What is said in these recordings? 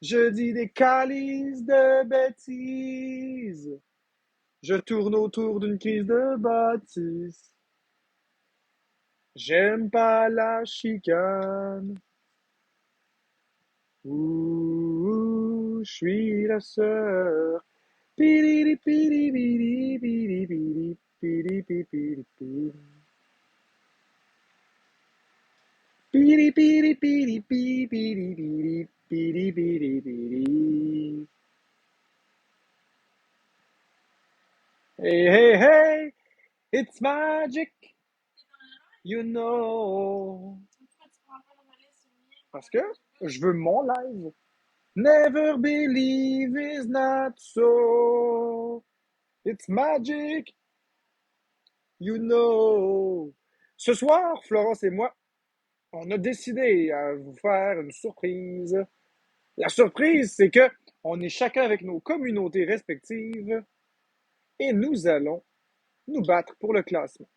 Je dis des calices de bêtises. Je tourne autour d'une crise de bâtisse. J'aime pas la chicane. Ouh, je suis la sœur. Piri piri piri piri piri piri piri piri piri. Piri piri piri piri piri piri piri piri piri. Hey, hey, hey, it's magic, you know. Parce que je veux mon live. Never believe is not so. It's magic, you know. Ce soir, Florence et moi, on a décidé à vous faire une surprise. La surprise, c'est que on est chacun avec nos communautés respectives et nous allons nous battre pour le classement.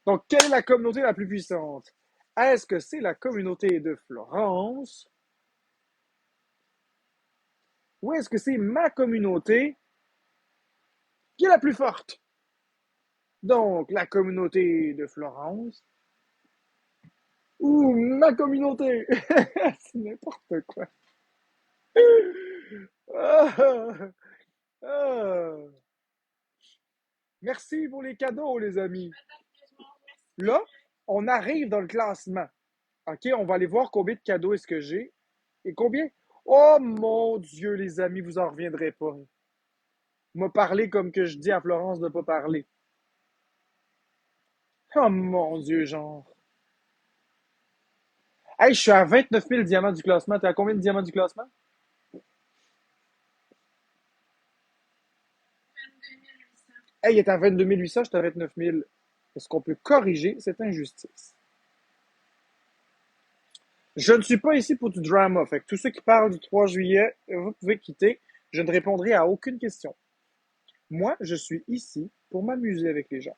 Donc, quelle est la communauté la plus puissante? Est-ce que c'est la communauté de Florence ou est-ce que c'est ma communauté qui est la plus forte? Donc, la communauté de Florence ou ma communauté? C'est n'importe quoi. Ah, ah. Merci pour les cadeaux, les amis. Là, on arrive dans le classement. OK, on va aller voir combien de cadeaux est-ce que j'ai. Et combien? Oh mon Dieu, les amis, vous en reviendrez pas. M'a parlé comme que je dis à Florence de pas parler. Oh mon Dieu, genre. Hey, je suis à 29 000 diamants du classement. T'es à combien de diamants du classement? Hey, il est à 22 800, je suis à 29 000. Est-ce qu'on peut corriger cette injustice? Je ne suis pas ici pour du drama. Fait que tous ceux qui parlent du 3 juillet, vous pouvez quitter. Je ne répondrai à aucune question. Moi, je suis ici pour m'amuser avec les gens.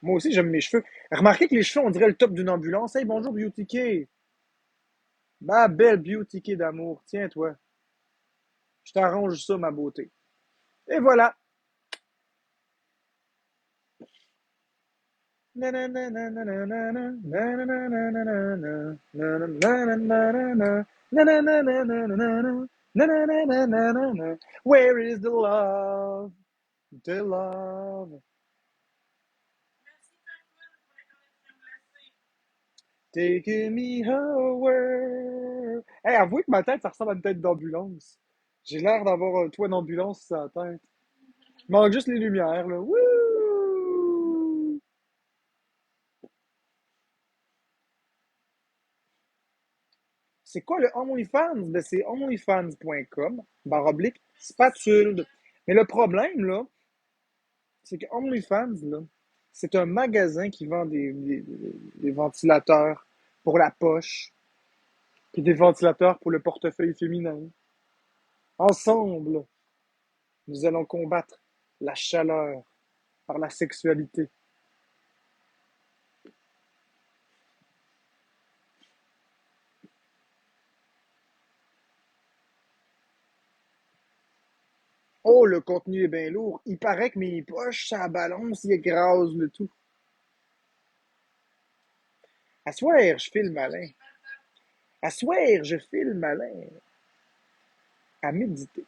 Moi aussi, j'aime mes cheveux. Remarquez que les cheveux, on dirait le top d'une ambulance. Hey, bonjour, Beauty Kay. Ma belle Beauty Kay d'amour. Tiens, toi. Je t'arrange ça, ma beauté. Et voilà. Where is the love? The love. Taking me over. Hey, avouez que ma tête, ça ressemble à une tête d'ambulance. J'ai l'air d'avoir un toit d'ambulance sur la tête. Il manque juste les lumières, là. Wouh! C'est quoi le OnlyFans? Ben, c'est onlyfans.com, barre oblique, spatule. Mais le problème, là, c'est que OnlyFans, là, c'est un magasin qui vend des ventilateurs pour la poche, puis des ventilateurs pour le portefeuille féminin. Ensemble, nous allons combattre la chaleur par la sexualité. Oh, le contenu est bien lourd. Il paraît que mes poches, ça balance, il écrase le tout. À soir, je file malin. À soir, je file malin. À méditer.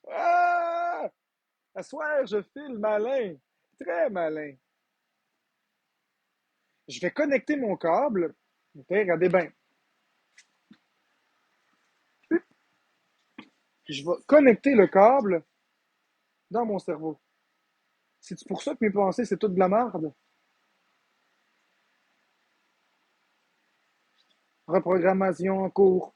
Ah! À soir, je file malin. Très malin. Je vais connecter mon câble. OK, regardez bien. Je vais connecter le câble dans mon cerveau. C'est pour ça que mes pensées, c'est toute de la merde. Reprogrammation en cours.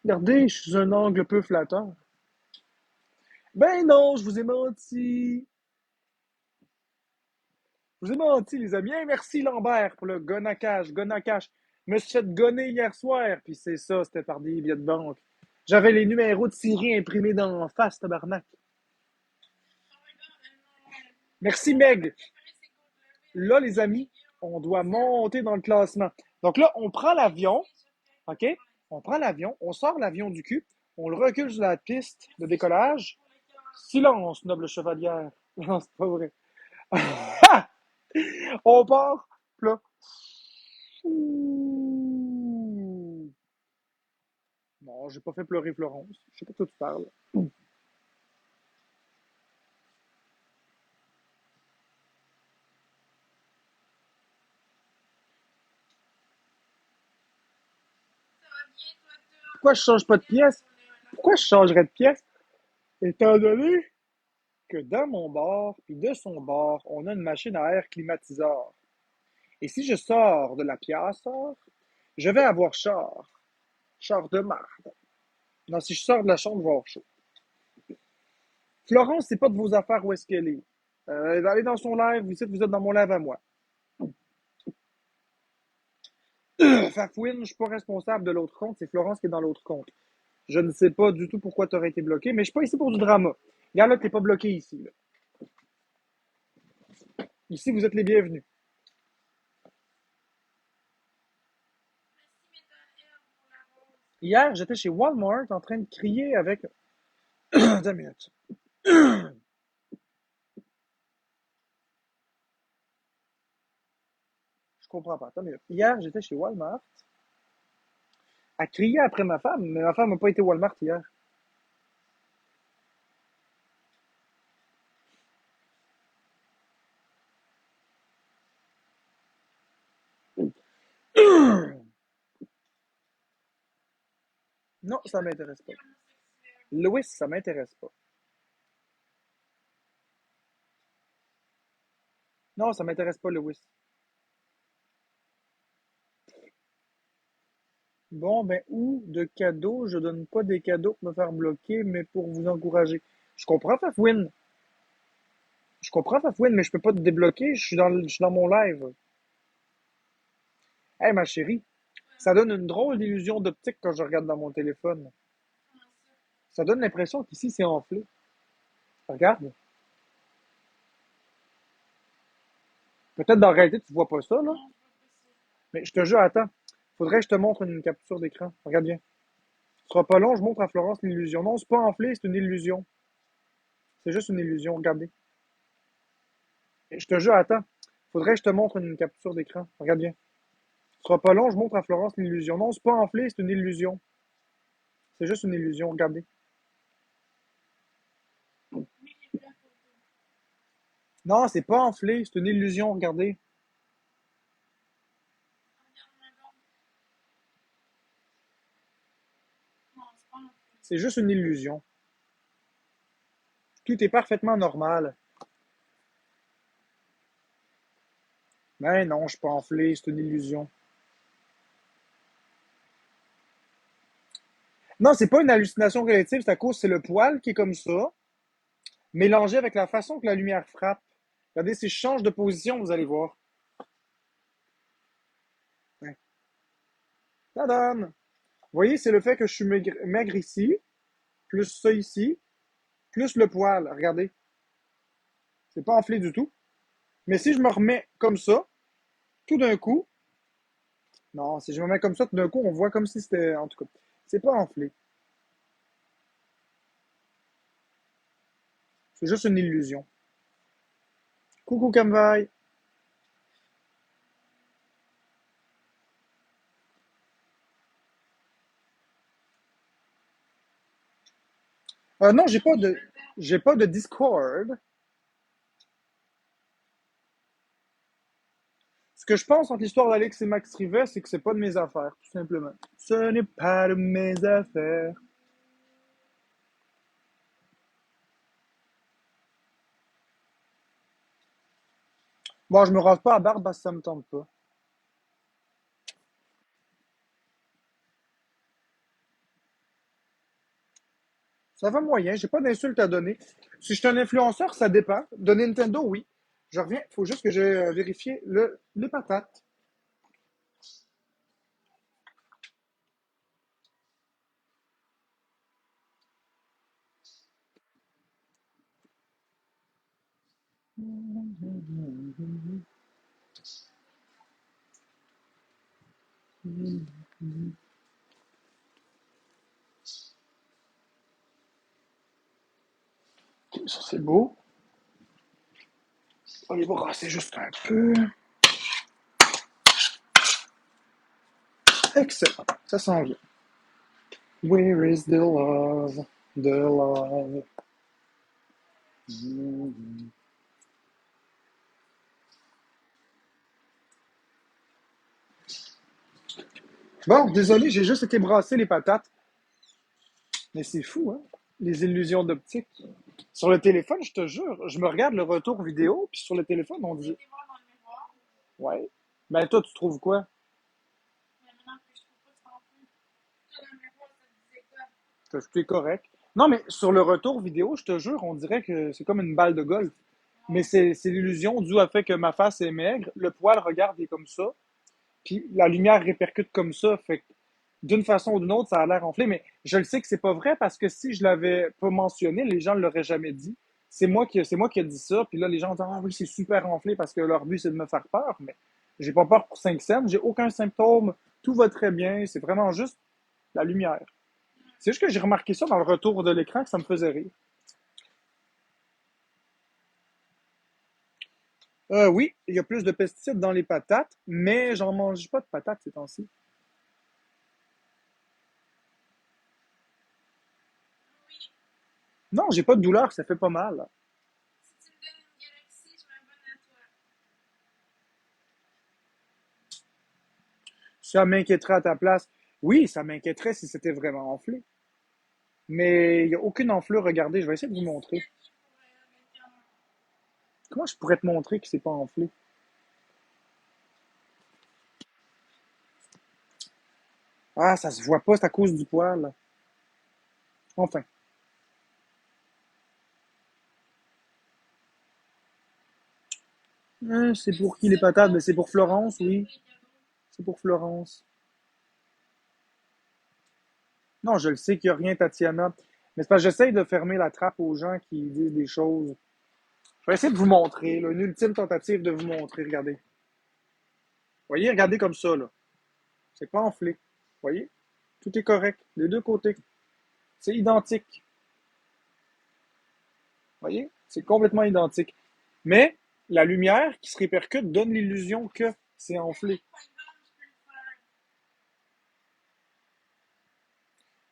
Regardez, je suis un angle peu flatteur. Ben non, je vous ai menti. Je vous ai menti, les amis. Hey, merci Lambert pour le gonacage, gonacage. Me suis fait gonner hier soir, puis c'est ça, c'était par des billets de banque. J'avais les numéros de série imprimés dans face, tabarnak. Merci, Meg. Là, les amis, on doit monter dans le classement. Donc là, on prend l'avion, OK? On prend l'avion, on sort l'avion du cul, on le recule sur la piste de décollage. Silence, noble chevalière. Non, c'est pas vrai. On part, puis là. Non, j'ai pas fait pleurer Florence. Je sais pas de quoi tu parles. Pourquoi je change pas de pièce? Pourquoi je changerais de pièce? Étant donné que dans mon bar, puis de son bar, on a une machine à air climatiseur. Et si je sors de la pièce, je vais avoir char. Char de marde. Non, si je sors de la chambre, je vais avoir chaud. Florence, c'est pas de vos affaires où est-ce qu'elle est. Elle va aller dans son live, vous êtes dans mon live à moi. Fafouine, je suis pas responsable de l'autre compte, c'est Florence qui est dans l'autre compte. Je ne sais pas du tout pourquoi tu aurais été bloqué, mais je suis pas ici pour du drama. Regarde là, t'es pas bloqué ici. Là. Ici, vous êtes les bienvenus. Hier, j'étais chez Walmart en train de crier avec. Attends une minute. Je comprends pas. Attends une minute. Hier, j'étais chez Walmart à crier après ma femme, mais ma femme n'a pas été Walmart hier. Non, ça m'intéresse pas. Louis, ça m'intéresse pas. Non, ça m'intéresse pas, Louis. Bon, ben, ou de cadeaux, je donne pas des cadeaux pour me faire bloquer, mais pour vous encourager. Je comprends, Fafouine. Je comprends, Fafouine, mais je peux pas te débloquer, je suis dans mon live. Hey, ma chérie, ça donne une drôle d'illusion d'optique quand je regarde dans mon téléphone. Ça donne l'impression qu'ici, c'est enflé. Regarde. Peut-être dans la réalité, tu vois pas ça, là. Mais je te jure, attends. Faudrait que je te montre une capture d'écran. Regarde bien. Ce sera pas long, je montre à Florence l'illusion. Non, c'est pas enflé, c'est une illusion. C'est juste une illusion, regardez. Et je te jure, attends. Faudrait que je te montre une capture d'écran. Regarde bien. Ce sera pas long, je montre à Florence l'illusion. Non, c'est pas enflé, c'est une illusion. C'est juste une illusion, regardez. Non, c'est pas enflé, c'est une illusion, regardez. C'est juste une illusion. Tout est parfaitement normal. Mais non, je suis pas enflé, c'est une illusion. Non, c'est pas une hallucination collective, c'est à cause, c'est le poil qui est comme ça, mélangé avec la façon que la lumière frappe. Regardez, si je change de position, vous allez voir. Ouais. Tadam! Vous voyez, c'est le fait que je suis maigre ici, plus ça ici, plus le poil. Regardez, c'est pas enflé du tout. Mais si je me remets comme ça, tout d'un coup, non, si je me mets comme ça, tout d'un coup, on voit comme si c'était, en tout cas, c'est pas enflé. C'est juste une illusion. Coucou Camvaille. Non, j'ai pas de Discord. Ce que je pense entre l'histoire d'Alex et Max Rivet, c'est que c'est pas de mes affaires, tout simplement. Ce n'est pas de mes affaires. Bon, je me rase pas à barbe parce que ça me tente pas. Ça va moyen, j'ai pas d'insultes à donner. Si je suis un influenceur, ça dépend. De Nintendo, oui. Je reviens, il faut juste que je vérifie les patates. Ok, ça c'est beau. On va les brasser juste un peu. Excellent. Ça sent bien. Where is the love? The love. Bon, désolé, j'ai juste été brasser les patates. Mais c'est fou, hein? Les illusions d'optique. Sur le téléphone, je te jure, je me regarde le retour vidéo, puis sur le téléphone, on dit. Ouais. Ben toi, tu trouves quoi? C'est correct. Non, mais sur le retour vidéo, je te jure, on dirait que c'est comme une balle de golf. Mais c'est l'illusion due au fait que ma face est maigre, le poil, regarde, est comme ça, puis la lumière répercute comme ça. Fait que d'une façon ou d'une autre, ça a l'air enflé. Mais je le sais que c'est pas vrai parce que si je l'avais pas mentionné, les gens ne l'auraient jamais dit. C'est moi qui ai dit ça. Puis là, les gens disent ah oui, c'est super enflé parce que leur but c'est de me faire peur. Mais j'ai pas peur pour 5 cents. J'ai aucun symptôme. Tout va très bien. C'est vraiment juste la lumière. C'est juste que j'ai remarqué ça dans le retour de l'écran que ça me faisait rire. Oui, il y a plus de pesticides dans les patates, mais j'en mange pas de patates ces temps-ci. Non, j'ai pas de douleur, ça fait pas mal. Ça m'inquiéterait à ta place. Oui, ça m'inquiéterait si c'était vraiment enflé. Mais il n'y a aucune enflure. Regardez, je vais essayer de vous montrer. Comment je pourrais te montrer que c'est pas enflé? Ah, ça se voit pas, c'est à cause du poil. Enfin. C'est pour qui les patates? Ben, c'est pour Florence, oui. C'est pour Florence. Non, je le sais qu'il n'y a rien, Tatiana. Mais c'est parce que j'essaye de fermer la trappe aux gens qui disent des choses. Je vais essayer de vous montrer, là, une ultime tentative de vous montrer. Regardez. Vous voyez, regardez comme ça, là. C'est pas enflé. Vous voyez? Tout est correct, des deux côtés. C'est identique. Vous voyez? C'est complètement identique. Mais la lumière qui se répercute donne l'illusion que c'est enflé.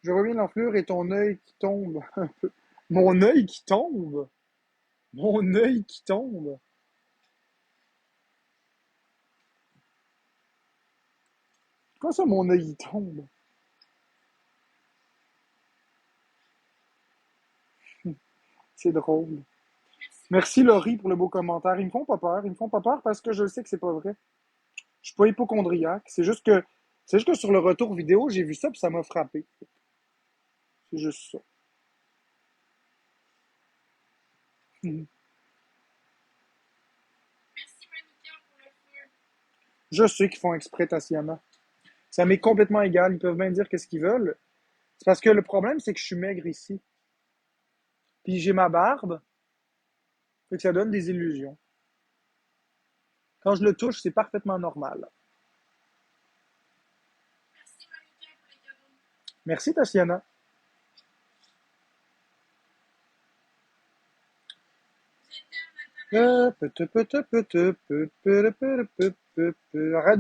Je reviens l'enflure et ton œil qui tombe un peu. Mon œil qui tombe? Mon œil qui tombe? Comment ça, mon œil il tombe? C'est drôle. Merci Laurie pour le beau commentaire. Ils me font pas peur. Ils me font pas peur parce que je sais que c'est pas vrai. Je suis pas hypochondriaque. C'est juste que sur le retour vidéo, j'ai vu ça et ça m'a frappé. C'est juste ça. Mhm. Je sais qu'ils font exprès, Tatiana. Ça m'est complètement égal. Ils peuvent bien dire qu'est-ce qu'ils veulent. C'est parce que le problème, c'est que je suis maigre ici. Puis j'ai ma barbe. Fait que ça donne des illusions. Quand je le touche, c'est parfaitement normal. Merci, Tatiana. Arrête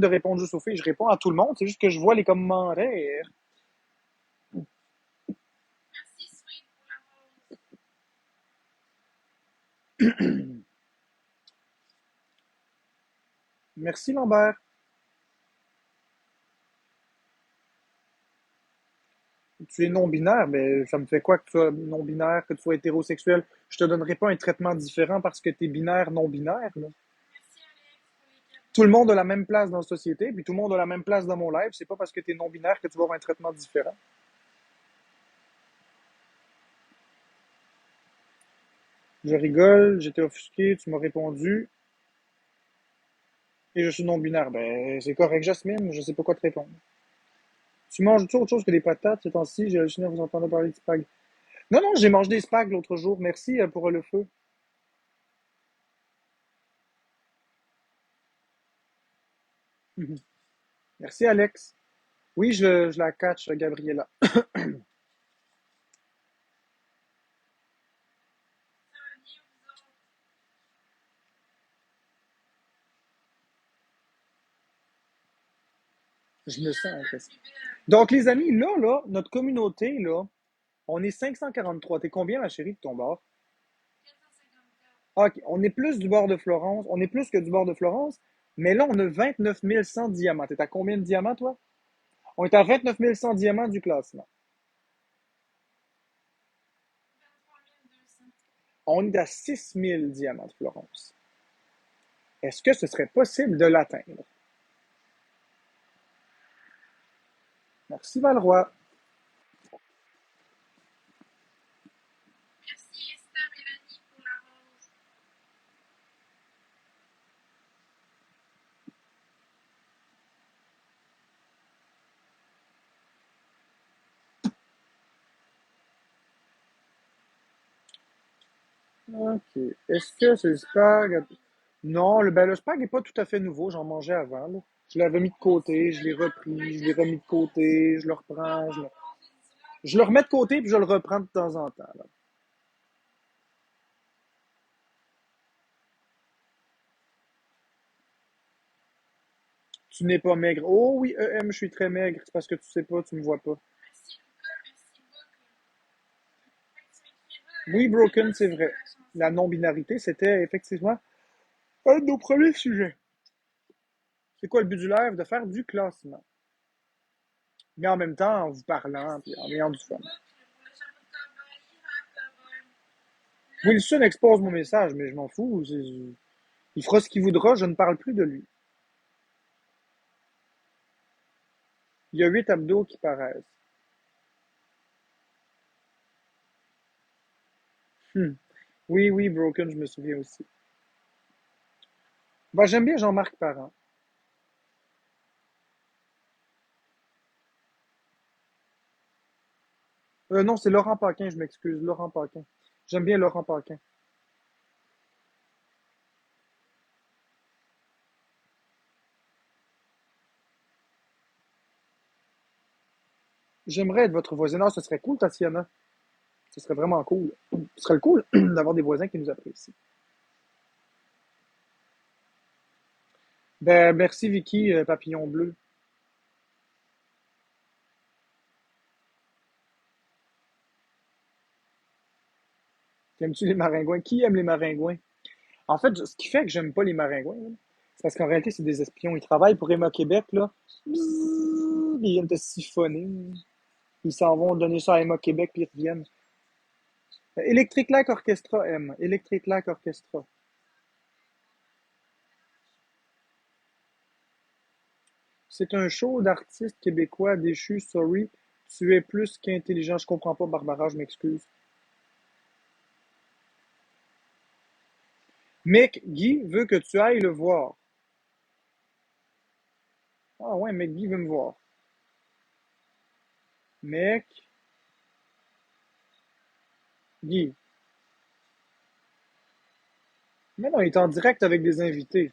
de répondre juste aux filles. Je réponds à tout le monde. C'est juste que je vois les commentaires. Merci, Lambert. Tu es non-binaire, mais ça me fait quoi que tu sois non-binaire, que tu sois hétérosexuel? Je te donnerai pas un traitement différent parce que tu es binaire, non-binaire, là. Tout le monde a la même place dans la société, puis tout le monde a la même place dans mon live. C'est pas parce que tu es non-binaire que tu vas avoir un traitement différent. Je rigole, j'étais offusqué, tu m'as répondu, et je suis non-binaire. Ben, c'est correct, Jasmine, je sais pas quoi te répondre. Tu manges toujours autre chose que des patates ces temps-ci? J'ai halluciné en vous entendant parler de spag. Non, non, j'ai mangé des spags l'autre jour. Merci pour le feu. Mhm. Merci, Alex. Oui, je la catch, Gabriella. Je me sens intéressé. Donc, les amis, là, notre communauté, là, on est 543. T'es combien, ma chérie, de ton bord? Ah, ok, on est plus du bord de Florence. On est plus que du bord de Florence. Mais là, on a 29 100 diamants. T'es à combien de diamants, toi? On est à 29 100 diamants du classement. On est à 6 000 diamants de Florence. Est-ce que ce serait possible de l'atteindre? Merci, Valroi. Ok. Est-ce que c'est le spag? Non, le spag n'est pas tout à fait nouveau. J'en mangeais avant, là. Je l'avais mis de côté, je l'ai repris, je l'ai remis de côté, je le reprends, je le remets de côté puis je le reprends de temps en temps, là. Tu n'es pas maigre. Oh oui, EM, je suis très maigre. C'est parce que tu sais pas, tu me vois pas. Oui, Broken, c'est vrai. La non-binarité, c'était effectivement un de nos premiers sujets. C'est quoi le but du live? De faire du classement. Mais en même temps, en vous parlant, puis en ayant du fun. Wilson expose mon message, mais je m'en fous. Il fera ce qu'il voudra, je ne parle plus de lui. Il y a 8 abdos qui paraissent. Hmm. Oui, oui, Broken, je me souviens aussi. Bah, j'aime bien Jean-Marc Parent. Non, c'est Laurent Paquin, je m'excuse. Laurent Paquin. J'aime bien Laurent Paquin. J'aimerais être votre voisin. Ah, ce serait cool, Tatiana. Ce serait vraiment cool. Ce serait cool d'avoir des voisins qui nous apprécient. Ben, merci Vicky, Papillon Bleu. Aimes-tu les maringouins? Qui aime les maringouins? En fait, ce qui fait que j'aime pas les maringouins, là, c'est parce qu'en réalité, c'est des espions. Ils travaillent pour Emma Québec, là. Bzzz, ils viennent te siphonner. Ils s'en vont donner ça à Emma Québec, puis ils reviennent. Electric Light Orchestra M. Electric Light Orchestra. C'est un show d'artistes québécois déchus, sorry. Tu es plus qu'intelligent. Je comprends pas, Barbara, je m'excuse. Mick, Guy veut que tu ailles le voir. Ah ouais, Mick, Guy veut me voir. Mick, Guy. Mais non, il est en direct avec des invités.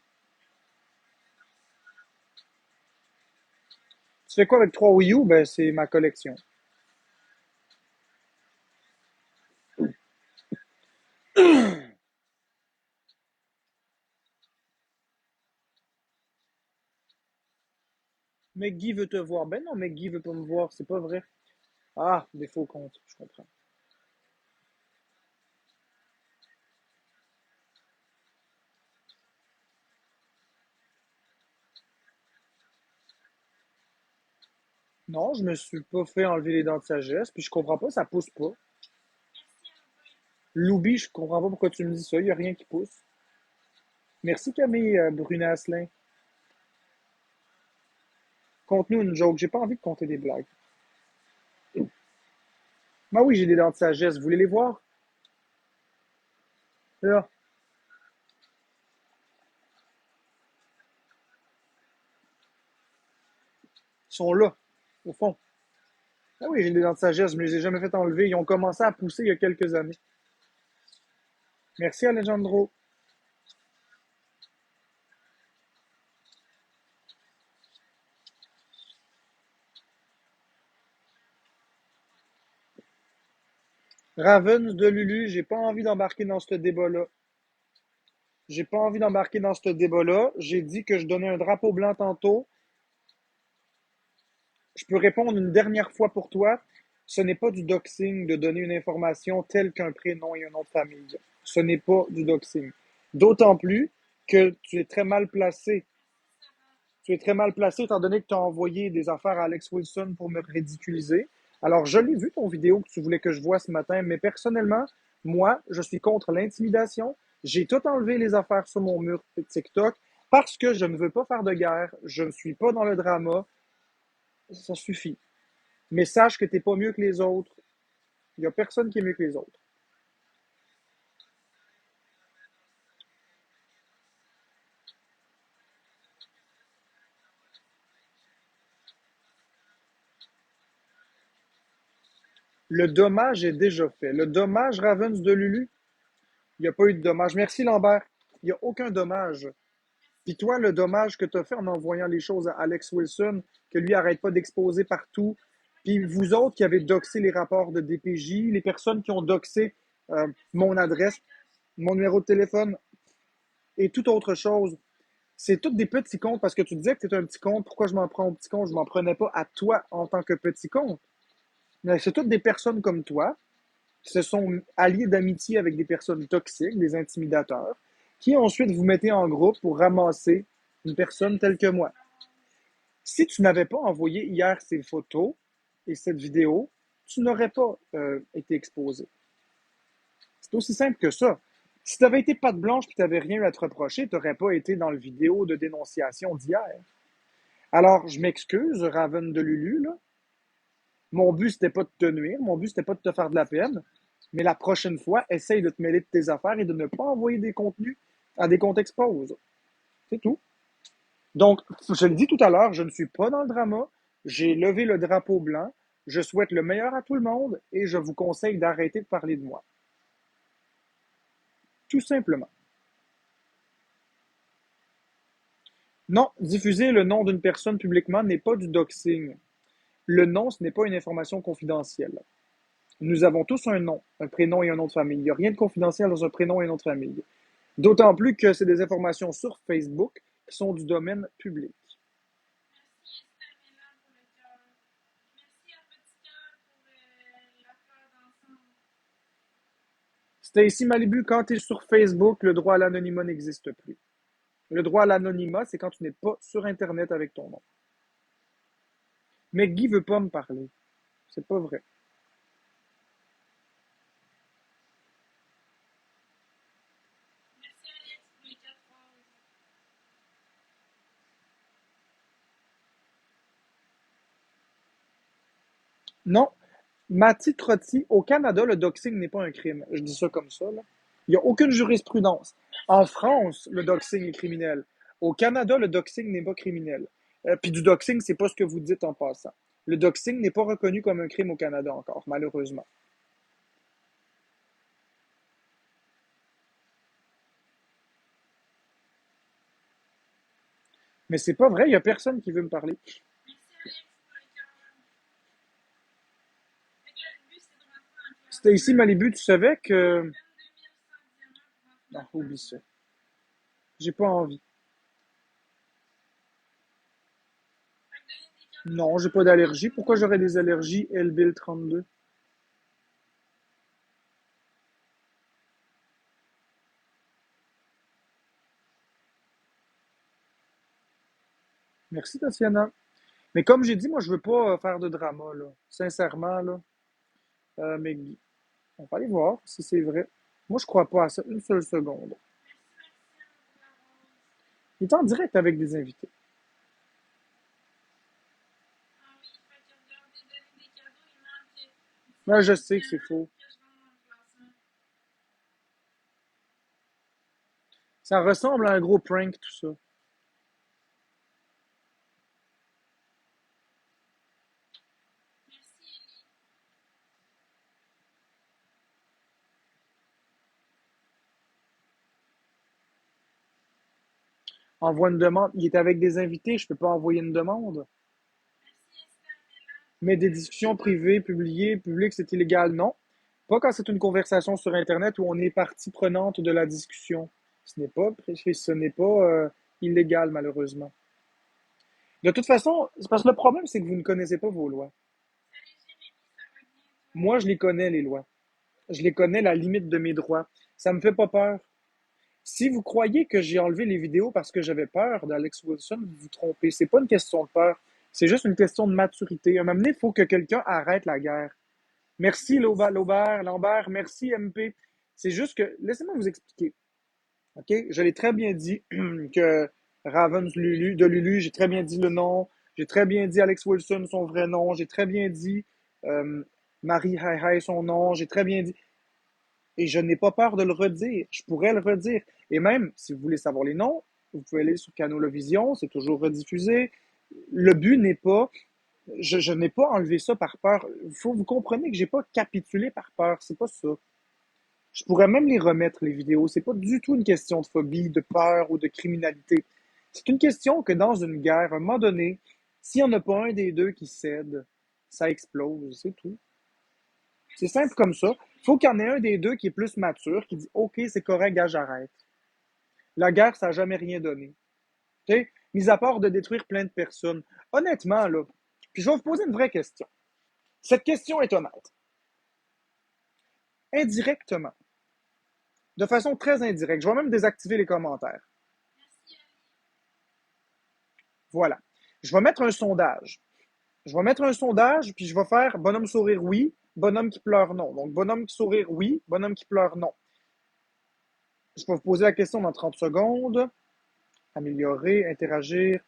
Tu fais quoi avec 3 Wii U? Ben, c'est ma collection. Mais Guy veut te voir. Ben non, mais Guy veut pas me voir. C'est pas vrai. Ah, des faux comptes. Je comprends. Non, je me suis pas fait enlever les dents de sagesse. Puis je comprends pas, ça pousse pas. Loubi, je comprends pas pourquoi tu me dis ça. Il y a rien qui pousse. Merci Camille Brunasselin. Conte-nous une joke. J'ai pas envie de compter des blagues. Moi, oui, j'ai des dents de sagesse. Vous voulez les voir? Là, ils sont là, au fond. Ah oui, j'ai des dents de sagesse, mais je les ai jamais fait enlever. Ils ont commencé à pousser il y a quelques années. Merci Alejandro. Ravens de Lulu, j'ai pas envie d'embarquer dans ce débat-là. J'ai pas envie d'embarquer dans ce débat-là. J'ai dit que je donnais un drapeau blanc tantôt. Je peux répondre une dernière fois pour toi. Ce n'est pas du doxing de donner une information telle qu'un prénom et un nom de famille. Ce n'est pas du doxing. D'autant plus que tu es très mal placé. Tu es très mal placé étant donné que tu as envoyé des affaires à Alex Wilson pour me ridiculiser. Alors, je l'ai vu ton vidéo que tu voulais que je voie ce matin, mais personnellement, moi, je suis contre l'intimidation. J'ai tout enlevé les affaires sur mon mur de TikTok parce que je ne veux pas faire de guerre. Je ne suis pas dans le drama. Ça suffit. Mais sache que tu n'es pas mieux que les autres. Il n'y a personne qui est mieux que les autres. Le dommage est déjà fait. Le dommage Ravens de Lulu, il n'y a pas eu de dommage. Merci Lambert. Il n'y a aucun dommage. Puis toi, le dommage que tu as fait en envoyant les choses à Alex Wilson, que lui arrête pas d'exposer partout, puis vous autres qui avez doxé les rapports de DPJ, les personnes qui ont doxé mon adresse, mon numéro de téléphone et toute autre chose, c'est toutes des petits comptes parce que tu disais que tu étais un petit compte. Pourquoi je m'en prends au petit compte? Je m'en prenais pas à toi en tant que petit compte. Mais c'est toutes des personnes comme toi qui se sont alliées d'amitié avec des personnes toxiques, des intimidateurs, qui ensuite vous mettez en groupe pour ramasser une personne telle que moi. Si tu n'avais pas envoyé hier ces photos et cette vidéo, tu n'aurais pas été exposé. C'est aussi simple que ça. Si tu avais été patte blanche et tu n'avais rien eu à te reprocher, tu n'aurais pas été dans le vidéo de dénonciation d'hier. Alors, je m'excuse, Raven de Lulu, là. Mon but, c'était pas de te nuire, mon but, c'était pas de te faire de la peine, mais la prochaine fois, essaye de te mêler de tes affaires et de ne pas envoyer des contenus à des comptes expose. C'est tout. Donc, je le dis tout à l'heure, je ne suis pas dans le drama. J'ai levé le drapeau blanc. Je souhaite le meilleur à tout le monde et je vous conseille d'arrêter de parler de moi. Tout simplement. Non, diffuser le nom d'une personne publiquement n'est pas du doxing. Le nom, ce n'est pas une information confidentielle. Nous avons tous un nom, un prénom et un nom de famille. Il n'y a rien de confidentiel dans un prénom et un nom de famille. D'autant plus que c'est des informations sur Facebook qui sont du domaine public. Stacy Malibu, quand tu es sur Facebook, le droit à l'anonymat n'existe plus. Le droit à l'anonymat, c'est quand tu n'es pas sur Internet avec ton nom. Mais Guy veut pas me parler. C'est pas vrai. Non, Mati Trotti, au Canada, le doxing n'est pas un crime. Je dis ça comme ça, là. Il n'y a aucune jurisprudence. En France, le doxing est criminel. Au Canada, le doxing n'est pas criminel. Puis du doxing, c'est pas ce que vous dites en passant. Le doxing n'est pas reconnu comme un crime au Canada encore, malheureusement. Mais c'est pas vrai, il y a personne qui veut me parler. Stacy Malibu, tu savais que... Non, oublie ça. J'ai pas envie. Non, j'ai pas d'allergie. Pourquoi j'aurais des allergies, Elbil 32? Merci, Tatiana. Mais comme j'ai dit, moi, je veux pas faire de drama, là. Sincèrement, là. Mais on va aller voir si c'est vrai. Moi, je crois pas à ça une seule seconde. Il est en direct avec des invités. Moi, je sais que c'est faux. Ça ressemble à un gros prank, tout ça. Envoie une demande. Il est avec des invités, je peux pas envoyer une demande. Mais des discussions privées, publiées, publiques, c'est illégal, non. Pas quand c'est une conversation sur Internet où on est partie prenante de la discussion. Ce n'est pas illégal, malheureusement. De toute façon, c'est parce que le problème, c'est que vous ne connaissez pas vos lois. Moi, je les connais, les lois. Je les connais, la limite de mes droits. Ça me fait pas peur. Si vous croyez que j'ai enlevé les vidéos parce que j'avais peur d'Alex Wilson, vous vous trompez. C'est pas une question de peur. C'est juste une question de maturité. À un moment donné, il faut que quelqu'un arrête la guerre. Merci Lambert, merci MP. C'est juste que, laissez-moi vous expliquer. OK? Je l'ai très bien dit que Ravens Lulu, de Lulu, j'ai très bien dit le nom. J'ai très bien dit Alex Wilson, son vrai nom. J'ai très bien dit euh, Marie Hi Hi, son nom. J'ai très bien dit. Et je n'ai pas peur de le redire. Je pourrais le redire. Et même, si vous voulez savoir les noms, vous pouvez aller sur Canal-Vision, c'est toujours rediffusé. Le but n'est pas, je n'ai pas enlevé ça par peur. Il faut vous comprenez que j'ai pas capitulé par peur. C'est pas ça. Je pourrais même les remettre, les vidéos. C'est pas du tout une question de phobie, de peur ou de criminalité. C'est une question que dans une guerre, à un moment donné, s'il n'y en a pas un des deux qui cède, ça explose, c'est tout. C'est simple comme ça. Il faut qu'il y en ait un des deux qui est plus mature, qui dit OK, c'est correct, gars, j'arrête. La guerre, ça n'a jamais rien donné. OK? Mis à part de détruire plein de personnes. Honnêtement, là, puis je vais vous poser une vraie question. Cette question est honnête. Indirectement, de façon très indirecte, je vais même désactiver les commentaires. Voilà. Je vais mettre un sondage. Je vais mettre un sondage, puis je vais faire bonhomme sourire oui, bonhomme qui pleure non. Donc, bonhomme qui sourire oui, bonhomme qui pleure non. Je vais vous poser la question dans 30 secondes. Améliorer, interagir.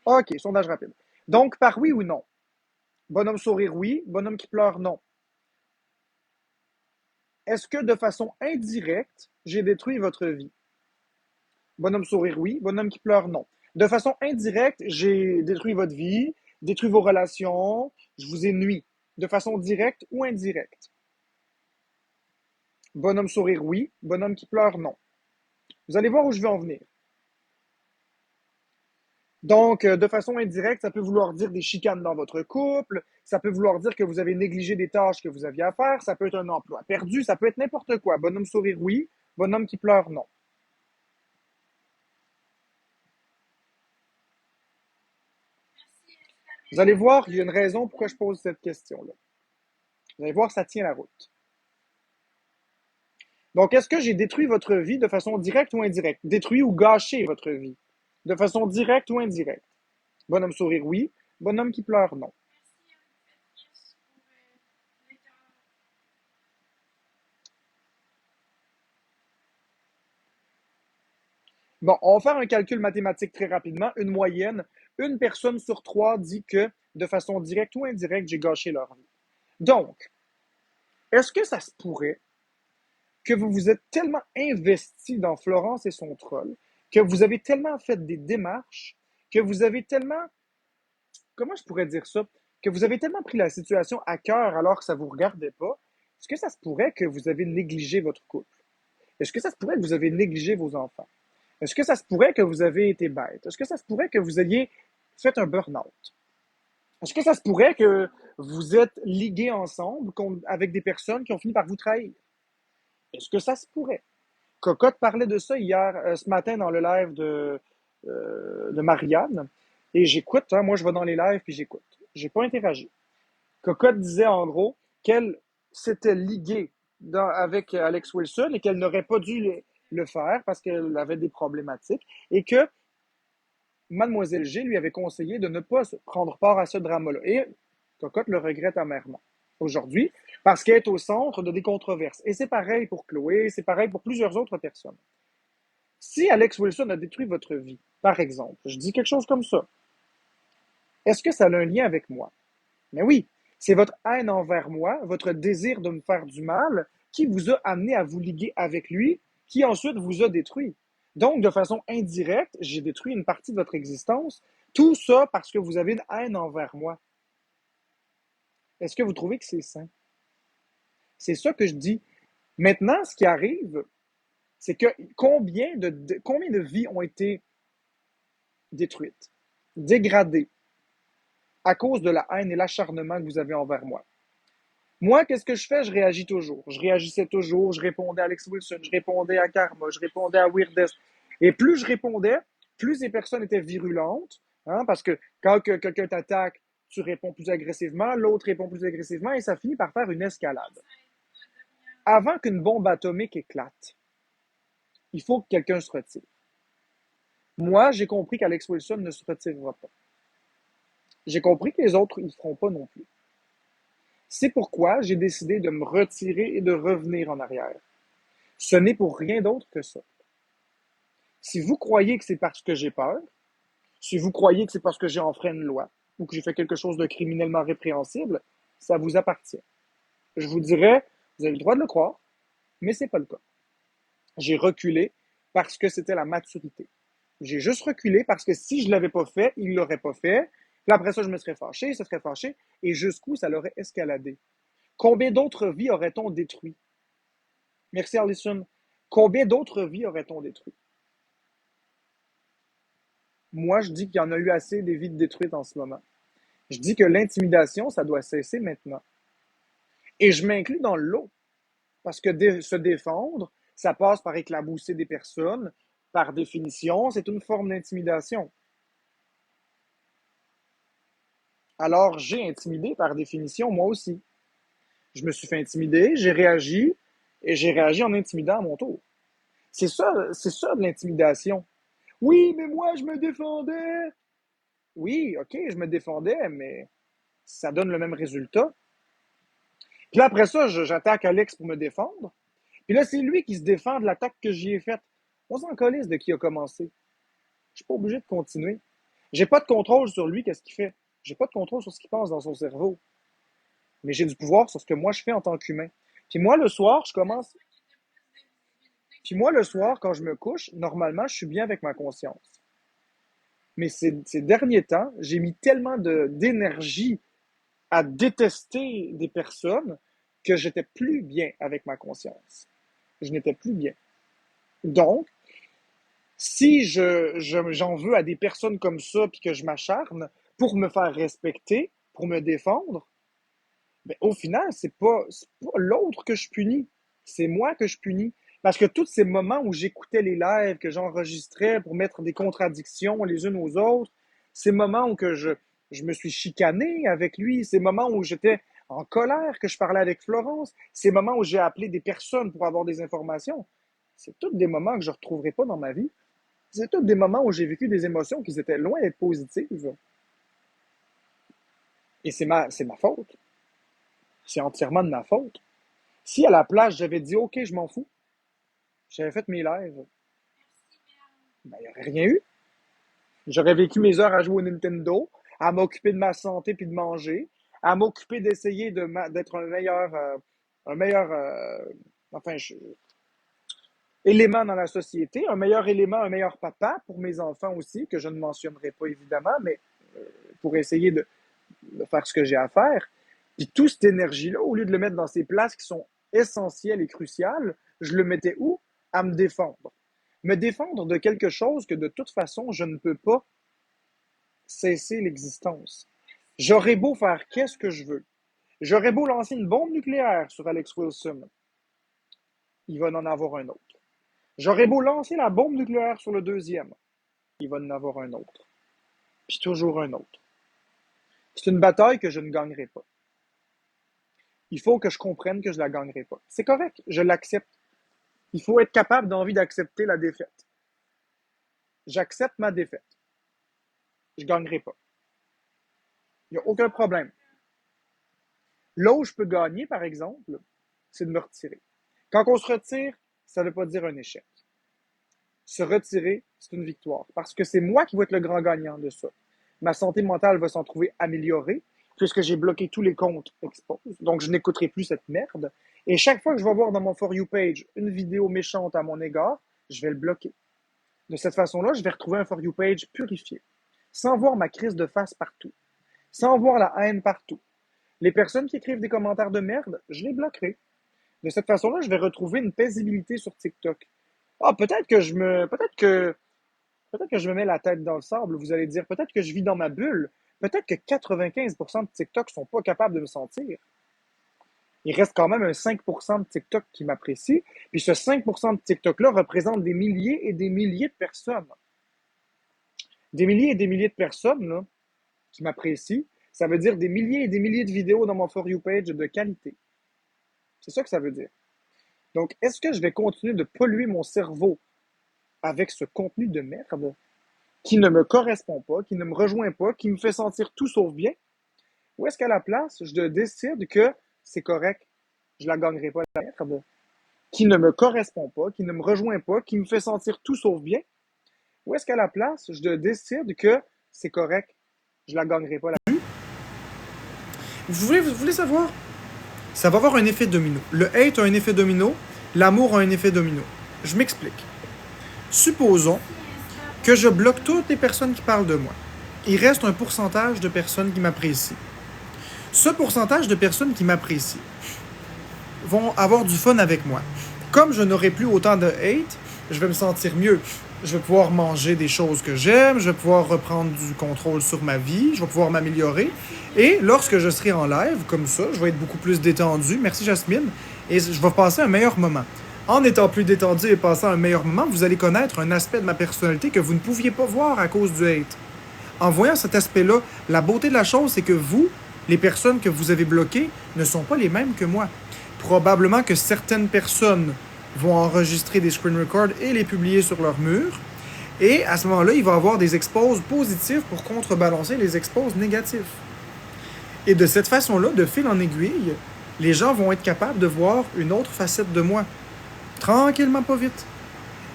OK, sondage rapide. Donc, par oui ou non? Bonhomme sourire oui, bonhomme qui pleure non. Est-ce que de façon indirecte, j'ai détruit votre vie? Bonhomme sourire oui, bonhomme qui pleure non. De façon indirecte, j'ai détruit votre vie, détruit vos relations, je vous ai nui. De façon directe ou indirecte? Bonhomme sourire oui, bonhomme qui pleure non. Vous allez voir où je veux en venir. Donc, de façon indirecte, ça peut vouloir dire des chicanes dans votre couple, ça peut vouloir dire que vous avez négligé des tâches que vous aviez à faire, ça peut être un emploi perdu, ça peut être n'importe quoi. Bonhomme sourire oui, bonhomme qui pleure non. Vous allez voir, il y a une raison pourquoi je pose cette question-là. Vous allez voir, ça tient la route. Donc, est-ce que j'ai détruit votre vie de façon directe ou indirecte? Détruit ou gâché votre vie? De façon directe ou indirecte? Bonhomme sourire oui, bonhomme qui pleure non. Bon, on va faire un calcul mathématique très rapidement. Une moyenne, une personne sur trois dit que de façon directe ou indirecte, j'ai gâché leur vie. Donc, est-ce que ça se pourrait que vous vous êtes tellement investi dans Florence et son troll, que vous avez tellement fait des démarches, que vous avez tellement, comment je pourrais dire ça, que vous avez tellement pris la situation à cœur alors que ça ne vous regardait pas, est-ce que ça se pourrait que vous avez négligé votre couple? Est-ce que ça se pourrait que vous avez négligé vos enfants? Est-ce que ça se pourrait que vous avez été bête? Est-ce que ça se pourrait que vous ayez fait un burn-out? Est-ce que ça se pourrait que vous êtes ligués ensemble avec des personnes qui ont fini par vous trahir? Est-ce que ça se pourrait? Cocotte parlait de ça hier, ce matin dans le live de Marianne. Et j'écoute, hein, moi je vais dans les lives puis j'écoute. J'ai pas interagi. Cocotte disait en gros qu'elle s'était liguée avec Alex Wilson et qu'elle n'aurait pas dû le faire parce qu'elle avait des problématiques et que Mademoiselle G lui avait conseillé de ne pas prendre part à ce drama-là. Et Cocotte le regrette amèrement aujourd'hui parce qu'elle est au centre de des controverses. Et c'est pareil pour Chloé, c'est pareil pour plusieurs autres personnes. Si Alex Wilson a détruit votre vie, par exemple, je dis quelque chose comme ça, est-ce que ça a un lien avec moi? Mais oui, c'est votre haine envers moi, votre désir de me faire du mal, qui vous a amené à vous liguer avec lui, qui ensuite vous a détruit. Donc, de façon indirecte, j'ai détruit une partie de votre existence. Tout ça parce que vous avez une haine envers moi. Est-ce que vous trouvez que c'est sain? C'est ça que je dis. Maintenant, ce qui arrive, c'est que combien de vies ont été détruites, dégradées, à cause de la haine et l'acharnement que vous avez envers moi? Moi, qu'est-ce que je fais? Je réagis toujours. Je réagissais toujours. Je répondais à Alex Wilson, je répondais à Karma, je répondais à Weirdest. Et plus je répondais, plus les personnes étaient virulentes. Hein, parce que quand quelqu'un t'attaque, tu réponds plus agressivement, l'autre répond plus agressivement et ça finit par faire une escalade. Avant qu'une bombe atomique éclate, il faut que quelqu'un se retire. Moi, j'ai compris qu'Alex Wilson ne se retirera pas. J'ai compris que les autres, ils ne feront pas non plus. C'est pourquoi j'ai décidé de me retirer et de revenir en arrière. Ce n'est pour rien d'autre que ça. Si vous croyez que c'est parce que j'ai peur, si vous croyez que c'est parce que j'ai enfreint une loi ou que j'ai fait quelque chose de criminellement répréhensible, ça vous appartient. Je vous dirais, vous avez le droit de le croire, mais c'est pas le cas. J'ai reculé parce que c'était la maturité. J'ai juste reculé parce que si je l'avais pas fait, il l'aurait pas fait. Puis après ça, je me serais fâché, ça serait fâché, et jusqu'où ça l'aurait escaladé. Combien d'autres vies aurait-on détruit? Merci, Alison. Combien d'autres vies aurait-on détruit? Moi, je dis qu'il y en a eu assez des vies détruites en ce moment. Je dis que l'intimidation, ça doit cesser maintenant. Et je m'inclus dans le lot. Parce que se défendre, ça passe par éclabousser des personnes. Par définition, c'est une forme d'intimidation. Alors, j'ai intimidé par définition, moi aussi. Je me suis fait intimider, j'ai réagi, et j'ai réagi en intimidant à mon tour. C'est ça de l'intimidation. Oui, mais moi, je me défendais. Oui, ok, je me défendais, mais ça donne le même résultat. Puis là, après ça, j'attaque Alex pour me défendre. Puis là, c'est lui qui se défend de l'attaque que j'y ai faite. On s'en calisse de qui a commencé. Je suis pas obligé de continuer. J'ai pas de contrôle sur lui, qu'est-ce qu'il fait. J'ai pas de contrôle sur ce qu'il pense dans son cerveau. Mais j'ai du pouvoir sur ce que moi je fais en tant qu'humain. Puis moi, le soir, je commence. Puis moi, le soir, quand je me couche, normalement, je suis bien avec ma conscience. Mais ces derniers temps, j'ai mis tellement d'énergie à détester des personnes que j'étais plus bien avec ma conscience. Je n'étais plus bien. Donc, si j'en veux à des personnes comme ça, puis que je m'acharne pour me faire respecter, pour me défendre, ben, au final, c'est pas l'autre que je punis, c'est moi que je punis. Parce que tous ces moments où j'écoutais les lives, que j'enregistrais pour mettre des contradictions les unes aux autres, ces moments où je me suis chicané avec lui, ces moments où j'étais en colère, que je parlais avec Florence, ces moments où j'ai appelé des personnes pour avoir des informations, c'est tous des moments que je ne retrouverai pas dans ma vie. C'est tous des moments où j'ai vécu des émotions qui étaient loin d'être positives. Et c'est ma faute. C'est entièrement de ma faute. Si à la place, j'avais dit, OK, je m'en fous, j'avais fait mes lives, ben, il n'y aurait rien eu. J'aurais vécu mes heures à jouer au Nintendo, à m'occuper de ma santé puis de manger, à m'occuper d'essayer d'être un meilleur, enfin, élément dans la société, un meilleur élément, un meilleur papa pour mes enfants aussi, que je ne mentionnerai pas évidemment, mais pour essayer de faire ce que j'ai à faire. Puis toute cette énergie-là, au lieu de le mettre dans ces places qui sont essentielles et cruciales, je le mettais où? À me défendre. Me défendre de quelque chose que de toute façon, je ne peux pas cesser l'existence. J'aurais beau faire qu'est-ce que je veux. J'aurais beau lancer une bombe nucléaire sur Alex Wilson. Il va en avoir un autre. J'aurais beau lancer la bombe nucléaire sur le deuxième. Il va en avoir un autre. Puis toujours un autre. C'est une bataille que je ne gagnerai pas. Il faut que je comprenne que je la gagnerai pas. C'est correct, je l'accepte. Il faut être capable d'envie d'accepter la défaite. J'accepte ma défaite. Je gagnerai pas. Il n'y a aucun problème. Là où je peux gagner, par exemple, c'est de me retirer. Quand on se retire, ça ne veut pas dire un échec. Se retirer, c'est une victoire. Parce que c'est moi qui vais être le grand gagnant de ça. Ma santé mentale va s'en trouver améliorée, puisque j'ai bloqué tous les comptes expose. Donc, je n'écouterai plus cette merde. Et chaque fois que je vais voir dans mon For You page une vidéo méchante à mon égard, je vais le bloquer. De cette façon-là, je vais retrouver un For You page purifié, sans voir ma crise de face partout, sans voir la haine partout. Les personnes qui écrivent des commentaires de merde, je les bloquerai. De cette façon-là, je vais retrouver une paisibilité sur TikTok. Ah, peut-être que je me mets la tête dans le sable, vous allez dire, peut-être que je vis dans ma bulle, peut-être que 95% de TikTok sont pas capables de me sentir. Il reste quand même un 5% de TikTok qui m'apprécie. Puis ce 5% de TikTok-là représente des milliers et des milliers de personnes. Des milliers et des milliers de personnes là, qui m'apprécient. Ça veut dire des milliers et des milliers de vidéos dans mon For You page de qualité. C'est ça que ça veut dire. Donc, est-ce que je vais continuer de polluer mon cerveau avec ce contenu de merde qui ne me correspond pas, qui ne me rejoint pas, qui me fait sentir tout sauf bien? Ou est-ce qu'à la place, je décide que c'est correct, je la gagnerai pas la merde, qui ne me correspond pas, qui ne me rejoint pas, qui me fait sentir tout sauf bien? Ou est-ce qu'à la place, je décide que c'est correct, je la gagnerai pas la... Vous voulez savoir? Ça va avoir un effet domino. Le hate a un effet domino, l'amour a un effet domino. Je m'explique. Supposons que je bloque toutes les personnes qui parlent de moi. Il reste un pourcentage de personnes qui m'apprécient. Ce pourcentage de personnes qui m'apprécient vont avoir du fun avec moi. Comme je n'aurai plus autant de hate, je vais me sentir mieux. Je vais pouvoir manger des choses que j'aime, je vais pouvoir reprendre du contrôle sur ma vie, je vais pouvoir m'améliorer. Et lorsque je serai en live, comme ça, je vais être beaucoup plus détendu. Merci Jasmine. Et je vais passer un meilleur moment. En étant plus détendu et passant un meilleur moment, vous allez connaître un aspect de ma personnalité que vous ne pouviez pas voir à cause du hate. En voyant cet aspect-là, la beauté de la chose, c'est que vous, les personnes que vous avez bloquées, ne sont pas les mêmes que moi. Probablement que certaines personnes vont enregistrer des screen records et les publier sur leur mur. Et à ce moment-là, il va y avoir des exposes positives pour contrebalancer les exposes négatifs. Et de cette façon-là, de fil en aiguille, les gens vont être capables de voir une autre facette de moi. Tranquillement, pas vite.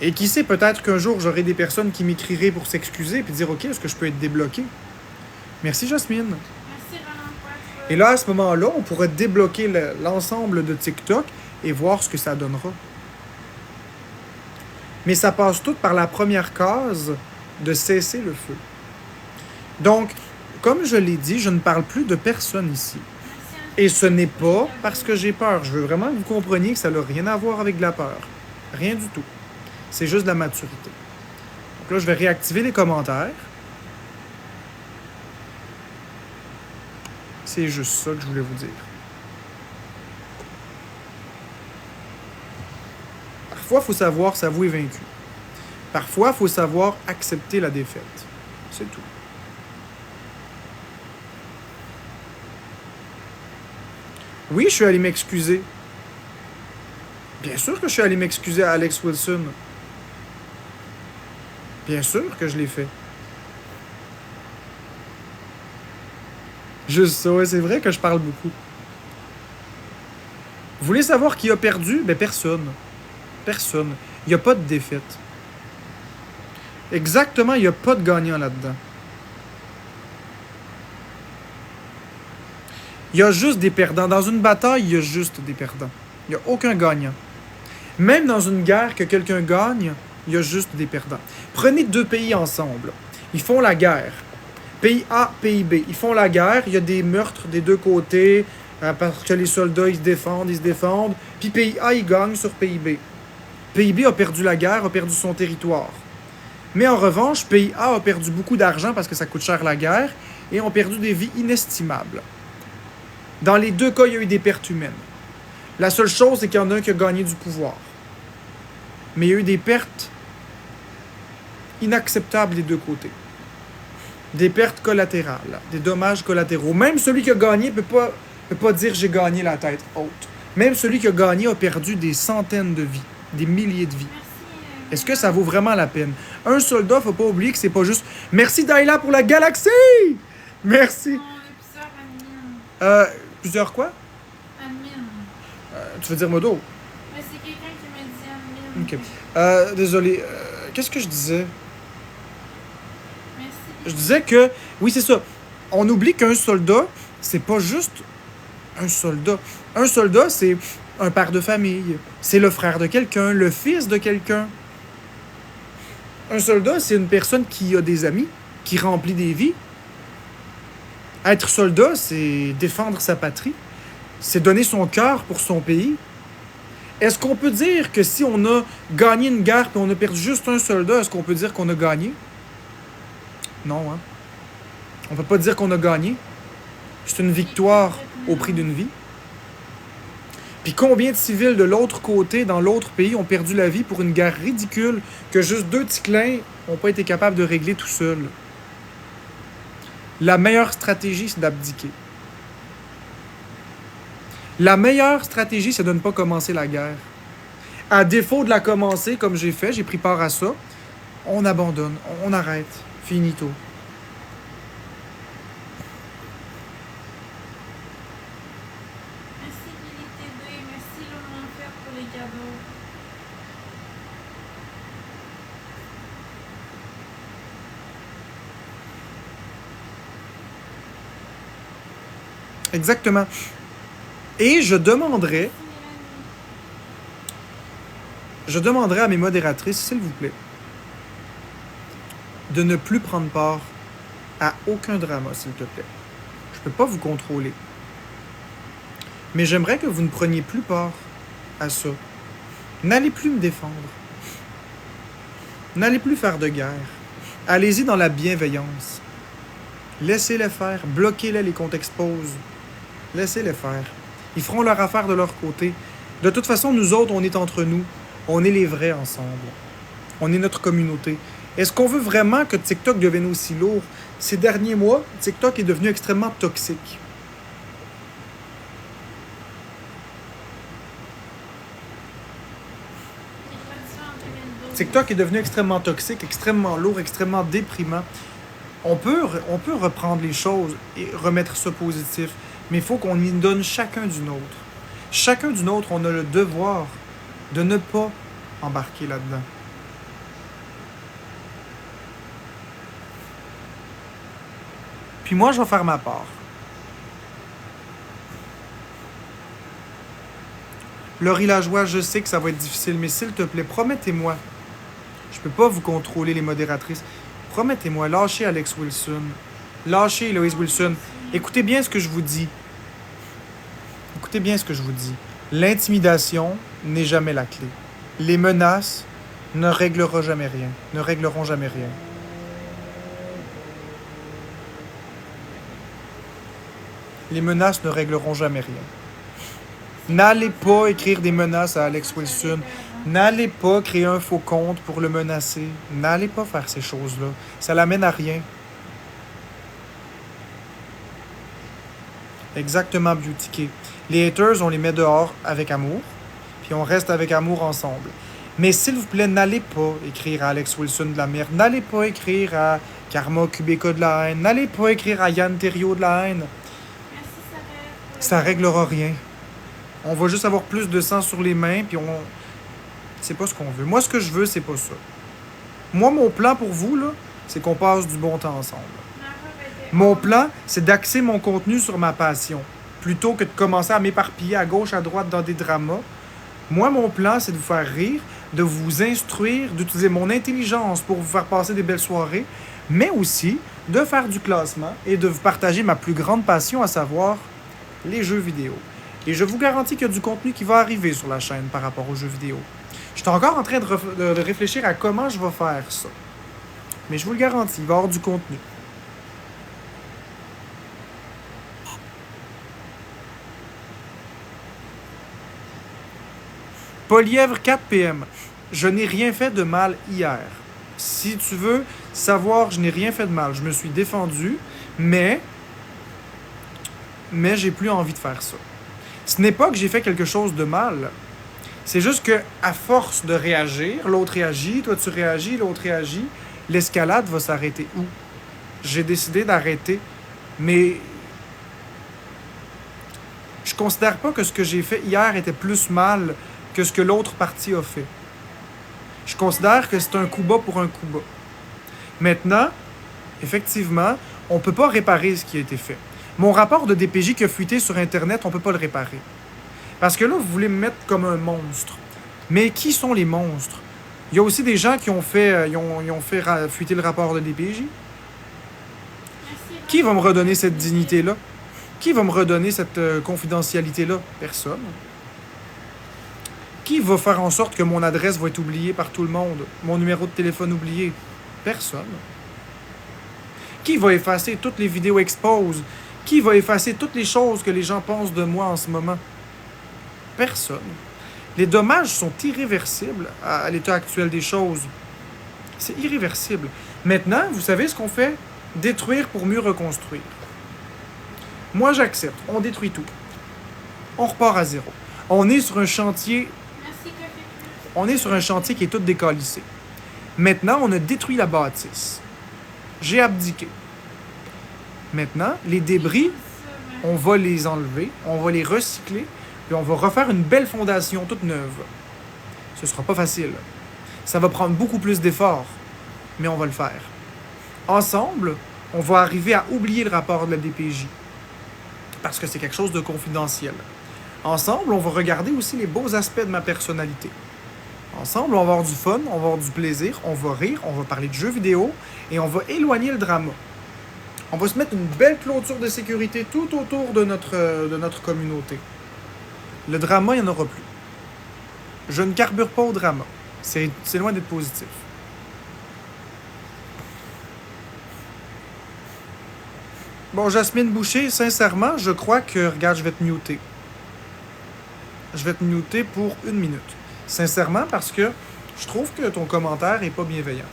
Et qui sait, peut-être qu'un jour, j'aurai des personnes qui m'écriraient pour s'excuser et dire « Ok, est-ce que je peux être débloqué? » Merci, Jasmine. Merci, Roland. Et là, à ce moment-là, on pourrait débloquer l'ensemble de TikTok et voir ce que ça donnera. Mais ça passe tout par la première case de cesser le feu. Donc, comme je l'ai dit, je ne parle plus de personne ici. Et ce n'est pas parce que j'ai peur. Je veux vraiment que vous compreniez que ça n'a rien à voir avec de la peur. Rien du tout. C'est juste de la maturité. Donc là, je vais réactiver les commentaires. C'est juste ça que je voulais vous dire. Parfois, il faut savoir s'avouer vaincu. Parfois, il faut savoir accepter la défaite. C'est tout. Oui, je suis allé m'excuser. Bien sûr que je suis allé m'excuser à Alex Wilson. Bien sûr que je l'ai fait. Juste ça, ouais, c'est vrai que je parle beaucoup. Vous voulez savoir qui a perdu? Ben personne. Personne. Il n'y a pas de défaite. Exactement, il n'y a pas de gagnant là-dedans. Il y a juste des perdants. Dans une bataille, il y a juste des perdants. Il n'y a aucun gagnant. Même dans une guerre que quelqu'un gagne, il y a juste des perdants. Prenez deux pays ensemble. Ils font la guerre. Pays A, pays B. Ils font la guerre. Il y a des meurtres des deux côtés parce que les soldats, ils se défendent. Puis pays A, il gagne sur pays B. Pays B a perdu la guerre, a perdu son territoire. Mais en revanche, pays A a perdu beaucoup d'argent parce que ça coûte cher la guerre et ont perdu des vies inestimables. Dans les deux cas, il y a eu des pertes humaines. La seule chose, c'est qu'il y en a un qui a gagné du pouvoir. Mais il y a eu des pertes inacceptables des deux côtés. Des pertes collatérales, des dommages collatéraux. Même celui qui a gagné ne peut pas dire « j'ai gagné la tête haute ». Même celui qui a gagné a perdu des centaines de vies, des milliers de vies. Est-ce que ça vaut vraiment la peine? Un soldat, il ne faut pas oublier que c'est pas juste « Merci Daïla pour la galaxie! » Merci. Plusieurs quoi? Admin. Tu veux dire modo? Mais c'est quelqu'un qui me dit Ok. admin. Désolé. Qu'est-ce que je disais? Merci. Je disais que, oui, c'est ça. On oublie qu'un soldat, c'est pas juste un soldat. Un soldat, c'est un père de famille. C'est le frère de quelqu'un, le fils de quelqu'un. Un soldat, c'est une personne qui a des amis, qui remplit des vies. Être soldat, c'est défendre sa patrie. C'est donner son cœur pour son pays. Est-ce qu'on peut dire que si on a gagné une guerre et on a perdu juste un soldat, est-ce qu'on peut dire qu'on a gagné? Non, hein? On peut pas dire qu'on a gagné. C'est une victoire au prix d'une vie. Puis combien de civils de l'autre côté, dans l'autre pays, ont perdu la vie pour une guerre ridicule que juste 2 ticlins n'ont pas été capables de régler tout seuls? La meilleure stratégie, c'est d'abdiquer. La meilleure stratégie, c'est de ne pas commencer la guerre. À défaut de la commencer, comme j'ai fait, j'ai pris part à ça, on abandonne, on arrête, finito. Merci Billy TD, merci le Monfer pour les cadeaux. Exactement. Et je demanderais à mes modératrices, s'il vous plaît, de ne plus prendre part à aucun drama, s'il te plaît. Je ne peux pas vous contrôler. Mais j'aimerais que vous ne preniez plus part à ça. N'allez plus me défendre. N'allez plus faire de guerre. Allez-y dans la bienveillance. Laissez-les faire. Bloquez-les les comptes expose. Laissez-les faire. Ils feront leur affaire de leur côté. De toute façon, nous autres, on est entre nous. On est les vrais ensemble. On est notre communauté. Est-ce qu'on veut vraiment que TikTok devienne aussi lourd? Ces derniers mois, TikTok est devenu extrêmement toxique. TikTok est devenu extrêmement toxique, extrêmement lourd, extrêmement déprimant. On peut reprendre les choses et remettre ça positif, mais il faut qu'on y donne chacun du nôtre. Chacun du nôtre, on a le devoir de ne pas embarquer là-dedans. Puis moi, je vais faire ma part. Laurie Lajoie, je sais que ça va être difficile, mais s'il te plaît, promettez-moi. Je peux pas vous contrôler, les modératrices. Promettez-moi, lâchez Alex Wilson. Lâchez Loïs Wilson. Écoutez bien ce que je vous dis. Écoutez bien ce que je vous dis. L'intimidation n'est jamais la clé. Les menaces ne régleront jamais rien. Ne régleront jamais rien. Les menaces ne régleront jamais rien. N'allez pas écrire des menaces à Alex Wilson. N'allez pas créer un faux compte pour le menacer. N'allez pas faire ces choses-là. Ça l'amène à rien. Exactement, Beauty Kay. Les haters, on les met dehors avec amour, puis on reste avec amour ensemble. Mais s'il vous plaît, n'allez pas écrire à Alex Wilson de la merde. N'allez pas écrire à Karma Kubeka de la haine. N'allez pas écrire à Yann Terriot de la haine. Merci Sarah. Ça réglera rien. On va juste avoir plus de sang sur les mains, puis on... C'est pas ce qu'on veut. Moi, ce que je veux, c'est pas ça. Moi, mon plan pour vous, là, c'est qu'on passe du bon temps ensemble. Mon plan, c'est d'axer mon contenu sur ma passion, plutôt que de commencer à m'éparpiller à gauche, à droite dans des dramas. Moi, mon plan, c'est de vous faire rire, de vous instruire, d'utiliser mon intelligence pour vous faire passer des belles soirées, mais aussi de faire du classement et de vous partager ma plus grande passion, à savoir les jeux vidéo. Et je vous garantis qu'il y a du contenu qui va arriver sur la chaîne par rapport aux jeux vidéo. Je suis encore en train de réfléchir à comment je vais faire ça. Mais je vous le garantis, il va y avoir du contenu. Polièvre 4 PM. Je n'ai rien fait de mal hier. Si tu veux savoir, je n'ai rien fait de mal. Je me suis défendu, mais j'ai plus envie de faire ça. Ce n'est pas que j'ai fait quelque chose de mal. C'est juste que à force de réagir, l'autre réagit, toi tu réagis, l'autre réagit, l'escalade va s'arrêter où? J'ai décidé d'arrêter, mais je considère pas que ce que j'ai fait hier était plus mal que ce que l'autre partie a fait. Je considère que c'est un coup bas pour un coup bas. Maintenant, effectivement, on ne peut pas réparer ce qui a été fait. Mon rapport de DPJ qui a fuité sur Internet, on ne peut pas le réparer. Parce que là, vous voulez me mettre comme un monstre. Mais qui sont les monstres? Il y a aussi des gens qui ont fait, fuiter le rapport de DPJ. Qui va me redonner cette dignité-là? Qui va me redonner cette confidentialité-là? Personne. Qui va faire en sorte que mon adresse va être oubliée par tout le monde? Mon numéro de téléphone oublié? Personne. Qui va effacer toutes les vidéos expose? Qui va effacer toutes les choses que les gens pensent de moi en ce moment? personne. Les dommages sont irréversibles à l'état actuel des choses. C'est irréversible. Maintenant, vous savez ce qu'on fait? Détruire pour mieux reconstruire. Moi, j'accepte. On détruit tout. On repart à zéro. On est sur un chantier... Merci, Café Plus. On est sur un chantier qui est tout décalissé. Maintenant, on a détruit la bâtisse. J'ai abdiqué. Maintenant, les débris, on va les enlever, on va les recycler, puis on va refaire une belle fondation toute neuve. Ce sera pas facile. Ça va prendre beaucoup plus d'efforts, mais on va le faire. Ensemble, on va arriver à oublier le rapport de la DPJ, parce que c'est quelque chose de confidentiel. Ensemble, on va regarder aussi les beaux aspects de ma personnalité. Ensemble, on va avoir du fun, on va avoir du plaisir, on va rire, on va parler de jeux vidéo, et on va éloigner le drama. On va se mettre une belle clôture de sécurité tout autour de notre communauté. Le drama, il n'y en aura plus. Je ne carbure pas au drama. C'est loin d'être positif. Bon, Jasmine Boucher, sincèrement, je crois que... Regarde, je vais te muter. Je vais te muter pour 1 minute. Sincèrement, parce que je trouve que ton commentaire n'est pas bienveillant.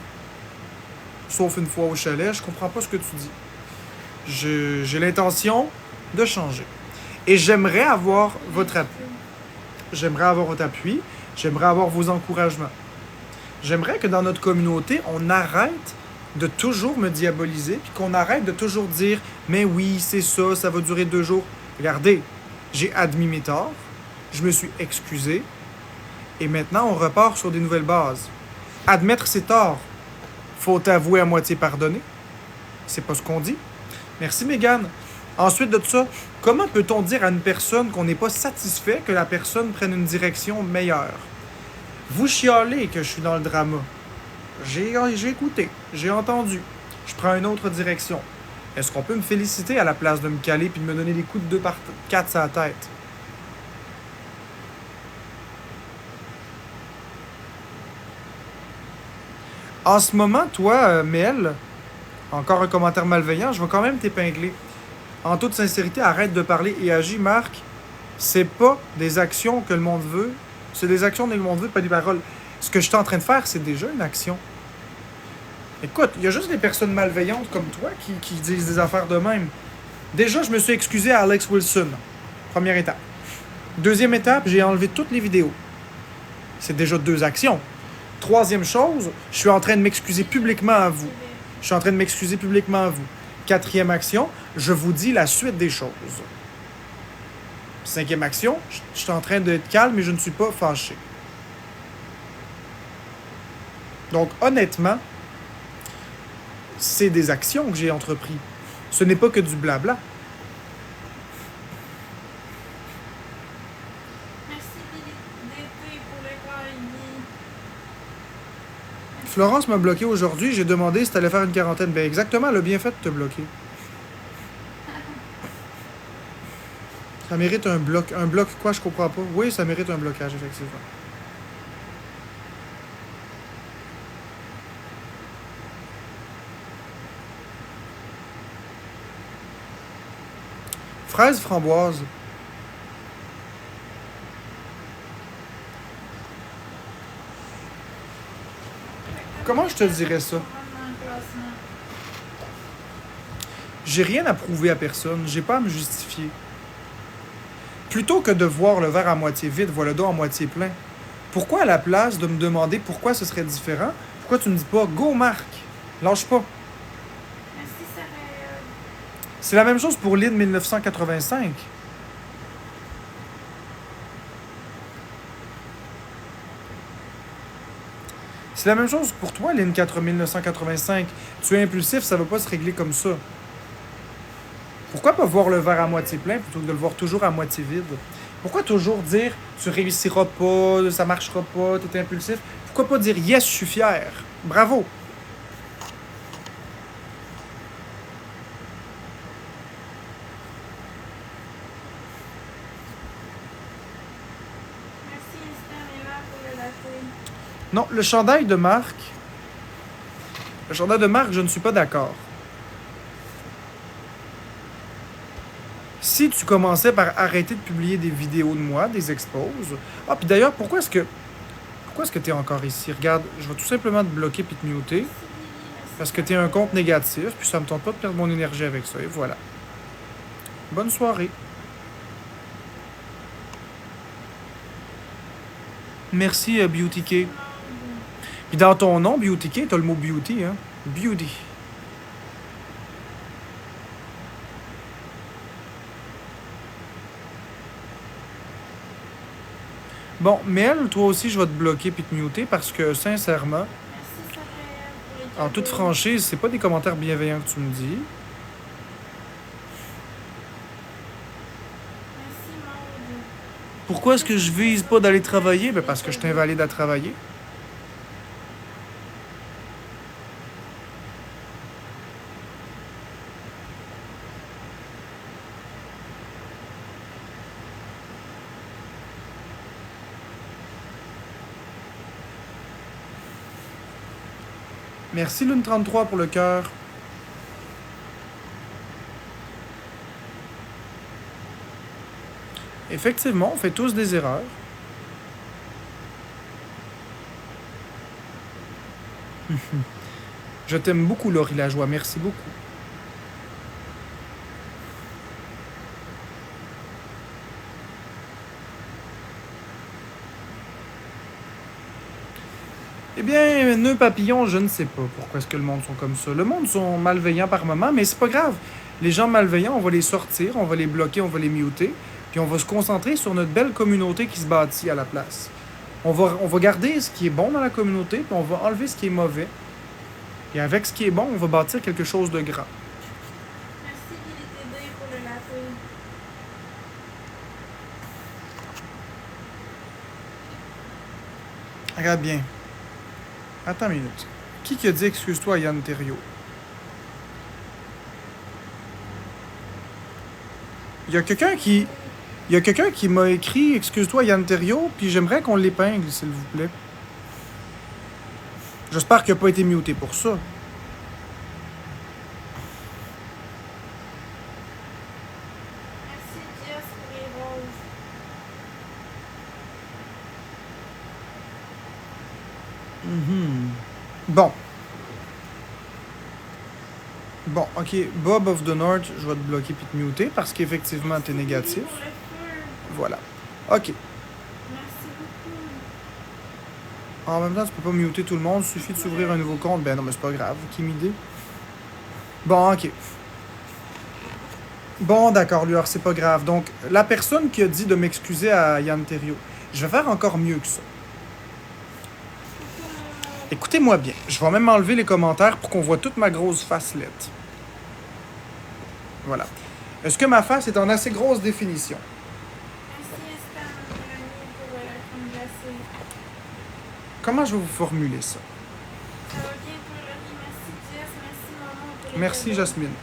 Sauf une fois au chalet, je comprends pas ce que tu dis. J'ai l'intention de changer. Et j'aimerais avoir votre appui. J'aimerais avoir votre appui. J'aimerais avoir vos encouragements. J'aimerais que dans notre communauté, on arrête de toujours me diaboliser, puis qu'on arrête de toujours dire « Mais oui, c'est ça, ça va durer 2 jours. » Regardez, j'ai admis mes torts, je me suis excusé, et maintenant on repart sur des nouvelles bases. Admettre ses torts, faut avouer à moitié pardonner. C'est pas ce qu'on dit. Merci, Mégane. Ensuite de ça, comment peut-on dire à une personne qu'on n'est pas satisfait que la personne prenne une direction meilleure? Vous chialez que je suis dans le drama. J'ai écouté, j'ai entendu. Je prends une autre direction. Est-ce qu'on peut me féliciter à la place de me caler puis de me donner des coups de 2 par 4 sur la tête? En ce moment, toi, Mel, encore un commentaire malveillant, je vais quand même t'épingler. En toute sincérité, arrête de parler et agis, Marc. C'est pas des actions que le monde veut. C'est des actions que le monde veut, pas des paroles. Ce que je suis en train de faire, c'est déjà une action. Écoute, il y a juste des personnes malveillantes comme toi qui disent des affaires de même. Déjà, je me suis excusé à Alex Wilson. Première étape. Deuxième étape, j'ai enlevé toutes les vidéos. C'est déjà 2 actions. Troisième chose, je suis en train de m'excuser publiquement à vous. Je suis en train de m'excuser publiquement à vous. 4e action, je vous dis la suite des choses. 5e action, je suis en train d'être calme et je ne suis pas fâché. Donc, honnêtement, c'est des actions que j'ai entreprises. Ce n'est pas que du blabla. Merci, DT, pour le cahier. Florence m'a bloqué aujourd'hui. J'ai demandé si tu allais faire une quarantaine. Ben exactement, elle a bien fait de te bloquer. Ça mérite un bloc. Un bloc quoi, je comprends pas. Oui, ça mérite un blocage, effectivement. Fraise framboise. Comment je te dirais ça? J'ai rien à prouver à personne. J'ai pas à me justifier. Plutôt que de voir le verre à moitié vide, vois le dos à moitié plein. Pourquoi à la place de me demander pourquoi ce serait différent, pourquoi tu me dis pas « Go Marc, lâche pas ». Merci, Sarah. C'est la même chose pour Lynn 1985. C'est la même chose pour toi, Lynn 1985. Tu es impulsif, ça va pas se régler comme ça. Pourquoi pas voir le verre à moitié plein plutôt que de le voir toujours à moitié vide? Pourquoi toujours dire « tu réussiras pas, ça marchera pas, t'es impulsif ». Pourquoi pas dire « yes, je suis fier, bravo ». Merci, Esther, pour le latte. Non, le chandail de Marc... Le chandail de Marc, je ne suis pas d'accord. Si tu commençais par arrêter de publier des vidéos de moi, des exposes. Ah, puis d'ailleurs, pourquoi est-ce que tu es encore ici? Regarde, je vais tout simplement te bloquer puis te muter. Merci, Lily. Merci. Parce que tu es un compte négatif, puis ça me tente pas de perdre mon énergie avec ça. Et voilà. Bonne soirée. Merci, Beauty K. Maud. Puis dans ton nom, Beauty K, t'as le mot beauty, hein? Beauty. Bon, Mel, toi aussi, je vais te bloquer puis te muter parce que, sincèrement, Merci, Soraya, pour les en toute cadeaux. franchise, c'est pas des commentaires bienveillants que tu me dis. Merci, Maud. Pourquoi est-ce que je vise pas d'aller travailler? Ben parce que je t'invalide à travailler. Merci Lune33 pour le cœur. Effectivement, on fait tous des erreurs. Je t'aime beaucoup, Laurie Lajoie. Merci beaucoup. Eh bien, nœud papillon, je ne sais pas pourquoi est-ce que le monde sont comme ça. Le monde sont malveillants par moment, mais c'est pas grave. Les gens malveillants, on va les sortir, on va les bloquer, on va les muter, puis on va se concentrer sur notre belle communauté qui se bâtit à la place. On va garder ce qui est bon dans la communauté, puis on va enlever ce qui est mauvais. Et avec ce qui est bon, on va bâtir quelque chose de grand. Merci, Lily TD, pour le latte. Regarde bien. Attends une minute. Qui a dit excuse-toi à Yann Thériault? Il y a quelqu'un qui m'a écrit excuse-toi Yann Thériault, puis j'aimerais qu'on l'épingle, s'il vous plaît. J'espère qu'il n'a pas été muté pour ça. Merci, Jess, pour les roses. Bon. Bon, ok. Bob of the North, je vais te bloquer puis te muter parce qu'effectivement, t'es négatif. Merci, Lily, pour le feu. Voilà. Ok. Merci beaucoup. En même temps, tu peux pas muter tout le monde, il suffit de s'ouvrir un nouveau compte. Ben non, mais c'est pas grave. Qui m'idée? Bon, ok. Bon, d'accord, Lueur, c'est pas grave. Donc, la personne qui a dit de m'excuser à Yann Thériault, je vais faire encore mieux que ça. Écoutez-moi bien. Je vais même enlever les commentaires pour qu'on voit toute ma grosse facelette. Voilà. Est-ce que ma face est en assez grosse définition? Merci, Estan, Mélanie, pour la crème glacée. Comment je vais vous formuler ça? Ça va bien, toi, Laurie. Merci, Jess. Merci, Maman, pour les Merci, cadeaux. Jasmine.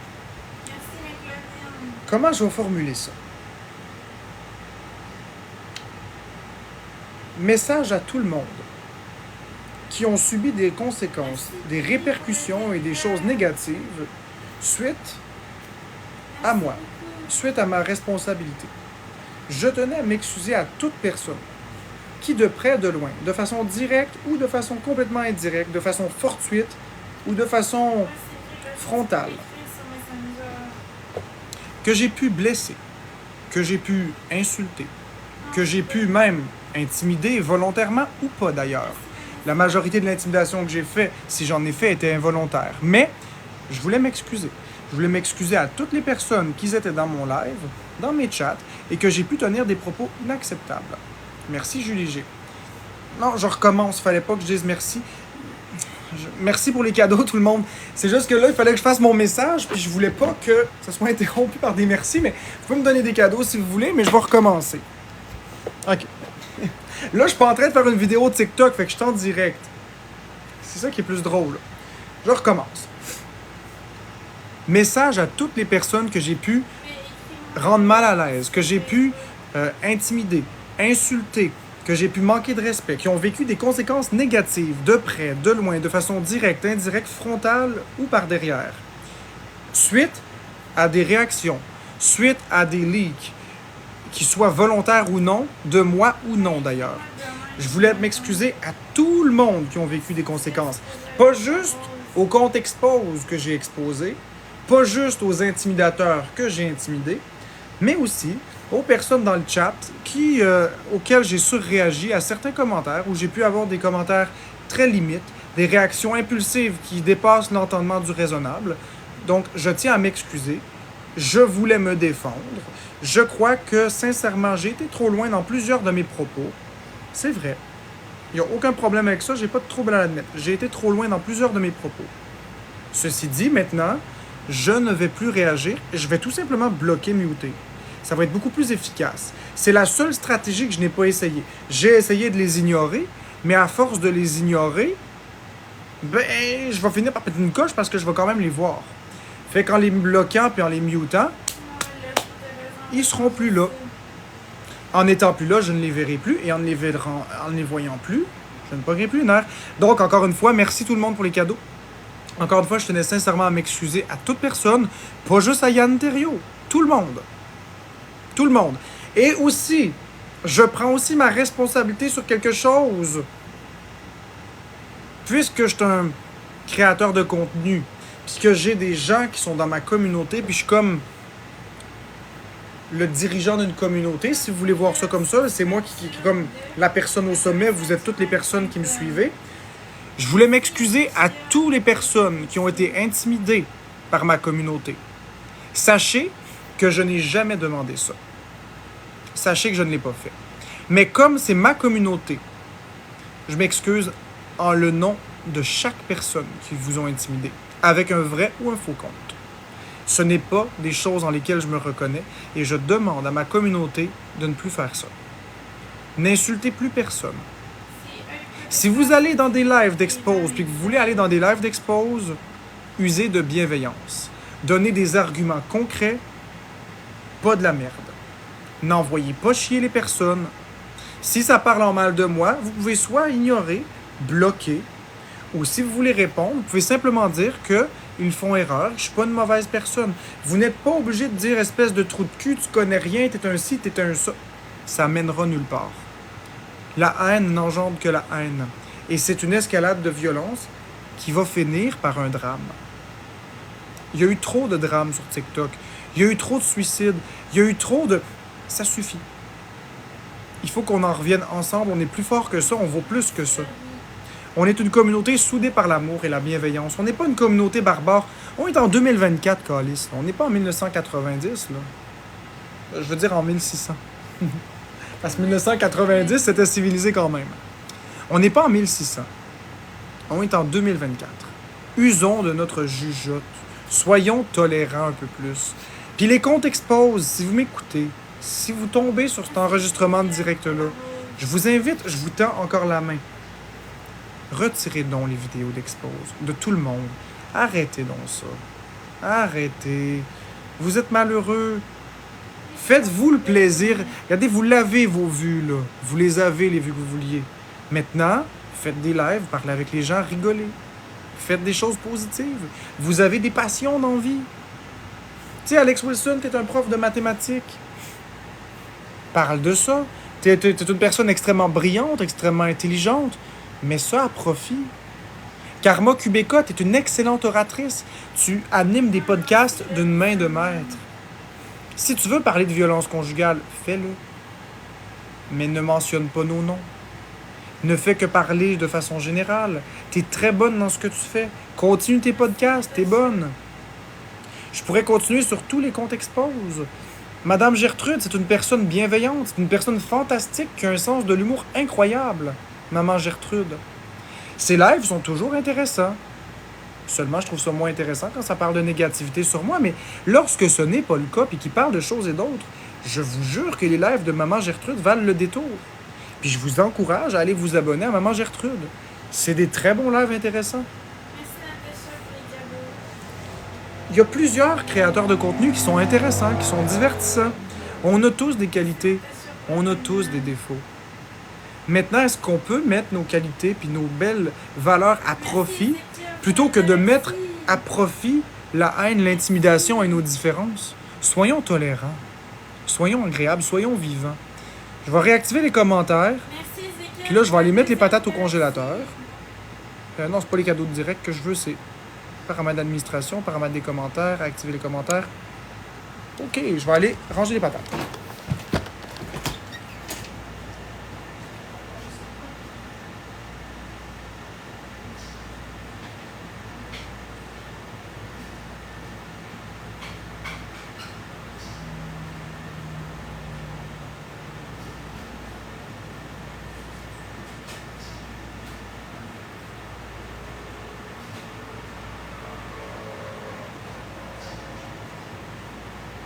Merci, McLovin. Comment je vais formuler ça? Message à tout le monde qui ont subi des conséquences, des répercussions et des choses négatives suite à Merci moi, beaucoup. suite à ma responsabilité. Je tenais à m'excuser à toute personne qui, de près, de loin, de façon directe ou de façon complètement indirecte, de façon fortuite ou de façon Moi, c'est vrai, frontale, écrit sur Messenger. que j'ai pu blesser, que j'ai pu insulter, que j'ai pu même intimider volontairement ou pas d'ailleurs. La majorité de l'intimidation que j'ai fait, si j'en ai fait, était involontaire. Mais je voulais m'excuser. Je voulais m'excuser à toutes les personnes qui étaient dans mon live, dans mes chats, et que j'ai pu tenir des propos inacceptables. Merci Julie G. Non, je recommence. Fallait pas que je dise merci. Merci pour les cadeaux, tout le monde. C'est juste que là, il fallait que je fasse mon message, puis je voulais pas que ça soit interrompu par des merci, mais vous pouvez me donner des cadeaux si vous voulez, mais je vais recommencer. OK. Là, je suis pas en train de faire une vidéo de TikTok, fait que je suis en direct. C'est ça qui est plus drôle. Je recommence. Message à toutes les personnes que j'ai pu Mais écris-moi. rendre mal à l'aise, que j'ai pu intimider, insulter, que j'ai pu manquer de respect, qui ont vécu des conséquences négatives de près, de loin, de façon directe, indirecte, frontale ou par derrière. Suite à des réactions, suite à des leaks, qu'ils soient volontaires ou non, de moi ou non d'ailleurs. Je voulais m'excuser à tout le monde qui ont vécu des conséquences. Pas juste au compte expose que j'ai exposé, pas juste aux intimidateurs que j'ai intimidés, mais aussi aux personnes dans le chat auxquelles j'ai surréagi à certains commentaires, où j'ai pu avoir des commentaires très limites, des réactions impulsives qui dépassent l'entendement du raisonnable. Donc, je tiens à m'excuser. Je voulais me défendre. Je crois que, sincèrement, j'ai été trop loin dans plusieurs de mes propos. C'est vrai. Il n'y a aucun problème avec ça, j'ai pas de trouble à l'admettre. J'ai été trop loin dans plusieurs de mes propos. Ceci dit, maintenant, je ne vais plus réagir. Je vais tout simplement bloquer, muter. Ça va être beaucoup plus efficace. C'est la seule stratégie que je n'ai pas essayée. J'ai essayé de les ignorer, mais à force de les ignorer, je vais finir par péter une coche parce que je vais quand même les voir. Fait qu'en les bloquant puis en les mutant, ils seront plus là. En n'étant plus là, je ne les verrai plus, et en ne les voyant plus, je ne pognerai plus une heure. Donc, encore une fois, merci tout le monde pour les cadeaux. Encore une fois, je tenais sincèrement à m'excuser à toute personne, pas juste à Yann Terriot, tout le monde. Tout le monde. Et aussi, je prends aussi ma responsabilité sur quelque chose. Puisque je suis un créateur de contenu, puis que j'ai des gens qui sont dans ma communauté, puis je suis comme le dirigeant d'une communauté, si vous voulez voir ça comme ça, c'est moi qui comme la personne au sommet, vous êtes toutes les personnes qui me suivez. Je voulais m'excuser à toutes les personnes qui ont été intimidées par ma communauté. Sachez que je n'ai jamais demandé ça. Sachez que je ne l'ai pas fait. Mais comme c'est ma communauté, je m'excuse en le nom de chaque personne qui vous ont intimidé, avec un vrai ou un faux compte. Ce n'est pas des choses dans lesquelles je me reconnais et je demande à ma communauté de ne plus faire ça. N'insultez plus personne. Si vous allez dans des lives d'expose puis que vous voulez aller dans des lives d'expose, usez de bienveillance. Donnez des arguments concrets, pas de la merde. N'envoyez pas chier les personnes. Si ça parle en mal de moi, vous pouvez soit ignorer, bloquer, ou si vous voulez répondre, vous pouvez simplement dire que ils font erreur, je suis pas une mauvaise personne. Vous n'êtes pas obligé de dire espèce de trou de cul, tu connais rien, t'es un ci, t'es un ça. Ça mènera nulle part. La haine n'engendre que la haine. Et c'est une escalade de violence qui va finir par un drame. Il y a eu trop de drames sur TikTok. Il y a eu trop de suicides. Il y a eu trop de... Ça suffit. Il faut qu'on en revienne ensemble. On est plus fort que ça. On vaut plus que ça. On est une communauté soudée par l'amour et la bienveillance. On n'est pas une communauté barbare. On est en 2024, câlisse. On n'est pas en 1990, là. Je veux dire en 1600. Parce que 1990, c'était civilisé quand même. On n'est pas en 1600. On est en 2024. Usons de notre jugeote. Soyons tolérants un peu plus. Puis les comptes exposent. Si vous m'écoutez, si vous tombez sur cet enregistrement de direct-là, je vous invite, je vous tends encore la main. Retirez donc les vidéos d'expose de tout le monde. Arrêtez donc ça. Arrêtez. Vous êtes malheureux. Faites-vous le plaisir. Regardez, vous l'avez vos vues, là. Vous les avez, les vues que vous vouliez. Maintenant, faites des lives, parlez avec les gens, rigolez. Faites des choses positives. Vous avez des passions dans la vie. Tu sais, Alex Wilson, t'es un prof de mathématiques. Parle de ça. T'es une personne extrêmement brillante, extrêmement intelligente. Mets ça à profit. Karma Kubeka, t'es une excellente oratrice. Tu animes des podcasts d'une main de maître. Si tu veux parler de violence conjugale, fais-le. Mais ne mentionne pas nos noms. Ne fais que parler de façon générale. T'es très bonne dans ce que tu fais. Continue tes podcasts, t'es bonne. Je pourrais continuer sur tous les comptes expose. Madame Gertrude, c'est une personne bienveillante, c'est une personne fantastique qui a un sens de l'humour incroyable. Maman Gertrude. Ses lives sont toujours intéressants. Seulement, je trouve ça moins intéressant quand ça parle de négativité sur moi, mais lorsque ce n'est pas le cas et qu'il parle de choses et d'autres, je vous jure que les lives de Maman Gertrude valent le détour. Puis je vous encourage à aller vous abonner à Maman Gertrude. C'est des très bons lives intéressants. Merci Natacha pour les cadeaux. Il y a plusieurs créateurs de contenu qui sont intéressants, qui sont divertissants. On a tous des qualités, on a tous des défauts. Maintenant, est-ce qu'on peut mettre nos qualités puis nos belles valeurs à profit plutôt que de mettre à profit la haine, l'intimidation et nos différences? Soyons tolérants. Soyons agréables. Soyons vivants. Je vais réactiver les commentaires. Merci, Ézéchiel. Puis là, je vais aller mettre les patates au Merci. congélateur. Non, c'est pas les cadeaux directs que je veux, c'est paramètres d'administration, paramètres des commentaires, activer les commentaires. OK, je vais aller ranger les patates.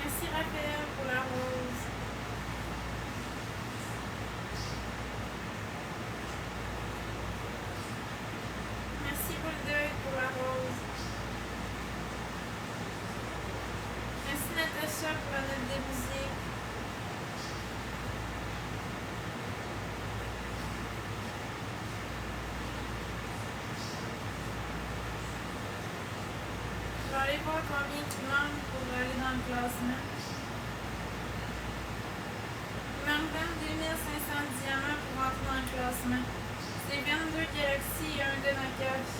Merci, Raphaël, pour la rose. Merci, Bulldog, pour la rose. Merci, Natacha, pour la note de musique. Je vais aller voir combien il manque pour aller dans le classement. Il manque 22 500 diamants pour entrer dans le classement. C'est 22 galaxies et un de Nakash.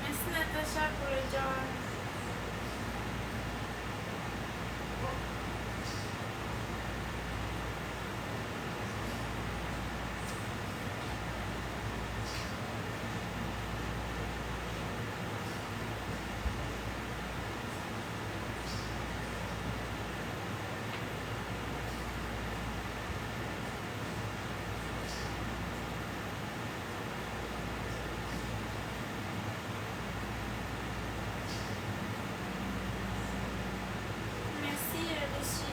Merci Natacha pour le cœur. Merci Richie.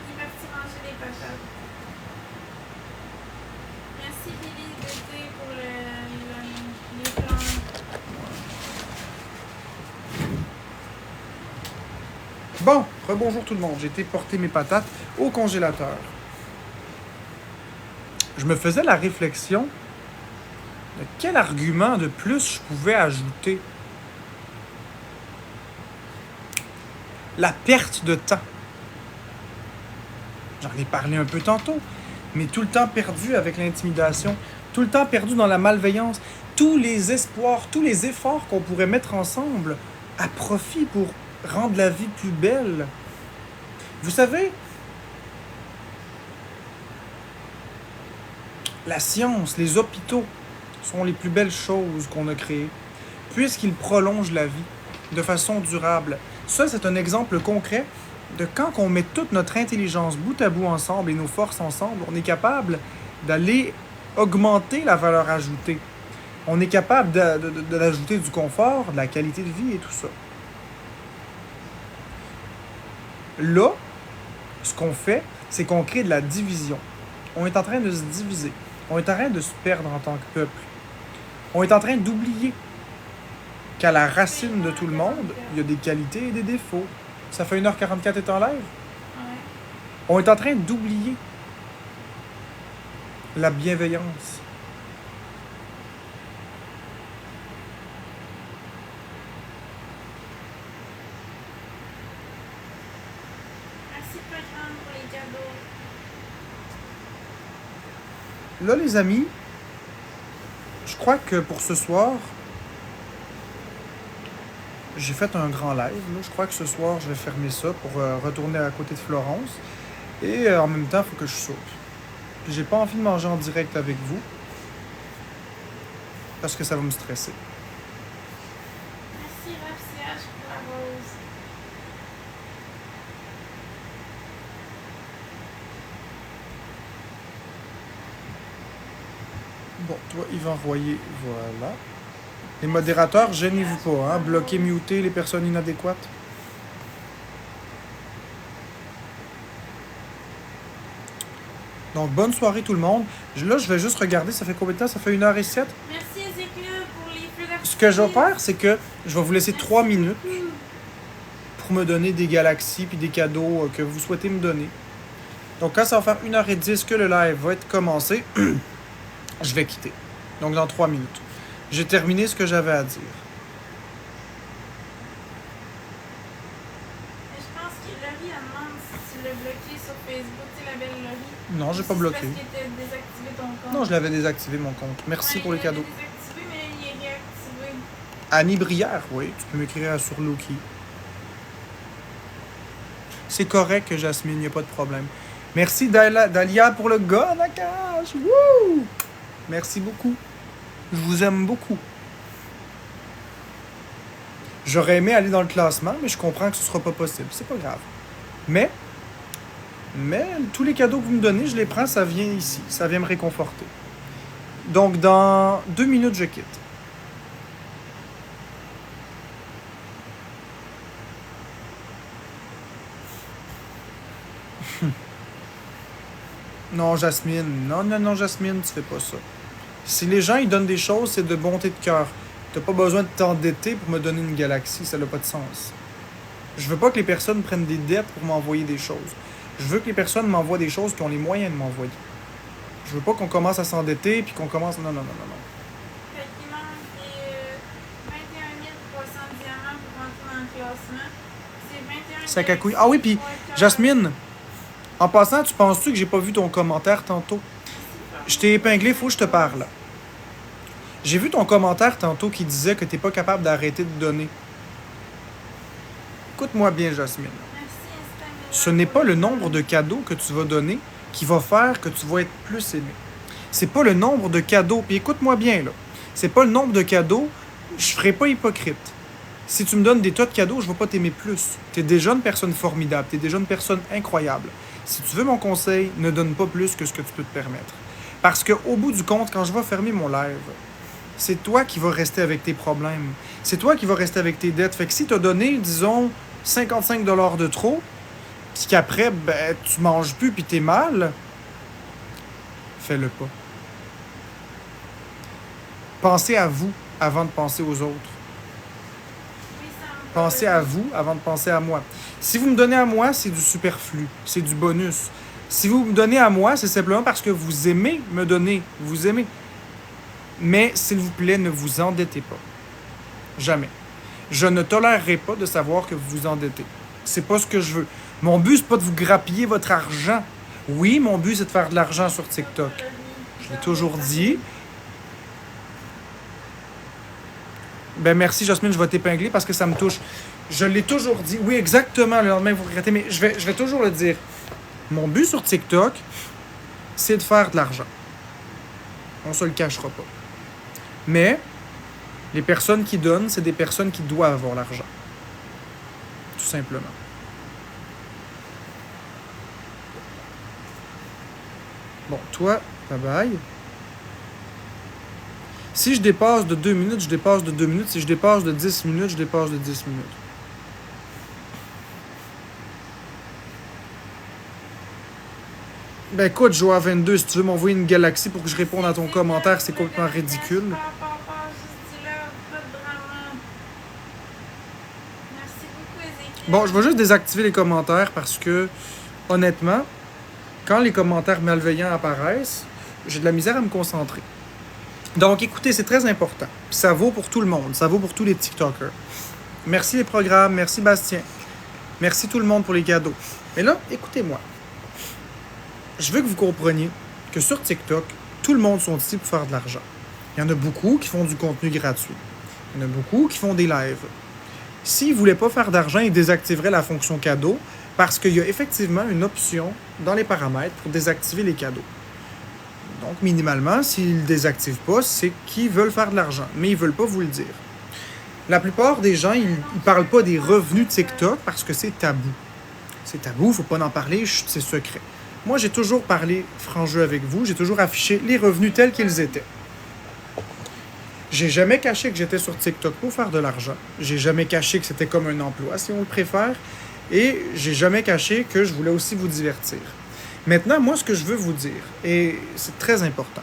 Il est parti manger les patates. Merci Billy d'été pour les plantes. Bon, rebonjour tout le monde. J'ai été porter mes patates au congélateur. Je me faisais la réflexion de quel argument de plus je pouvais ajouter. La perte de temps. J'en ai parlé un peu tantôt, mais tout le temps perdu avec l'intimidation, tout le temps perdu dans la malveillance, tous les espoirs, tous les efforts qu'on pourrait mettre ensemble à profit pour rendre la vie plus belle. Vous savez, la science, les hôpitaux sont les plus belles choses qu'on a créées, puisqu'ils prolongent la vie de façon durable. Ça, c'est un exemple concret de quand on met toute notre intelligence bout à bout ensemble et nos forces ensemble, on est capable d'aller augmenter la valeur ajoutée. On est capable d'ajouter du confort, de la qualité de vie et tout ça. Là, ce qu'on fait, c'est qu'on crée de la division. On est en train de se diviser. On est en train de se perdre en tant que peuple. On est en train d'oublier qu'à la racine de tout le monde, il y a des qualités et des défauts. Ça fait 1h44 est en live. Ouais. On est en train d'oublier la bienveillance. Merci Pagran pour les cadeaux. Là, les amis, je crois que pour ce soir, j'ai fait un grand live. Là. Je crois que ce soir, je vais fermer ça pour retourner à côté de Florence. Et en même temps, il faut que je saute. Puis j'ai pas envie de manger en direct avec vous. Parce que ça va me stresser. Merci Raph CH pour la rose. Bon, toi, Yvan Royer, voilà. Les modérateurs, gênez-vous pas, hein? Bloquez, mutez les personnes inadéquates. Donc, bonne soirée tout le monde. Là, je vais juste regarder, ça fait combien de temps? Ça fait 1h07. Merci Ezekiel pour les feux d'artifice. Ce que je vais faire, c'est que je vais vous laisser 3 minutes pour me donner des galaxies puis des cadeaux que vous souhaitez me donner. Donc, quand ça va faire 1h10 que le live va être commencé, je vais quitter. Donc, dans 3 minutes. J'ai terminé ce que j'avais à dire. Je pense que Laurie elle demande si tu l'as bloqué sur Facebook, tu sais, la belle Laurie. Non, j'ai pas C'est bloqué. parce que t'as désactivé ton compte. Non, je l'avais désactivé, mon compte. Merci pour les cadeaux. Il l'avait désactivé, mais il est réactivé. Annie Brière, oui. Tu peux m'écrire sur Loki. C'est correct, Jasmine, il n'y a pas de problème. Merci Dalia pour le gars, Nakash. Wouh! Merci beaucoup. Je vous aime beaucoup. J'aurais aimé aller dans le classement, mais je comprends que ce ne sera pas possible. C'est pas grave. Mais tous les cadeaux que vous me donnez, je les prends, ça vient ici. Ça vient me réconforter. Donc, dans 2 minutes, je quitte. Non, Jasmine. Non, Jasmine, tu fais pas ça. Si les gens, ils donnent des choses, c'est de bonté de cœur. T'as pas besoin de t'endetter pour me donner une galaxie, ça n'a pas de sens. Je veux pas que les personnes prennent des dettes pour m'envoyer des choses. Je veux que les personnes m'envoient des choses qui ont les moyens de m'envoyer. Je veux pas qu'on commence à s'endetter puis qu'on commence... Non. Fait qu'il manque 21 300 diamants pour rentrer dans le classement. C'est 21 Sac à couilles. Ah oui, puis Jasmine, en passant, tu penses-tu que j'ai pas vu ton commentaire tantôt? Je t'ai épinglé, faut que je te parle. J'ai vu ton commentaire tantôt qui disait que t'es pas capable d'arrêter de donner. Écoute-moi bien, Jasmine. Ce n'est pas le nombre de cadeaux que tu vas donner qui va faire que tu vas être plus aimé. C'est pas le nombre de cadeaux. Puis écoute-moi bien, là. C'est pas le nombre de cadeaux. Je ferai pas hypocrite. Si tu me donnes des tas de cadeaux, je vais pas t'aimer plus. T'es déjà une personne formidable. T'es déjà une personne incroyable. Si tu veux mon conseil, ne donne pas plus que ce que tu peux te permettre. Parce qu'au bout du compte, quand je vais fermer mon live, c'est toi qui vas rester avec tes problèmes. C'est toi qui vas rester avec tes dettes. Fait que si tu as donné, disons, 55 $ de trop, puis qu'après, ben, tu manges plus puis t'es mal, fais-le pas. Pensez à vous avant de penser aux autres. Pensez à vous avant de penser à moi. Si vous me donnez à moi, c'est du superflu, c'est du bonus. Si vous me donnez à moi, c'est simplement parce que vous aimez me donner, vous aimez. Mais s'il vous plaît, ne vous endettez pas. Jamais. Je ne tolérerai pas de savoir que vous vous endettez. C'est pas ce que je veux. Mon but, c'est pas de vous grappiller votre argent. Oui, mon but, c'est de faire de l'argent sur TikTok. Je l'ai toujours dit. Ben merci, Jasmine, je vais t'épingler parce que ça me touche. Je l'ai toujours dit. Oui, exactement, le lendemain, vous regrettez, mais je vais toujours le dire. Mon but sur TikTok, c'est de faire de l'argent. On se le cachera pas. Mais les personnes qui donnent, c'est des personnes qui doivent avoir l'argent. Tout simplement. Bon, toi, bye bye. Si je dépasse de 2 minutes, je dépasse de 2 minutes. Si je dépasse de 10 minutes, je dépasse de 10 minutes. Ben écoute, Joa 22, si tu veux m'envoyer une galaxie pour que je réponde à ton commentaire, c'est complètement ridicule. Bon, je vais juste désactiver les commentaires parce que, honnêtement, quand les commentaires malveillants apparaissent, j'ai de la misère à me concentrer. Donc, écoutez, c'est très important. Puis ça vaut pour tout le monde. Ça vaut pour tous les TikTokers. Merci les programmes. Merci Bastien. Merci tout le monde pour les cadeaux. Mais là, écoutez-moi. Je veux que vous compreniez que sur TikTok, tout le monde sont ici pour faire de l'argent. Il y en a beaucoup qui font du contenu gratuit. Il y en a beaucoup qui font des lives. S'ils ne voulaient pas faire d'argent, ils désactiveraient la fonction cadeau parce qu'il y a effectivement une option dans les paramètres pour désactiver les cadeaux. Donc, minimalement, s'ils ne le désactivent pas, c'est qu'ils veulent faire de l'argent, mais ils ne veulent pas vous le dire. La plupart des gens, ils ne parlent pas des revenus de TikTok parce que c'est tabou. C'est tabou, il ne faut pas en parler, c'est secret. Moi, j'ai toujours parlé franc jeu avec vous, j'ai toujours affiché les revenus tels qu'ils étaient. J'ai jamais caché que j'étais sur TikTok pour faire de l'argent. J'ai jamais caché que c'était comme un emploi, si on le préfère. Et j'ai jamais caché que je voulais aussi vous divertir. Maintenant, moi, ce que je veux vous dire, et c'est très important,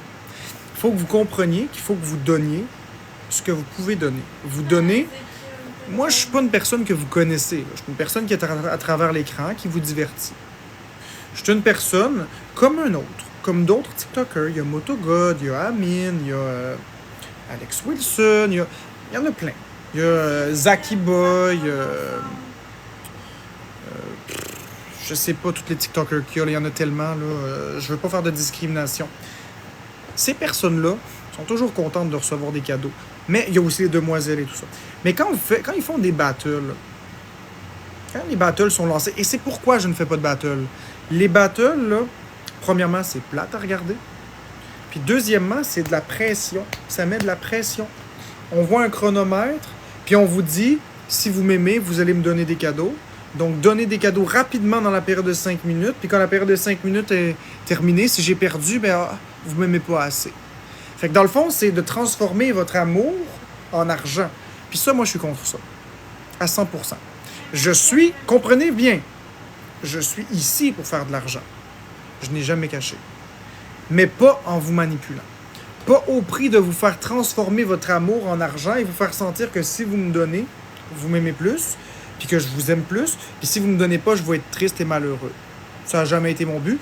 il faut que vous compreniez qu'il faut que vous donniez ce que vous pouvez donner. Vous donnez. Moi, je suis pas une personne que vous connaissez. Là. Je suis une personne qui est à travers l'écran, qui vous divertit. Je suis une personne comme un autre, comme d'autres TikTokers. Il y a MotoGod, il y a Amine, il y a Alex Wilson, il y en a plein. Il y a Zaki Boy, je sais pas tous les TikTokers qu'il y a, il y en a tellement. Là, je veux pas faire de discrimination. Ces personnes-là sont toujours contentes de recevoir des cadeaux. Mais il y a aussi les demoiselles et tout ça. Mais quand ils font des battles, quand les battles sont lancés, et c'est pourquoi je ne fais pas de battle. Les battles, là, premièrement, c'est plate à regarder. Puis deuxièmement, c'est de la pression. Ça met de la pression. On voit un chronomètre, puis on vous dit, si vous m'aimez, vous allez me donner des cadeaux. Donc, donnez des cadeaux rapidement dans la période de 5 minutes. Puis quand la période de 5 minutes est terminée, si j'ai perdu, vous ne m'aimez pas assez. Fait que dans le fond, c'est de transformer votre amour en argent. Puis ça, moi, je suis contre ça. À 100%. Comprenez bien, je suis ici pour faire de l'argent. Je n'ai jamais caché. Mais pas en vous manipulant. Pas au prix de vous faire transformer votre amour en argent et vous faire sentir que si vous me donnez, vous m'aimez plus, puis que je vous aime plus, puis si vous ne me donnez pas, je vais être triste et malheureux. Ça n'a jamais été mon but.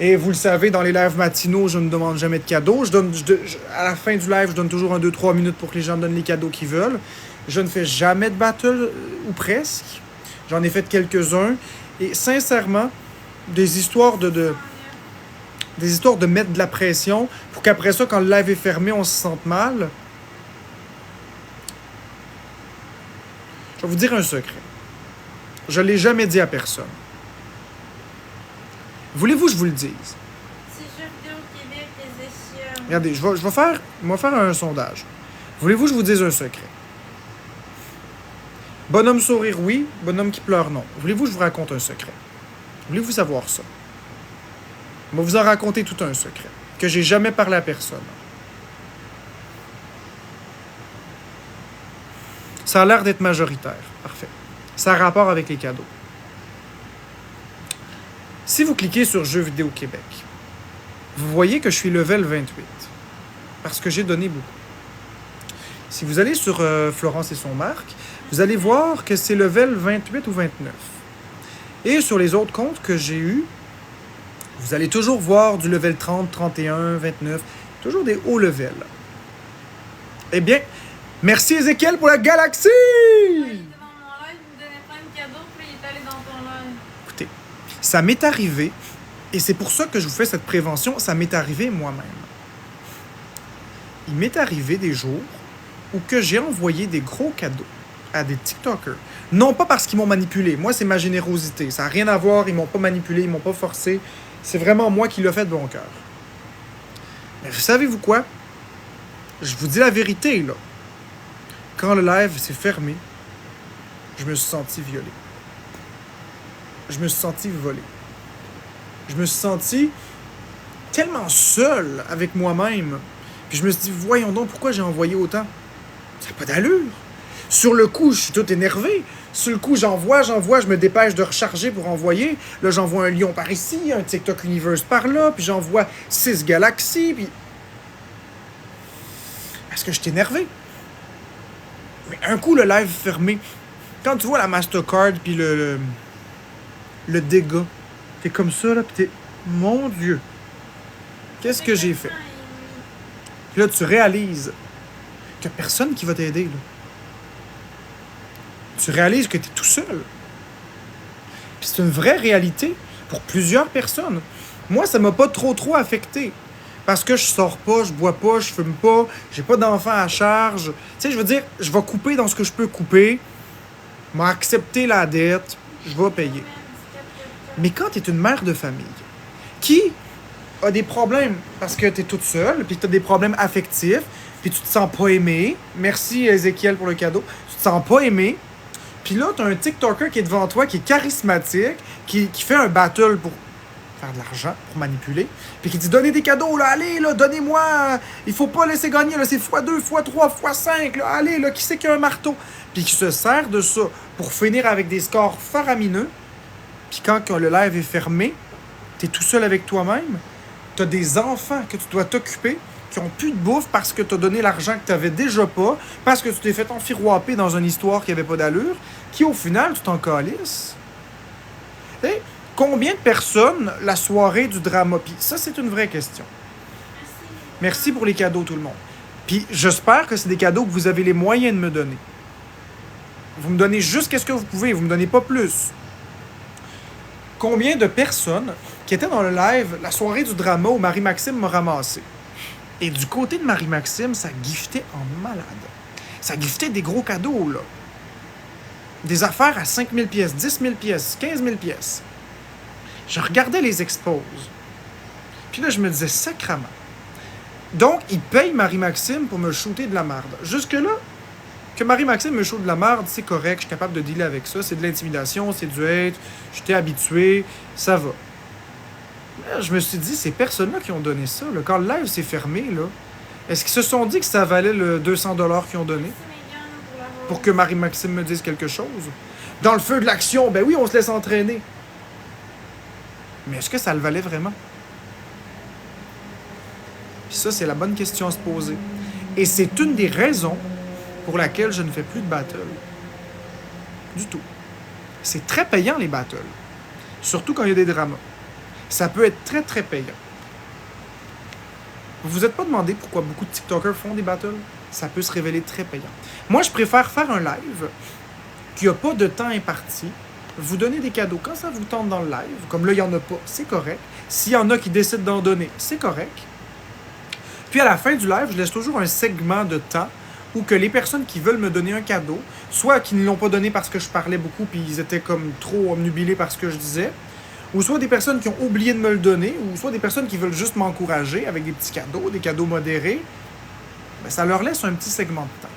Et vous le savez, dans les lives matinaux, je ne demande jamais de cadeaux. À la fin du live, je donne toujours 2-3 minutes pour que les gens donnent les cadeaux qu'ils veulent. Je ne fais jamais de battle, ou presque. J'en ai fait quelques-uns. Et sincèrement, des histoires de mettre de la pression pour qu'après ça, quand le live est fermé, on se sente mal. Je vais vous dire un secret. Je ne l'ai jamais dit à personne. Voulez-vous que je vous le dise? Si Jeux vidéo Québec les échelles. Regardez, je vais faire un sondage. Voulez-vous que je vous dise un secret? Bonhomme sourire, oui. Bonhomme qui pleure, non. Voulez-vous que je vous raconte un secret? Voulez-vous savoir ça? Je vais vous en raconter tout un secret que j'ai jamais parlé à personne. Ça a l'air d'être majoritaire. Parfait. Ça a rapport avec les cadeaux. Si vous cliquez sur Jeux vidéo Québec, vous voyez que je suis level 28. Parce que j'ai donné beaucoup. Si vous allez sur Florence et son Marc, vous allez voir que c'est level 28 ou 29. Et sur les autres comptes que j'ai eus, vous allez toujours voir du level 30, 31, 29, toujours des hauts levels. Eh bien, merci Ézéchiel pour la galaxie! Il était dans mon live, il me donnait plein de cadeaux, puis il est allé dans ton live. Écoutez, ça m'est arrivé, et c'est pour ça que je vous fais cette prévention, ça m'est arrivé moi-même. Il m'est arrivé des jours où que j'ai envoyé des gros cadeaux à des TikTokers. Non pas parce qu'ils m'ont manipulé, moi c'est ma générosité, ça n'a rien à voir, ils m'ont pas manipulé, ils m'ont pas forcé, c'est vraiment moi qui l'ai fait de bon cœur. Mais savez-vous quoi? Je vous dis la vérité, là. Quand le live s'est fermé, je me suis senti violé. Je me suis senti volé. Je me suis senti tellement seul avec moi-même. Puis je me suis dit, voyons donc, pourquoi j'ai envoyé autant? Ça n'a pas d'allure. Sur le coup, je suis tout énervé. Sur le coup, j'envoie, je me dépêche de recharger pour envoyer. Là, j'envoie un lion par ici, un TikTok Universe par là, puis j'envoie 6 galaxies, puis... Parce que je suis énervé. Mais un coup, le live fermé. Quand tu vois la Mastercard, puis le dégât, t'es comme ça, là, puis t'es... Mon Dieu! Qu'est-ce que j'ai fait? Puis là, tu réalises qu'il n'y a personne qui va t'aider, là. Tu réalises que tu es tout seul. Puis c'est une vraie réalité pour plusieurs personnes. Moi, ça m'a pas trop affecté. Parce que je sors pas, je bois pas, je fume pas, j'ai pas d'enfants à charge. Tu sais, je veux dire, je vais couper dans ce que je peux couper, m'accepter la dette, je vais payer. Mais quand tu es une mère de famille qui a des problèmes parce que tu es toute seule, puis que tu as des problèmes affectifs, puis tu te sens pas aimé, merci Ézéchiel pour le cadeau, tu te sens pas aimé, puis là, tu as un TikToker qui est devant toi, qui est charismatique, qui fait un battle pour faire de l'argent, pour manipuler, puis qui dit « Donnez des cadeaux, là, allez, là, donnez-moi, il faut pas laisser gagner, là, c'est x2, x3, x5, là, allez, là, qui c'est qui a un marteau? » Puis qui se sert de ça pour finir avec des scores faramineux, puis quand le live est fermé, Tu es tout seul avec toi-même. Tu as des enfants que tu dois t'occuper qui ont plus de bouffe parce que tu as donné l'argent que tu n'avais déjà pas, parce que tu t'es fait enfiroiper dans une histoire qui n'avait pas d'allure, qui au final, tu t'en calisses. Et combien de personnes la soirée du drama? Puis ça, c'est une vraie question. Merci pour les cadeaux, tout le monde. Puis j'espère que c'est des cadeaux que vous avez les moyens de me donner. Vous me donnez juste ce que vous pouvez, vous me donnez pas plus. Combien de personnes qui étaient dans le live la soirée du drama où Marie-Maxime m'a ramassé? Et du côté de Marie-Maxime, ça giftait en malade. Ça giftait des gros cadeaux, là. Des affaires à 5 000 pièces, 10 000 pièces, 15 000 pièces. Je regardais les exposes. Puis là, je me disais, sacrement. Donc, il paye Marie-Maxime pour me shooter de la merde. Jusque-là, que Marie-Maxime me shoot de la merde, c'est correct, je suis capable de dealer avec ça. C'est de l'intimidation, c'est du hate, j'étais habitué, ça va. Là, je me suis dit, ces personnes-là qui ont donné ça, là, quand le live s'est fermé, là, est-ce qu'ils se sont dit que ça valait le 200 $ qu'ils ont donné pour que Marie-Maxime me dise quelque chose? Dans le feu de l'action, ben oui, on se laisse entraîner. Mais est-ce que ça le valait vraiment? Puis ça, c'est la bonne question à se poser. Et c'est une des raisons pour laquelle je ne fais plus de battle. Du tout. C'est très payant, les battles. Surtout quand il y a des dramas. Ça peut être très, très payant. Vous vous êtes pas demandé pourquoi beaucoup de TikTokers font des battles? Ça peut se révéler très payant. Moi, je préfère faire un live qui n'a pas de temps imparti, vous donner des cadeaux quand ça vous tente dans le live. Comme là, il n'y en a pas, c'est correct. S'il y en a qui décident d'en donner, c'est correct. Puis à la fin du live, je laisse toujours un segment de temps où que les personnes qui veulent me donner un cadeau, soit qui ne l'ont pas donné parce que je parlais beaucoup puis ils étaient comme trop obnubilés par ce que je disais, ou soit des personnes qui ont oublié de me le donner, ou soit des personnes qui veulent juste m'encourager avec des petits cadeaux, des cadeaux modérés, ben ça leur laisse un petit segment de temps.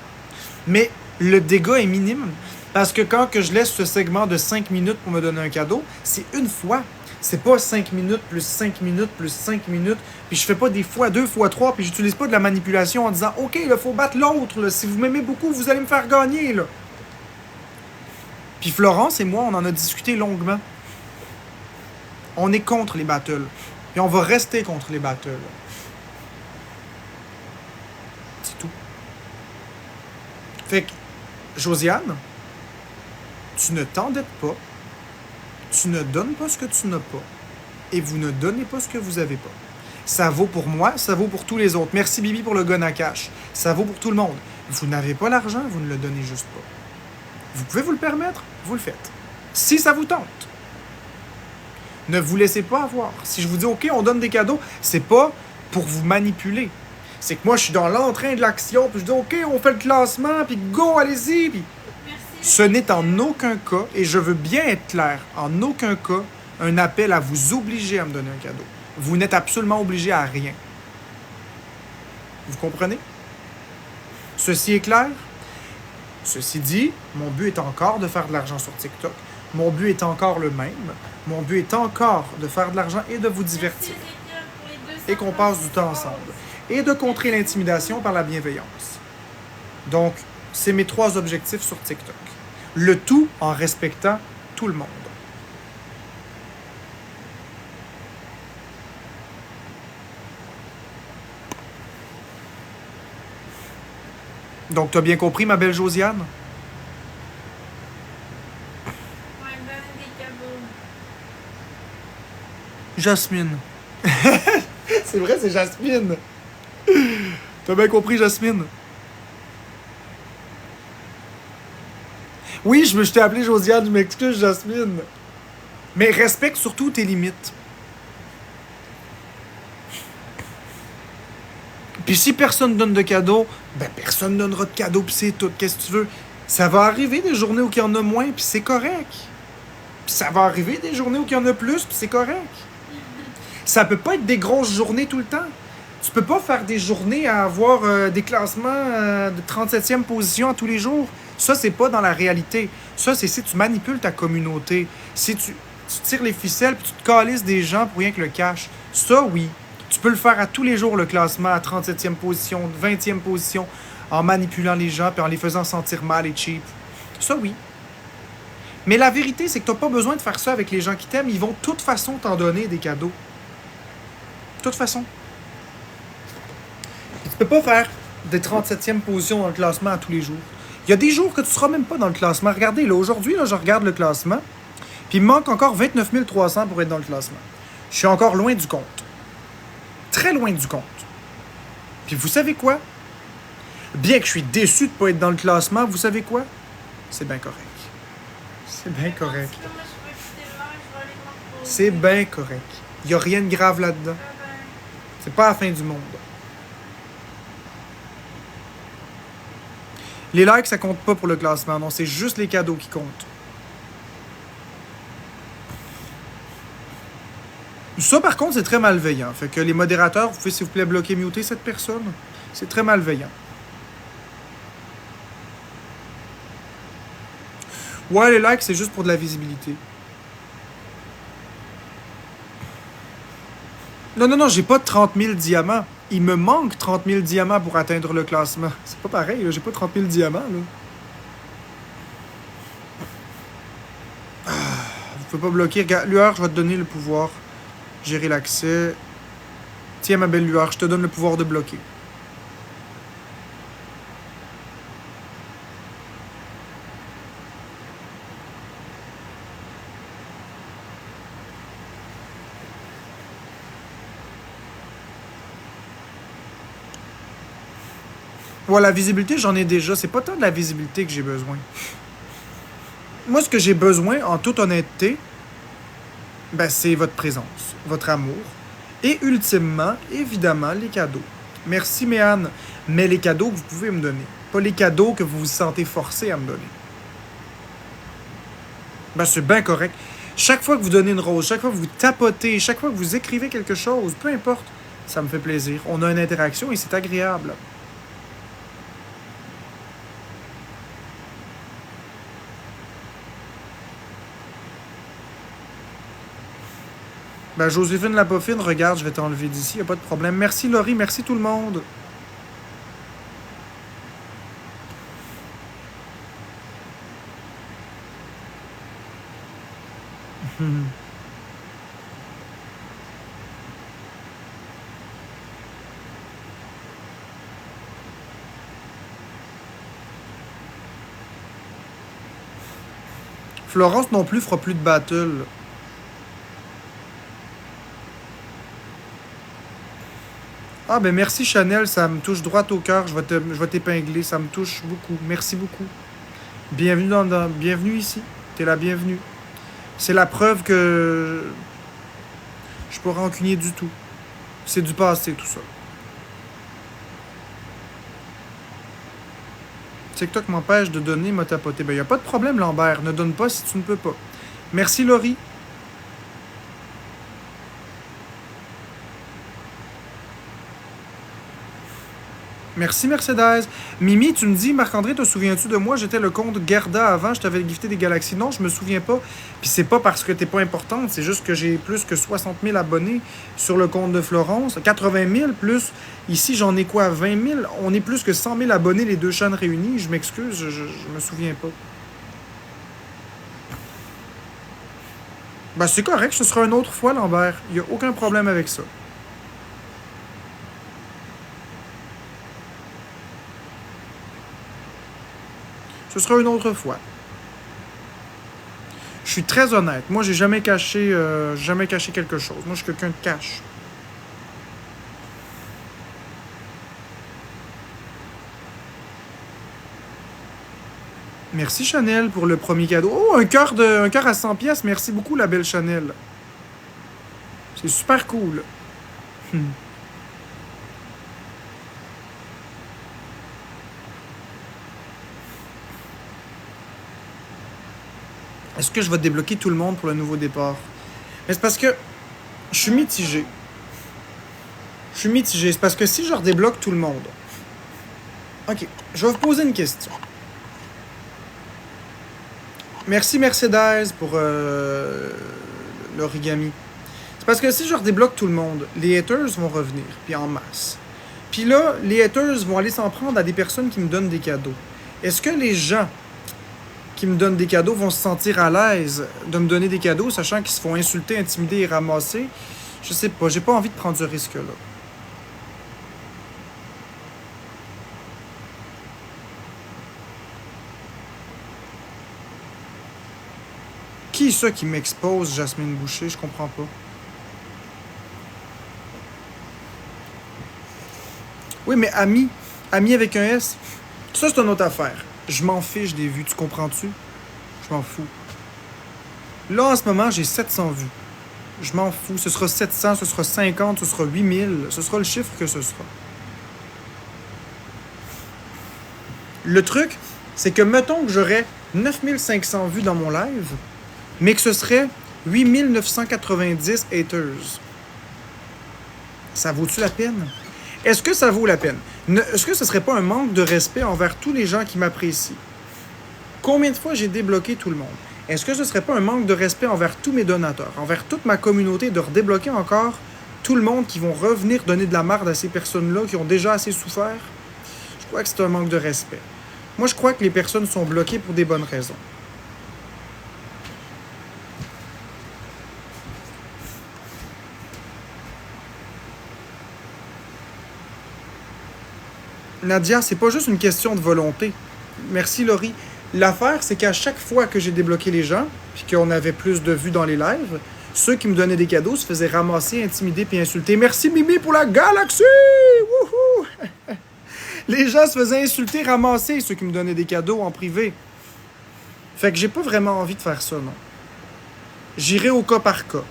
Mais le dégât est minime, parce que quand que je laisse ce segment de 5 minutes pour me donner un cadeau, c'est une fois. C'est pas 5 minutes plus 5 minutes plus 5 minutes, puis je fais pas des fois 2 fois 3, puis j'utilise pas de la manipulation en disant « Ok, il faut battre l'autre, là. Si vous m'aimez beaucoup, vous allez me faire gagner. » là. Puis Florence et moi, on en a discuté longuement. On est contre les battles. Et on va rester contre les battles. C'est tout. Fait que, Josiane, tu ne t'endettes pas. Tu ne donnes pas ce que tu n'as pas. Et vous ne donnez pas ce que vous n'avez pas. Ça vaut pour moi, ça vaut pour tous les autres. Merci Bibi pour le gun à cash. Ça vaut pour tout le monde. Vous n'avez pas l'argent, vous ne le donnez juste pas. Vous pouvez vous le permettre, vous le faites. Si ça vous tente. Ne vous laissez pas avoir. Si je vous dis, OK, on donne des cadeaux, c'est pas pour vous manipuler. C'est que moi, je suis dans l'entrain de l'action, puis je dis, OK, on fait le classement, puis go, allez-y. Puis... Ce n'est en aucun cas, et je veux bien être clair, en aucun cas, un appel à vous obliger à me donner un cadeau. Vous n'êtes absolument obligé à rien. Vous comprenez? Ceci est clair? Ceci dit, mon but est encore de faire de l'argent sur TikTok. Mon but est encore le même. Mon but est encore de faire de l'argent et de vous divertir. Et qu'on passe du temps ensemble. Et de contrer l'intimidation par la bienveillance. Donc, c'est mes 3 objectifs sur TikTok. Le tout en respectant tout le monde. Donc, tu as bien compris, ma belle Josiane? Ouais, donne des cadeaux. Jasmine. C'est vrai, c'est Jasmine. T'as bien compris, Jasmine? Oui, je t'ai appelé Josiane, je m'excuse, Jasmine. Mais respecte surtout tes limites. Puis si personne donne de cadeaux, ben personne donnera de cadeaux, puis c'est tout. Qu'est-ce que tu veux? Ça va arriver des journées où il y en a moins, puis c'est correct. Puis ça va arriver des journées où il y en a plus, puis c'est correct. Ça peut pas être des grosses journées tout le temps. Tu peux pas faire des journées à avoir des classements de 37e position à tous les jours. Ça, c'est pas dans la réalité. Ça, c'est si tu manipules ta communauté. Si tu tires les ficelles puis tu te calisses des gens pour rien que le cash. Ça, oui. Tu peux le faire à tous les jours, le classement à 37e position, 20e position, en manipulant les gens puis en les faisant sentir mal et cheap. Ça, oui. Mais la vérité, c'est que t'as pas besoin de faire ça avec les gens qui t'aiment. Ils vont de toute façon t'en donner des cadeaux. De toute façon. Puis tu peux pas faire des 37e positions dans le classement à tous les jours. Il y a des jours que tu seras même pas dans le classement. Regardez, là, aujourd'hui, là, je regarde le classement. Puis il me manque encore 29 300 pour être dans le classement. Je suis encore loin du compte. Très loin du compte. Puis vous savez quoi? Bien que je suis déçu de ne pas être dans le classement, vous savez quoi? C'est bien correct. C'est bien correct. Moi, je vais quitter le live, je vais aller me reposer. C'est bien correct. Il n'y a rien de grave là-dedans. Bye bye. C'est pas la fin du monde. Les likes, ça compte pas pour le classement. Non, c'est juste les cadeaux qui comptent. Ça, par contre, c'est très malveillant. Fait que les modérateurs, vous pouvez, s'il vous plaît, bloquer, muter cette personne. C'est très malveillant. Ouais, les likes, c'est juste pour de la visibilité. Non, j'ai pas 30 000 diamants. Il me manque 30 000 diamants pour atteindre le classement. C'est pas pareil, là. J'ai pas 30 000 diamants, là. Vous pouvez pas bloquer. Regarde, Lueur, je vais te donner le pouvoir. Gérer l'accès. Tiens, ma belle Lueur, je te donne le pouvoir de bloquer. Ouais, la visibilité, j'en ai déjà. C'est pas tant de la visibilité que j'ai besoin. Moi, ce que j'ai besoin, en toute honnêteté, ben, c'est votre présence, votre amour. Et ultimement, évidemment, les cadeaux. Merci, Méane. Mais les cadeaux que vous pouvez me donner. Pas les cadeaux que vous vous sentez forcé à me donner. Ben, c'est bien correct. Chaque fois que vous donnez une rose, chaque fois que vous tapotez, chaque fois que vous écrivez quelque chose, peu importe, ça me fait plaisir. On a une interaction et c'est agréable. Ben, Joséphine Lapoffine, regarde, je vais t'enlever d'ici, y a pas de problème. Merci Laurie, merci tout le monde. Florence non plus fera plus de battle. Ah ben merci Chanel, ça me touche droit au cœur, je vais t'épingler, ça me touche beaucoup. Merci beaucoup. Bienvenue bienvenue ici. T'es la bienvenue. C'est la preuve que je suis pas rancunier du tout. C'est du passé tout ça. TikTok m'empêche de donner, m'a tapoté. Ben y a pas de problème Lambert, ne donne pas si tu ne peux pas. Merci Laurie. Merci Mercedes. Mimi, tu me dis, Marc-André, te souviens-tu de moi? J'étais le compte Gerda avant, je t'avais gifté des galaxies. Non, je me souviens pas. Puis c'est pas parce que t'es pas importante, c'est juste que j'ai plus que 60 000 abonnés sur le compte de Florence. 80 000 plus, ici j'en ai quoi? 20 000? On est plus que 100 000 abonnés, les deux chaînes réunies. Je m'excuse, je me souviens pas. Ben c'est correct, ce sera une autre fois, Lambert. Il y a aucun problème avec ça. Ce sera une autre fois. Je suis très honnête. Moi, j'ai jamais caché quelque chose. Moi, je suis quelqu'un de cash. Merci Chanel pour le premier cadeau. Oh, un cœur à 100 pièces. Merci beaucoup, la belle Chanel. C'est super cool. Est-ce que je vais débloquer tout le monde pour le nouveau départ? Mais c'est parce que je suis mitigé. C'est parce que si je redébloque tout le monde... Ok, je vais vous poser une question. Merci Mercedes pour l'origami. C'est parce que si je redébloque tout le monde, les haters vont revenir, puis en masse. Puis là, les haters vont aller s'en prendre à des personnes qui me donnent des cadeaux. Est-ce que les gens qui me donnent des cadeaux vont se sentir à l'aise de me donner des cadeaux, sachant qu'ils se font insulter, intimider et ramasser. Je sais pas, j'ai pas envie de prendre ce risque-là. Qui est ça qui m'expose, Jasmine Boucher? Je comprends pas. Oui, mais ami. Ami avec un S. Ça, c'est une autre affaire. Je m'en fiche des vues, tu comprends-tu? Je m'en fous. Là, en ce moment, j'ai 700 vues. Je m'en fous. Ce sera 700, ce sera 50, ce sera 8000. Ce sera le chiffre que ce sera. Le truc, c'est que mettons que j'aurais 9500 vues dans mon live, mais que ce serait 8990 haters. Ça vaut-tu la peine? Est-ce que ça vaut la peine? Est-ce que ce serait pas un manque de respect envers tous les gens qui m'apprécient? Combien de fois j'ai débloqué tout le monde? Est-ce que ce serait pas un manque de respect envers tous mes donateurs, envers toute ma communauté, de redébloquer encore tout le monde qui vont revenir donner de la merde à ces personnes-là qui ont déjà assez souffert? Je crois que c'est un manque de respect. Moi, je crois que les personnes sont bloquées pour des bonnes raisons. Nadia, c'est pas juste une question de volonté. Merci, Laurie. L'affaire, c'est qu'à chaque fois que j'ai débloqué les gens, puis qu'on avait plus de vues dans les lives, ceux qui me donnaient des cadeaux se faisaient ramasser, intimider puis insulter. Merci, Mimi, pour la galaxie! Wouhou! Les gens se faisaient insulter, ramasser, ceux qui me donnaient des cadeaux en privé. Fait que j'ai pas vraiment envie de faire ça, non. J'irai au cas par cas.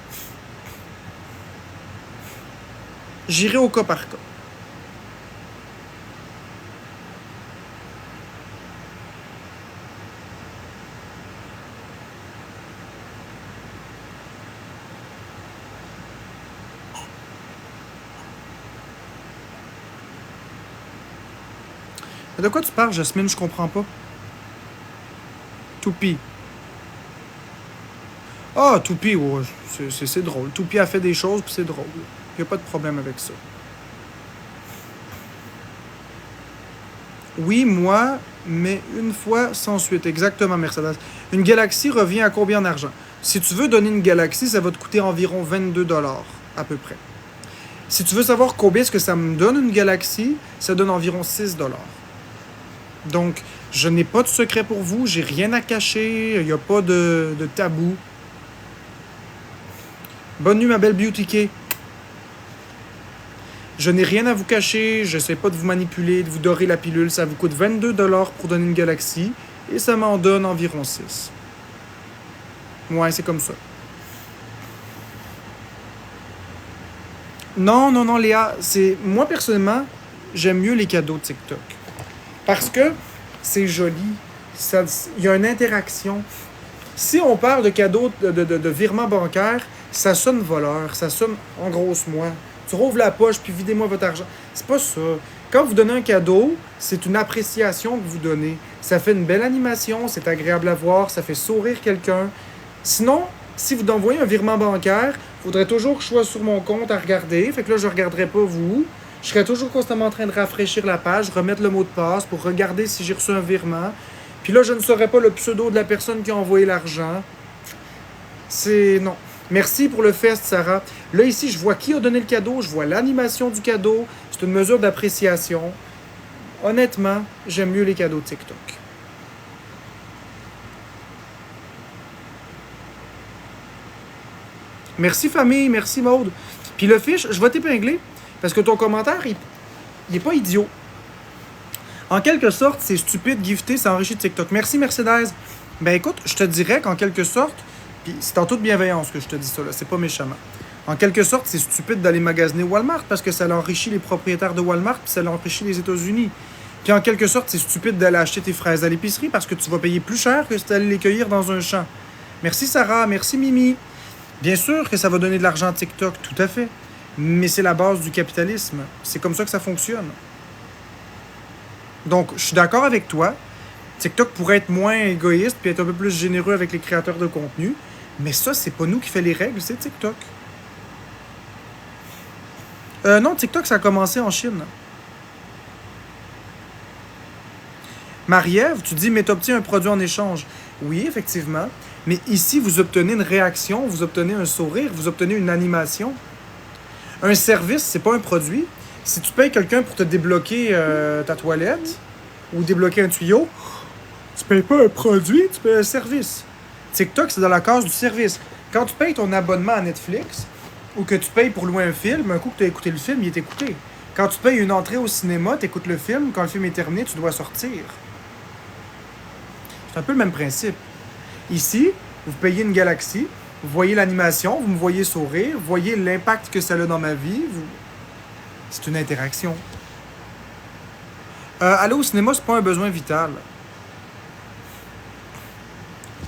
J'irai au cas par cas. De quoi tu parles, Jasmine? Je comprends pas. Toupie. Ah, Toupie, ouais, c'est drôle. Toupie a fait des choses, puis c'est drôle. Il n'y a pas de problème avec ça. Oui, moi, mais une fois sans suite. Exactement, Mercedes. Une galaxie revient à combien d'argent? Si tu veux donner une galaxie, ça va te coûter environ 22 $, à peu près. Si tu veux savoir combien est-ce que ça me donne une galaxie, ça donne environ 6 $. Donc, je n'ai pas de secret pour vous, j'ai rien à cacher, il n'y a pas de tabou. Bonne nuit, ma belle Beauty Kay. Je n'ai rien à vous cacher, je n'essaie pas de vous manipuler, de vous dorer la pilule. Ça vous coûte 22 $ pour donner une galaxie et ça m'en donne environ 6. Ouais, c'est comme ça. Non, Léa, moi, personnellement, j'aime mieux les cadeaux de TikTok. Parce que c'est joli, il y a une interaction. Si on parle de cadeaux de virement bancaire, ça sonne voleur, ça sonne en grosse moi. Tu rouvres la poche puis videz-moi votre argent. C'est pas ça. Quand vous donnez un cadeau, c'est une appréciation que vous donnez. Ça fait une belle animation, c'est agréable à voir, ça fait sourire quelqu'un. Sinon, si vous envoyez un virement bancaire, il faudrait toujours que je sois sur mon compte à regarder. Fait que là, je ne regarderai pas vous. Je serais toujours constamment en train de rafraîchir la page, remettre le mot de passe pour regarder si j'ai reçu un virement. Puis là, je ne saurais pas le pseudo de la personne qui a envoyé l'argent. Non. Merci pour le fest, Sarah. Là, ici, je vois qui a donné le cadeau, je vois l'animation du cadeau. C'est une mesure d'appréciation. Honnêtement, j'aime mieux les cadeaux de TikTok. Merci, famille. Merci, Maude. Puis le fiche, je vais t'épingler. Parce que ton commentaire, il est pas idiot. En quelque sorte, c'est stupide, gifté, ça enrichit de TikTok. Merci, Mercedes. Ben écoute, je te dirais qu'en quelque sorte, puis c'est en toute bienveillance que je te dis ça, là, c'est pas méchamment. En quelque sorte, c'est stupide d'aller magasiner Walmart parce que ça enrichit les propriétaires de Walmart puis ça enrichit les États-Unis. Puis en quelque sorte, c'est stupide d'aller acheter tes fraises à l'épicerie parce que tu vas payer plus cher que si tu allais les cueillir dans un champ. Merci, Sarah. Merci, Mimi. Bien sûr que ça va donner de l'argent à TikTok, tout à fait. Mais c'est la base du capitalisme. C'est comme ça que ça fonctionne. Donc, je suis d'accord avec toi. TikTok pourrait être moins égoïste puis être un peu plus généreux avec les créateurs de contenu. Mais ça, c'est pas nous qui fait les règles, c'est TikTok. Non, TikTok, ça a commencé en Chine. Marie-Ève, tu dis, mais tu obtiens un produit en échange. Oui, effectivement. Mais ici, vous obtenez une réaction, vous obtenez un sourire, vous obtenez une animation. Un service, c'est pas un produit. Si tu payes quelqu'un pour te débloquer ta toilette ou débloquer un tuyau, tu payes pas un produit, tu payes un service. TikTok, c'est dans la case du service. Quand tu payes ton abonnement à Netflix ou que tu payes pour louer un film, un coup que tu as écouté le film, il est écouté. Quand tu payes une entrée au cinéma, tu écoutes le film, quand le film est terminé, tu dois sortir. C'est un peu le même principe. Ici, vous payez une galaxie, vous voyez l'animation, vous me voyez sourire, vous voyez l'impact que ça a dans ma vie. C'est une interaction. Aller au cinéma, c'est pas un besoin vital.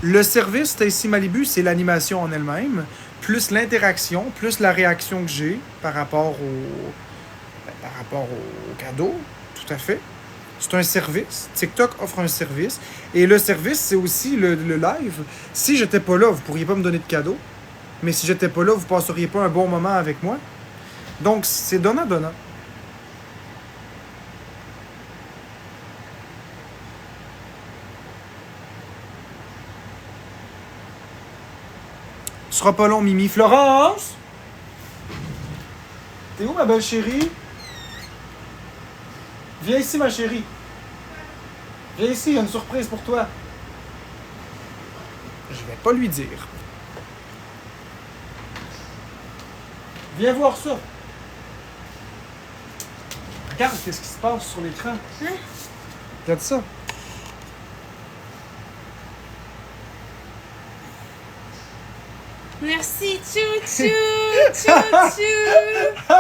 Le service Stacy Malibu, c'est l'animation en elle-même, plus l'interaction, plus la réaction que j'ai par rapport au cadeau, tout à fait. C'est un service. TikTok offre un service. Et le service, c'est aussi le live. Si j'étais pas là, vous pourriez pas me donner de cadeau. Mais si j'étais pas là, vous passeriez pas un bon moment avec moi. Donc, c'est donnant-donnant. Ce sera pas long, Mimi. Florence! T'es où, ma belle chérie? Viens ici, ma chérie. Viens ici, il y a une surprise pour toi. Je vais pas lui dire. Viens voir ça. Regarde qu'est-ce qui se passe sur l'écran. Hein? Regarde ça. Merci, tchou, tchou, tchou, tchou.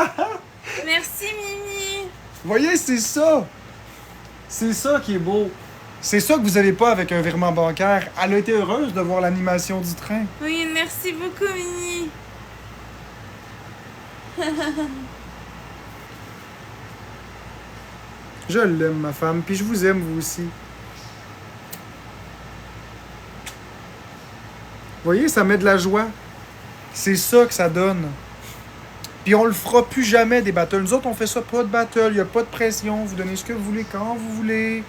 Merci, Mimi. Voyez, c'est ça. C'est ça qui est beau. C'est ça que vous n'avez pas avec un virement bancaire. Elle a été heureuse de voir l'animation du train. Oui, merci beaucoup, Mimi. Je l'aime, ma femme, puis je vous aime, vous aussi. Voyez, ça met de la joie. C'est ça que ça donne. Puis on le fera plus jamais des battles. Nous autres, on fait ça pas de battle, il n'y a pas de pression. Vous donnez ce que vous voulez quand vous voulez.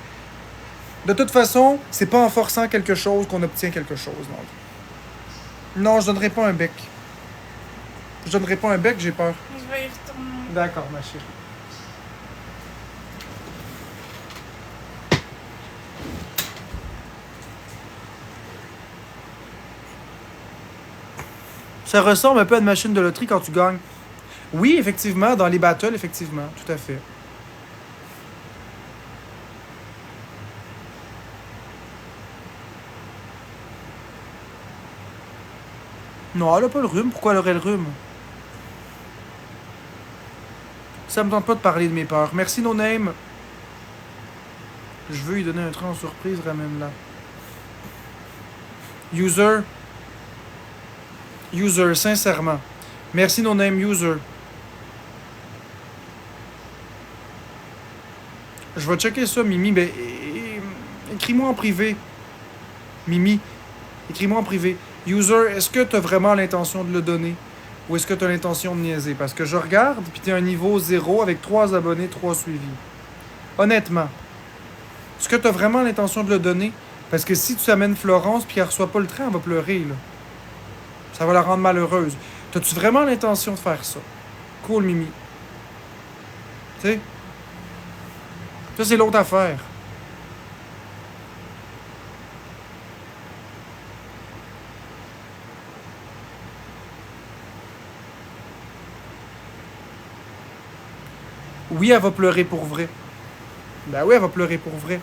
De toute façon, c'est pas en forçant quelque chose qu'on obtient quelque chose dans la vie. Non, je donnerai pas un bec. Je donnerai pas un bec, j'ai peur. Je vais y retourner. D'accord, ma chérie. Ça ressemble un peu à une machine de loterie quand tu gagnes. Oui, effectivement, dans les battles, effectivement, tout à fait. Non, elle a pas le rhume. Pourquoi elle aurait le rhume? Ça me tente pas de parler de mes peurs. Merci, No Name. Je veux lui donner un train en surprise, ramène-la. User. User, sincèrement. Merci, No Name, user. Je vais checker ça, Mimi. Ben, écris-moi en privé. Mimi, écris-moi en privé. User, est-ce que tu as vraiment l'intention de le donner? Ou est-ce que tu as l'intention de niaiser? Parce que je regarde, puis tu es un niveau 0 avec 3 abonnés, 3 suivis. Honnêtement, est-ce que tu as vraiment l'intention de le donner? Parce que si tu amènes Florence puis qu'elle reçoit pas le train, elle va pleurer, là. Ça va la rendre malheureuse. T'as-tu vraiment l'intention de faire ça? Cool, Mimi. Tu sais? Ça, c'est l'autre affaire. Oui, elle va pleurer pour vrai. Ben oui, elle va pleurer pour vrai.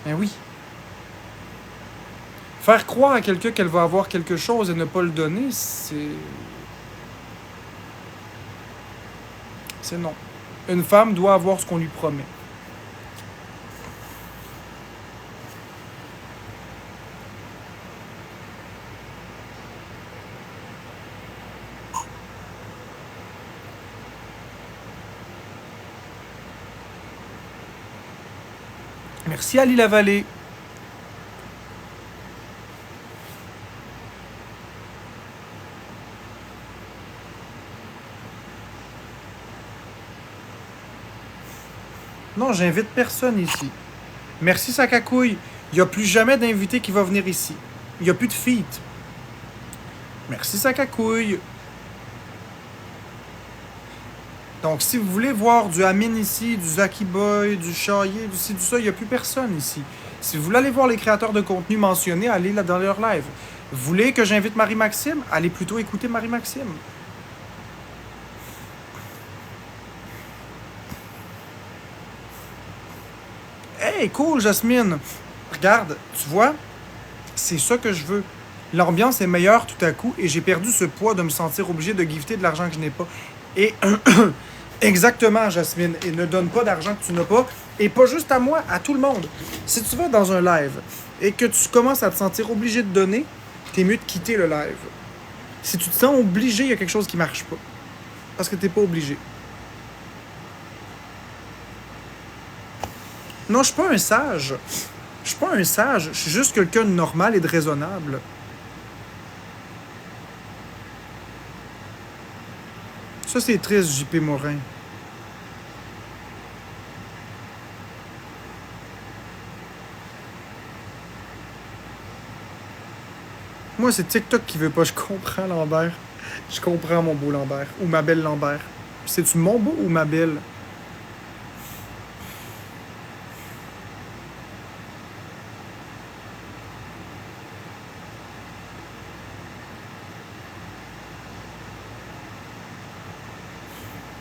Ben oui. Faire croire à quelqu'un qu'elle va avoir quelque chose et ne pas le donner, c'est... C'est non. Une femme doit avoir ce qu'on lui promet. Merci Ali Lavallée. Non, non, j'invite personne ici. Merci Sakakouille. Il n'y a plus jamais d'invité qui va venir ici. Il n'y a plus de feat. Merci Sakakouille. Donc, si vous voulez voir du Amine ici, du Zaki Boy, du Chahier, du ci, du ça, il n'y a plus personne ici. Si vous voulez aller voir les créateurs de contenu mentionnés, allez là dans leur live. Vous voulez que j'invite Marie-Maxime? Allez plutôt écouter Marie-Maxime. Hey, cool, Jasmine. Regarde, tu vois, c'est ça que je veux. L'ambiance est meilleure tout à coup et j'ai perdu ce poids de me sentir obligé de gifter de l'argent que je n'ai pas. Et exactement, Jasmine. Et ne donne pas d'argent que tu n'as pas. Et pas juste à moi, à tout le monde. Si tu vas dans un live et que tu commences à te sentir obligé de donner, t'es mieux de quitter le live. Si tu te sens obligé, il y a quelque chose qui marche pas. Parce que t'es pas obligé. Non, je suis pas un sage. Je suis pas un sage. Je suis juste quelqu'un de normal et de raisonnable. Ça, c'est triste, JP Morin. Moi, c'est TikTok qui veut pas. Je comprends Lambert. Je comprends mon beau Lambert. Ou ma belle Lambert. C'est-tu mon beau ou ma belle?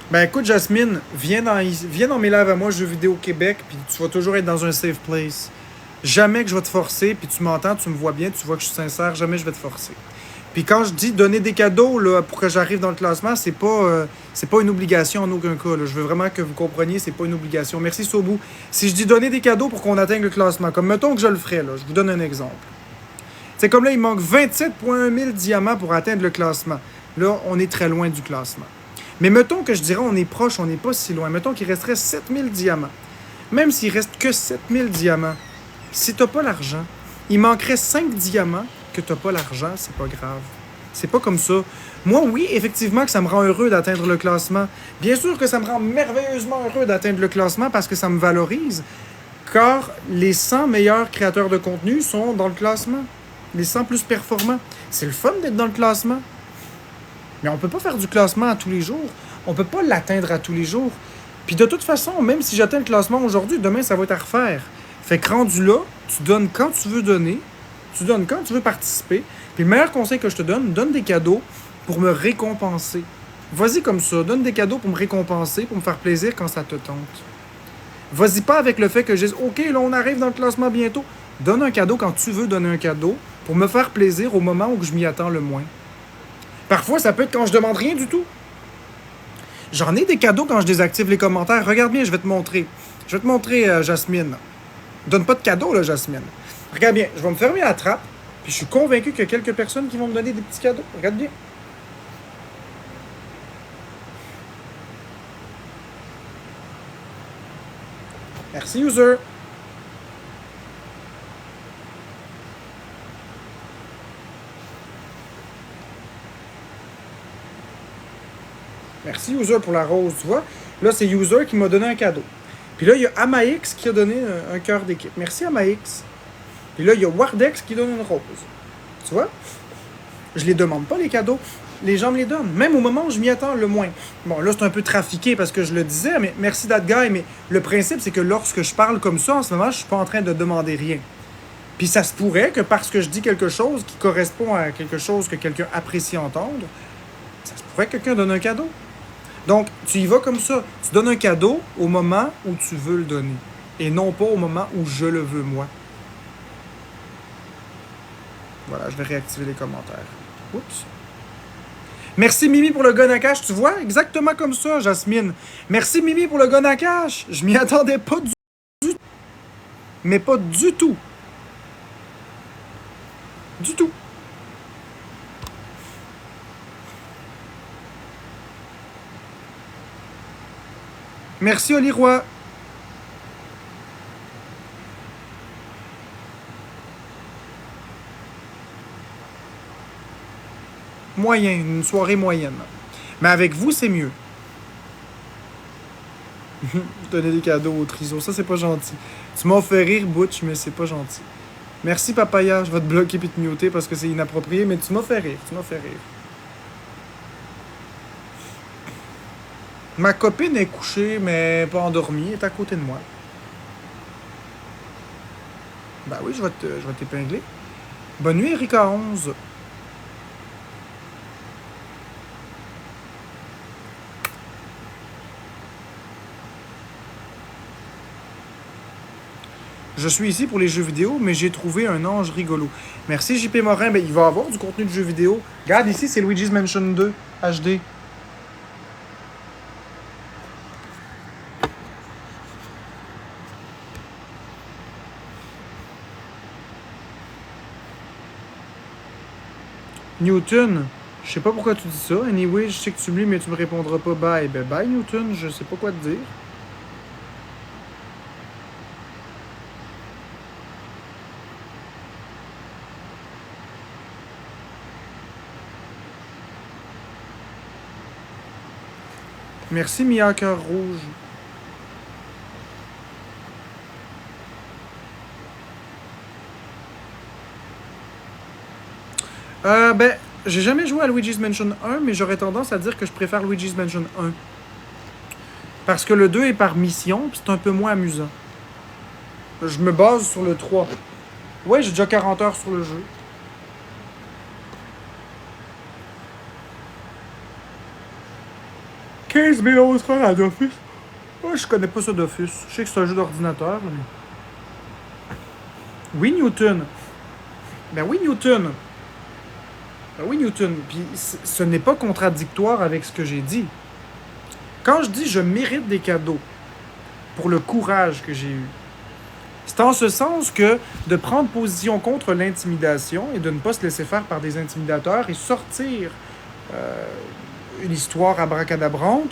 Ben écoute, Jasmine, viens dans mes lives à moi, Jeux vidéo Québec, puis tu vas toujours être dans un safe place. Jamais que je vais te forcer, puis tu m'entends, tu me vois bien, tu vois que je suis sincère, jamais je vais te forcer. Puis quand je dis donner des cadeaux là, pour que j'arrive dans le classement, c'est pas une obligation en aucun cas. Là. Je veux vraiment que vous compreniez, c'est pas une obligation. Merci Sobou. Si je dis donner des cadeaux pour qu'on atteigne le classement, comme mettons que je le ferais, là, je vous donne un exemple. C'est comme là, il manque 27,1 000 diamants pour atteindre le classement. Là, on est très loin du classement. Mais mettons que je dirais on est proche, on n'est pas si loin. Mettons qu'il resterait 7000 diamants. Même s'il reste que 7000 diamants, si t'as pas l'argent, il manquerait 5 diamants que t'as pas l'argent, c'est pas grave. C'est pas comme ça. Moi, oui, effectivement que ça me rend heureux d'atteindre le classement. Bien sûr que ça me rend merveilleusement heureux d'atteindre le classement parce que ça me valorise. Car les 100 meilleurs créateurs de contenu sont dans le classement. Les 100 plus performants. C'est le fun d'être dans le classement. Mais on peut pas faire du classement à tous les jours. On peut pas l'atteindre à tous les jours. Puis de toute façon, même si j'atteins le classement aujourd'hui, demain, ça va être à refaire. Fait que rendu là, tu donnes quand tu veux donner, tu donnes quand tu veux participer. Puis le meilleur conseil que je te donne des cadeaux pour me récompenser. Vas-y comme ça, donne des cadeaux pour me récompenser, pour me faire plaisir quand ça te tente. Vas-y pas avec le fait que je dise « OK, là, on arrive dans le classement bientôt. » Donne un cadeau quand tu veux donner un cadeau pour me faire plaisir au moment où je m'y attends le moins. Parfois, ça peut être quand je demande rien du tout. J'en ai des cadeaux quand je désactive les commentaires. Regarde bien, je vais te montrer. Je vais te montrer, Jasmine. Donne pas de cadeaux, là, Jasmine. Regarde bien, je vais me fermer la trappe, puis je suis convaincu qu'il y a quelques personnes qui vont me donner des petits cadeaux. Regarde bien. Merci, user. Merci, user, pour la rose, tu vois. Là, c'est user qui m'a donné un cadeau. Puis là, il y a Amax qui a donné un cœur d'équipe. Merci, Amax. Puis là, il y a Wardex qui donne une rose. Tu vois? Je les demande pas, les cadeaux. Les gens me les donnent. Même au moment où je m'y attends le moins. Bon, là, c'est un peu trafiqué parce que je le disais, mais merci that guy. Mais le principe, c'est que lorsque je parle comme ça, en ce moment, je suis pas en train de demander rien. Puis ça se pourrait que parce que je dis quelque chose qui correspond à quelque chose que quelqu'un apprécie entendre, ça se pourrait que quelqu'un donne un cadeau. Donc, tu y vas comme ça. Tu donnes un cadeau au moment où tu veux le donner. Et non pas au moment où je le veux, moi. Voilà, je vais réactiver les commentaires. Oups. Merci Mimi pour le gun à cash. Tu vois, exactement comme ça, Jasmine. Merci Mimi pour le gun à cash. Je m'y attendais pas du tout. Mais pas du tout. Du tout. Merci Oli Roy. Moyen, une soirée moyenne. Mais avec vous, c'est mieux. Donner des cadeaux au triso, ça c'est pas gentil. Tu m'as fait rire, Butch, mais c'est pas gentil. Merci, Papaya, je vais te bloquer puis te muter parce que c'est inapproprié, mais tu m'as fait rire, tu m'as fait rire. Ma copine est couchée, mais pas endormie, elle est à côté de moi. Ben oui, je vais t'épingler. Bonne nuit, Erika 11. Je suis ici pour les jeux vidéo, mais j'ai trouvé un ange rigolo. Merci JP Morin, ben il va y avoir du contenu de jeux vidéo. Regarde ici, c'est Luigi's Mansion 2 HD. Newton, je sais pas pourquoi tu dis ça. Anyway, je sais que tu me lis, mais tu me répondras pas bye. Ben bye Newton, je sais pas quoi te dire. Merci Mia Cœur Rouge. Ben, j'ai jamais joué à Luigi's Mansion 1, mais j'aurais tendance à dire que je préfère Luigi's Mansion 1. Parce que le 2 est par mission, puis c'est un peu moins amusant. Je me base sur le 3. Ouais, j'ai déjà 40 heures sur le jeu. 15 000 autres heures à Dofus. Ouais, je connais pas ça Dofus. Je sais que c'est un jeu d'ordinateur, mais... Oui, Newton. Ben oui, Newton. Ben oui, Newton. Puis ce n'est pas contradictoire avec ce que j'ai dit. Quand je dis je mérite des cadeaux pour le courage que j'ai eu, c'est en ce sens que de prendre position contre l'intimidation et de ne pas se laisser faire par des intimidateurs et sortir une histoire abracadabrante,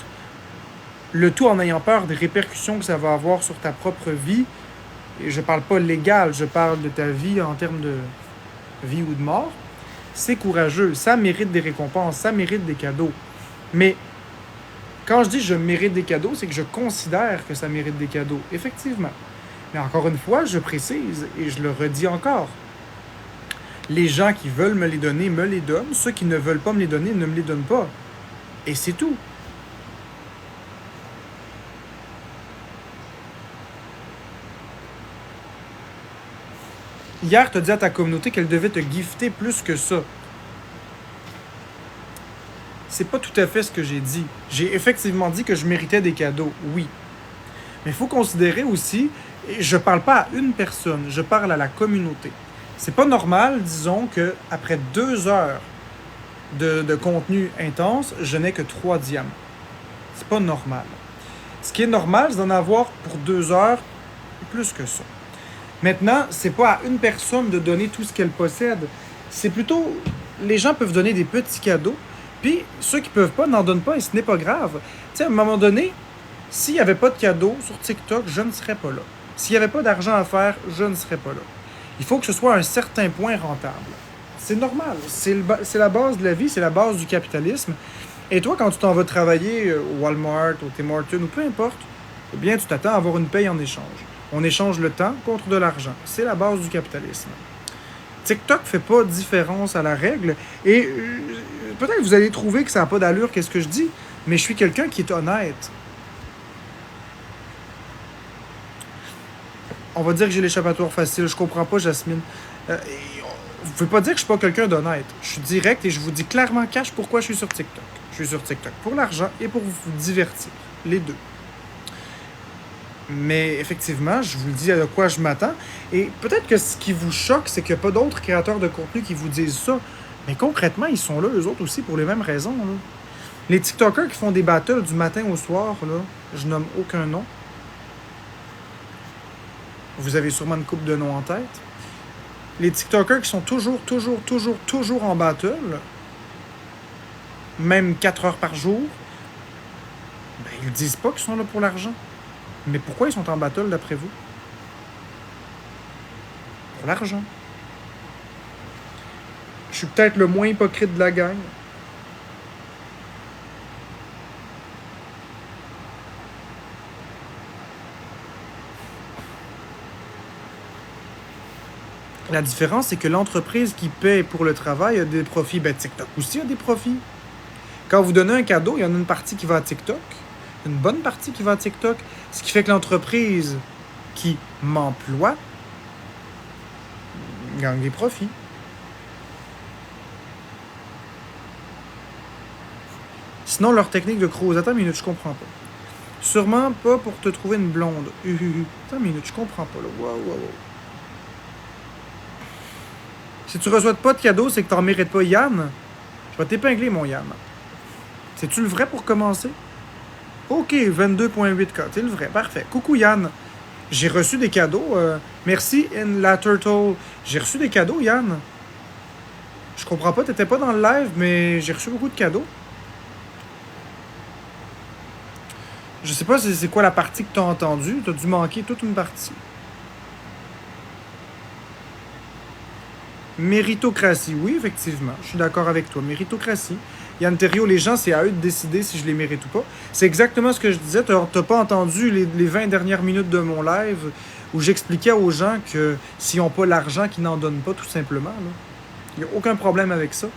le tout en ayant peur des répercussions que ça va avoir sur ta propre vie. Et je parle pas légal, je parle de ta vie en termes de vie ou de mort. C'est courageux, ça mérite des récompenses, ça mérite des cadeaux. Mais quand je dis je mérite des cadeaux, c'est que je considère que ça mérite des cadeaux, effectivement. Mais encore une fois, je précise, et je le redis encore, les gens qui veulent me les donner, me les donnent. Ceux qui ne veulent pas me les donner, ne me les donnent pas. Et c'est tout. Hier, tu as dit à ta communauté qu'elle devait te gifter plus que ça. C'est pas tout à fait ce que j'ai dit. J'ai effectivement dit que je méritais des cadeaux, oui. Mais il faut considérer aussi, et je parle pas à une personne, je parle à la communauté. C'est pas normal, disons, qu'après 2 heures de contenu intense, je n'ai que 3 diamants. C'est pas normal. Ce qui est normal, c'est d'en avoir pour 2 heures plus que ça. Maintenant, c'est pas à une personne de donner tout ce qu'elle possède. C'est plutôt... Les gens peuvent donner des petits cadeaux, puis ceux qui peuvent pas n'en donnent pas et ce n'est pas grave. Tu sais, à un moment donné, s'il n'y avait pas de cadeaux sur TikTok, je ne serais pas là. S'il n'y avait pas d'argent à faire, je ne serais pas là. Il faut que ce soit à un certain point rentable. C'est normal. C'est la base de la vie, c'est la base du capitalisme. Et toi, quand tu t'en vas travailler au Walmart, au Tim Hortons ou peu importe, eh bien, tu t'attends à avoir une paye en échange. On échange le temps contre de l'argent. C'est la base du capitalisme. TikTok fait pas différence à la règle. Et peut-être que vous allez trouver que ça n'a pas d'allure, qu'est-ce que je dis, mais je suis quelqu'un qui est honnête. On va dire que j'ai l'échappatoire facile. Je comprends pas, Jasmine. Vous pouvez pas dire que je suis pas quelqu'un d'honnête. Je suis direct et je vous dis clairement cash pourquoi je suis sur TikTok. Je suis sur TikTok pour l'argent et pour vous divertir. Les deux. Mais effectivement, je vous le dis à quoi je m'attends. Et peut-être que ce qui vous choque, c'est qu'il n'y a pas d'autres créateurs de contenu qui vous disent ça. Mais concrètement, ils sont là, eux autres aussi, pour les mêmes raisons. Là. Les TikTokers qui font des battles du matin au soir, là, je nomme aucun nom. Vous avez sûrement une couple de noms en tête. Les TikTokers qui sont toujours en battle, même 4 heures par jour, ben, ils disent pas qu'ils sont là pour l'argent. Mais pourquoi ils sont en battle d'après vous? Pour l'argent. Je suis peut-être le moins hypocrite de la gang. La différence, c'est que l'entreprise qui paie pour le travail a des profits. Ben, TikTok aussi a des profits. Quand vous donnez un cadeau, il y en a une partie qui va à TikTok, une bonne partie qui va à TikTok, ce qui fait que l'entreprise qui m'emploie gagne des profits. Sinon, leur technique de cruise... Attends une minute, je comprends pas. Sûrement pas pour te trouver une blonde. Attends une minute, je comprends pas, là. Wow. Si tu reçois pas de cadeau, c'est que t'en mérites pas, Yann. Je vais t'épingler, mon Yann. C'est-tu le vrai pour commencer? OK, 22.8K, c'est le vrai, parfait. Coucou, Yann. J'ai reçu des cadeaux. Merci, In La Turtle. J'ai reçu des cadeaux, Yann. Je comprends pas, t'étais pas dans le live, mais j'ai reçu beaucoup de cadeaux. Je sais pas c'est quoi la partie que t'as entendue. T'as dû manquer toute une partie. Méritocratie, oui, effectivement. Je suis d'accord avec toi. Méritocratie. Yann Terriot, les gens, c'est à eux de décider si je les mérite ou pas. C'est exactement ce que je disais. T'as pas entendu les 20 dernières minutes de mon live où j'expliquais aux gens que s'ils n'ont pas l'argent, qu'ils n'en donnent pas, tout simplement. Il n'y a aucun problème avec ça.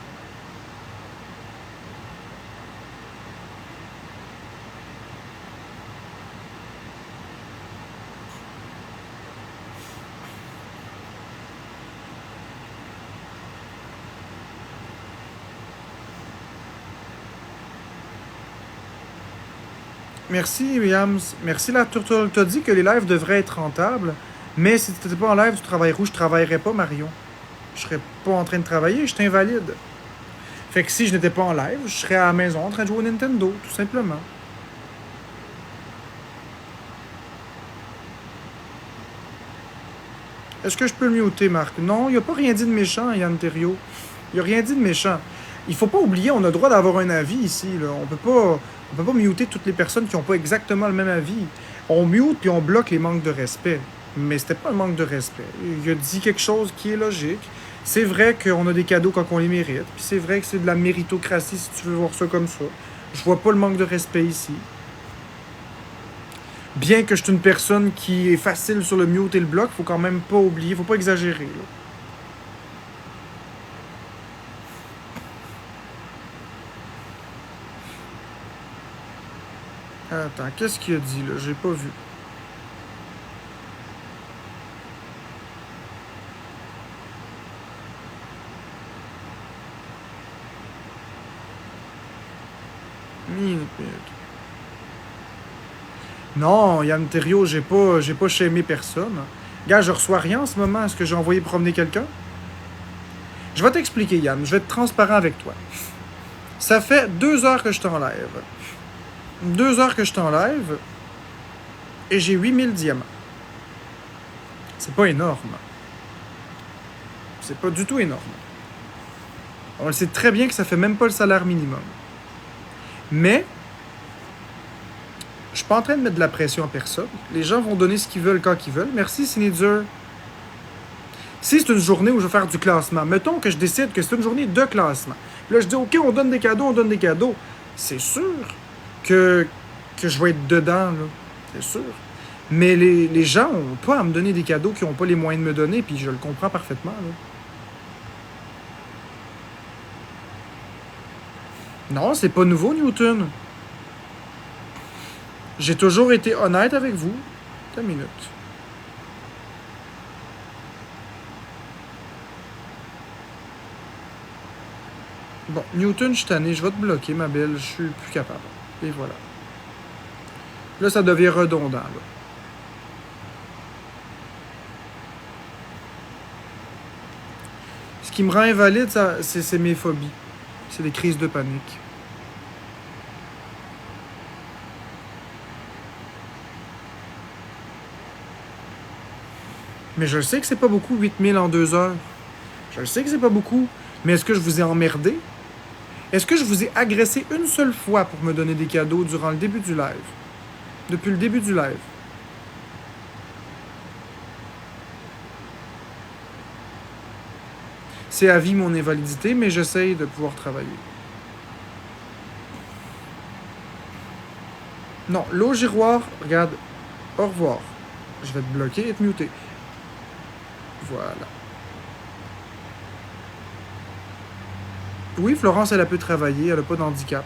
Merci, Williams. Merci, la Turtle. T'as dit que les lives devraient être rentables, mais si t'étais pas en live du travail rouge, je travaillerais pas, Marion. Je serais pas en train de travailler, je t'invalide. Fait que si je n'étais pas en live, je serais à la maison en train de jouer au Nintendo, tout simplement. Est-ce que je peux le muter, Marc? Non, il a pas rien dit de méchant, Yann Terriot. Il a rien dit de méchant. Il faut pas oublier, on a le droit d'avoir un avis ici, là. On peut pas muter toutes les personnes qui n'ont pas exactement le même avis. On mute puis on bloque les manques de respect. Mais c'était pas un manque de respect. Il a dit quelque chose qui est logique. C'est vrai qu'on a des cadeaux quand on les mérite. Puis c'est vrai que c'est de la méritocratie, si tu veux voir ça comme ça. Je vois pas le manque de respect ici. Bien que je suis une personne qui est facile sur le mute et le bloc, faut quand même pas oublier, faut pas exagérer, là. Attends, qu'est-ce qu'il a dit, là? J'ai pas vu. Minute. Non, Yann Terriot, j'ai pas shamé personne. Gars, je reçois rien en ce moment. Est-ce que j'ai envoyé promener quelqu'un? Je vais t'expliquer, Yann. Je vais être transparent avec toi. Ça fait 2 heures que je t'en live. 2 heures que je t'en live. Et j'ai 8000 diamants. C'est pas énorme. C'est pas du tout énorme. On le sait très bien que ça fait même pas le salaire minimum. Mais je suis pas en train de mettre de la pression à personne. Les gens vont donner ce qu'ils veulent quand ils veulent. Merci, Cinédur. Si c'est une journée où je vais faire du classement, mettons que je décide que c'est une journée de classement. Là, je dis, OK, on donne des cadeaux. C'est sûr que je vais être dedans, là. C'est sûr. Mais les gens n'ont pas à me donner des cadeaux qu'ils n'ont pas les moyens de me donner, puis je le comprends parfaitement, là. Non, c'est pas nouveau, Newton. J'ai toujours été honnête avec vous. Attends une minute. Bon, Newton, je suis tanné. Je vais te bloquer, ma belle. Je suis plus capable. Et voilà. Là, ça devient redondant, là. Ce qui me rend invalide, c'est mes phobies. C'est des crises de panique. Mais je sais que c'est pas beaucoup, 8000 en 2 heures. Je sais que c'est pas beaucoup. Mais est-ce que je vous ai emmerdé? Est-ce que je vous ai agressé une seule fois pour me donner des cadeaux durant le début du live? Depuis le début du live. C'est à vie mon invalidité, mais j'essaye de pouvoir travailler. Non, l'eau giroir, regarde, au revoir. Je vais te bloquer et te muter. Voilà. Oui, Florence, elle a pu travailler, elle n'a pas d'handicap.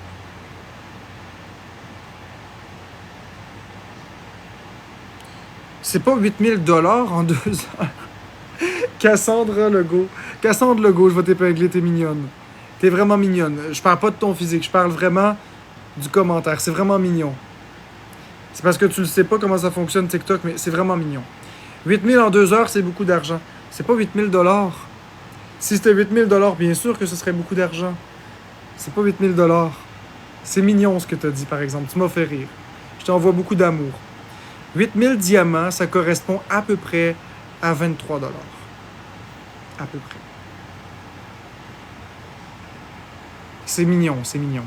C'est pas 8000 $ en 2 heures. Cassandra Legault. Cassandre Legault, je vais t'épingler, t'es mignonne. T'es vraiment mignonne. Je parle pas de ton physique, je parle vraiment du commentaire. C'est vraiment mignon. C'est parce que tu le sais pas comment ça fonctionne TikTok, mais c'est vraiment mignon. 8000 en 2 heures, c'est beaucoup d'argent. C'est pas 8000 $. Si c'était 8000 $, bien sûr que ce serait beaucoup d'argent. C'est pas 8000 $. C'est mignon ce que t'as dit, par exemple. Tu m'as fait rire. Je t'envoie beaucoup d'amour. 8000 diamants, ça correspond à peu près à 23 $. À peu près. C'est mignon, c'est mignon.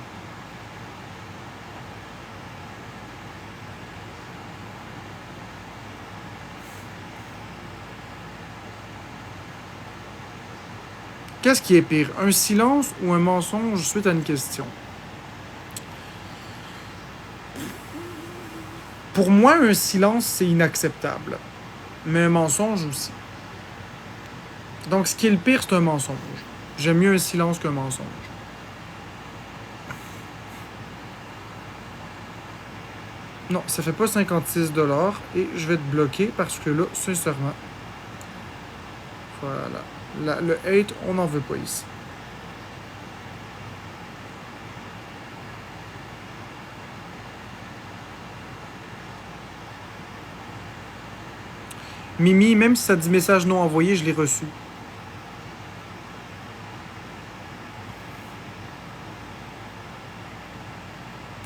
Qu'est-ce qui est pire, un silence ou un mensonge suite à une question? Pour moi, un silence, c'est inacceptable. Mais un mensonge aussi. Donc, ce qui est le pire, c'est un mensonge. J'aime mieux un silence qu'un mensonge. Non, ça fait pas 56 $ et je vais te bloquer parce que là, sincèrement, voilà. Le hate, on n'en veut pas ici. Mimi, même si ça dit message non envoyé, je l'ai reçu.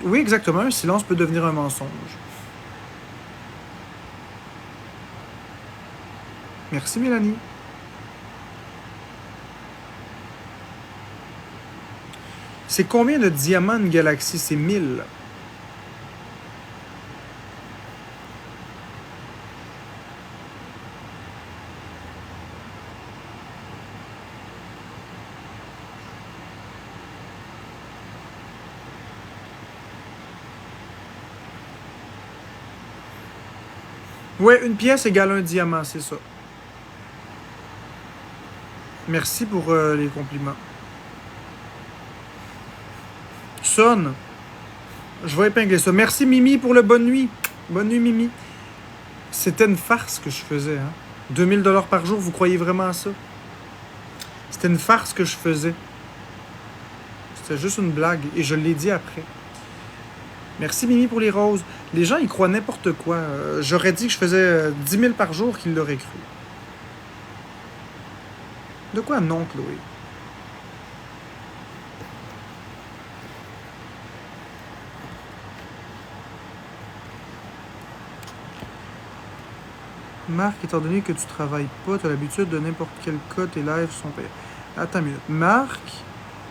Oui, exactement. Un silence peut devenir un mensonge. Merci, Mélanie. C'est combien de diamants une galaxie? C'est 1000. Ouais, une pièce égale un diamant, c'est ça. Merci pour les compliments. Sonne. Je vais épingler ça. Merci Mimi pour le bonne nuit. Bonne nuit Mimi. C'était une farce que je faisais. Hein? 2000 $ par jour, vous croyez vraiment à ça? C'était une farce que je faisais. C'était juste une blague. Et je l'ai dit après. Merci Mimi pour les roses. Les gens, ils croient n'importe quoi. J'aurais dit que je faisais 10 000 par jour qu'ils l'auraient cru. De quoi non, Chloé? Marc, étant donné que tu travailles pas, tu as l'habitude de n'importe quel cas, tes lives sont payants. Attends une minute. Marc,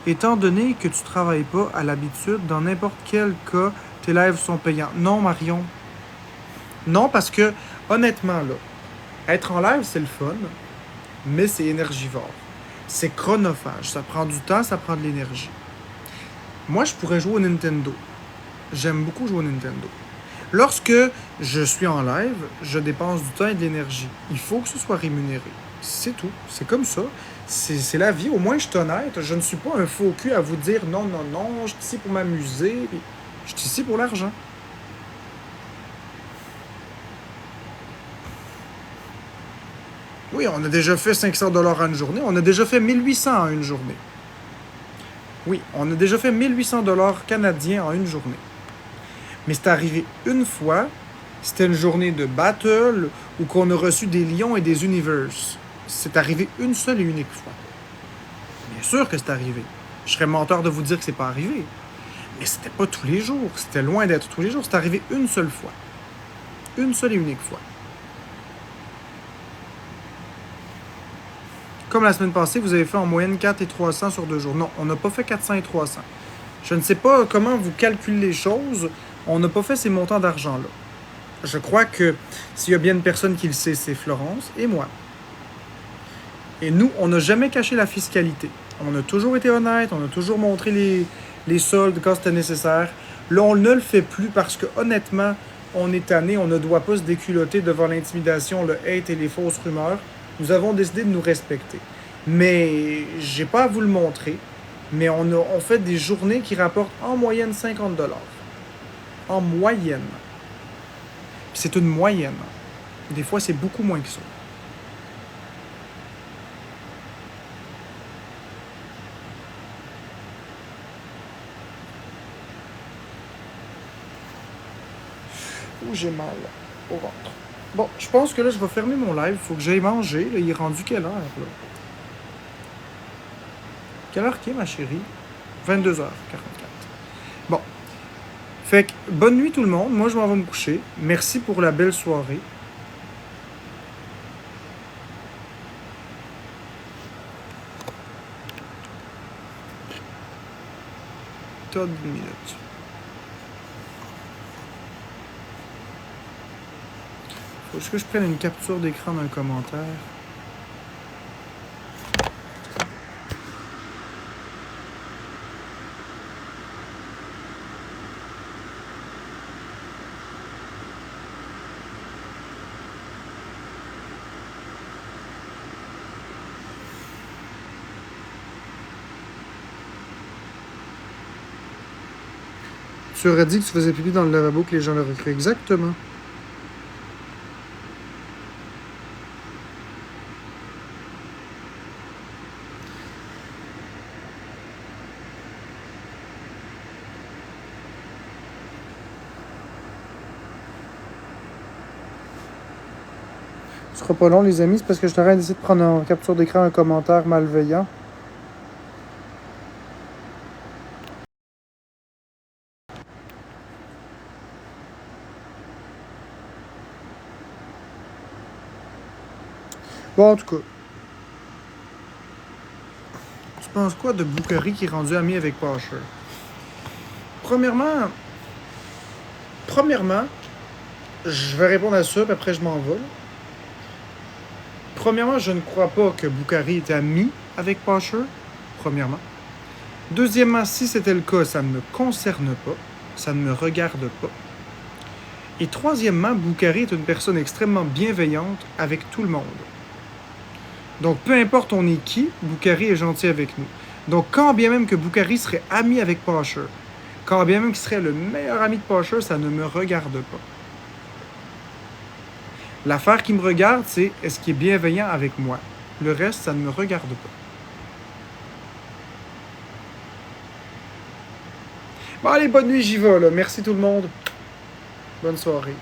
étant donné que tu travailles pas à l'habitude, dans n'importe quel cas, tes lives sont payants. Non, Marion. Non, parce que, honnêtement, là, être en live, c'est le fun, mais c'est énergivore. C'est chronophage. Ça prend du temps, ça prend de l'énergie. Moi, je pourrais jouer au Nintendo. J'aime beaucoup jouer au Nintendo. Lorsque je suis en live, je dépense du temps et de l'énergie. Il faut que ce soit rémunéré. C'est tout. C'est comme ça. C'est la vie. Au moins, je suis honnête. Je ne suis pas un faux cul à vous dire non, non, non, je suis ici pour m'amuser. Je suis ici pour l'argent. Oui, on a déjà fait 500 $ en une journée. On a déjà fait 1800 en une journée. Oui, on a déjà fait 1800 $ canadiens en une journée. Mais c'est arrivé une fois, c'était une journée de battle où qu'on a reçu des lions et des universes. C'est arrivé une seule et unique fois. Bien sûr que c'est arrivé. Je serais menteur de vous dire que c'est pas arrivé. Mais c'était pas tous les jours. C'était loin d'être tous les jours. C'est arrivé une seule fois. Une seule et unique fois. Comme la semaine passée, vous avez fait en moyenne 4 et 300 sur 2 jours. Non, on n'a pas fait 400 et 300. Je ne sais pas comment vous calculez les choses. On n'a pas fait ces montants d'argent-là. Je crois que s'il y a bien une personne qui le sait, c'est Florence et moi. Et nous, on n'a jamais caché la fiscalité. On a toujours été honnête, on a toujours montré les soldes quand c'était nécessaire. Là, on ne le fait plus parce que, honnêtement, on est tanné, on ne doit pas se déculotter devant l'intimidation, le hate et les fausses rumeurs. Nous avons décidé de nous respecter. Mais j'ai pas à vous le montrer. Mais on fait des journées qui rapportent en moyenne 50 $. En moyenne. Puis c'est une moyenne. Des fois, c'est beaucoup moins que ça. Ouh, j'ai mal au ventre. Bon, je pense que là, je vais fermer mon live. Il faut que j'aille manger. Là, il est rendu quelle heure, là? Quelle heure qu'est, ma chérie? 22h44. Bon. Fait que, bonne nuit tout le monde. Moi, je m'en vais me coucher. Merci pour la belle soirée. Todd, une minute. Faut que je prenne une capture d'écran d'un commentaire? Tu aurais dit que tu faisais pipi dans le lavabo, que les gens l'auraient cru. Exactement. Ce sera pas long, les amis. C'est parce que je t'aurais d'essayer de prendre en capture d'écran un commentaire malveillant. Bon, en tout cas. Tu penses quoi de Boukari qui est rendu ami avec Pasher? Premièrement, je vais répondre à ça, puis après je m'en vais. Premièrement, je ne crois pas que Boukari est ami avec Pasher. Premièrement. Deuxièmement, si c'était le cas, ça ne me concerne pas. Ça ne me regarde pas. Et troisièmement, Boukari est une personne extrêmement bienveillante avec tout le monde. Donc, peu importe on est qui, Boukari est gentil avec nous. Donc, quand bien même que Boukari serait ami avec Pasher, quand bien même qu'il serait le meilleur ami de Pasher, ça ne me regarde pas. L'affaire qui me regarde, c'est est-ce qu'il est bienveillant avec moi. Le reste, ça ne me regarde pas. Bon, allez, bonne nuit, j'y vais, là. Merci tout le monde. Bonne soirée.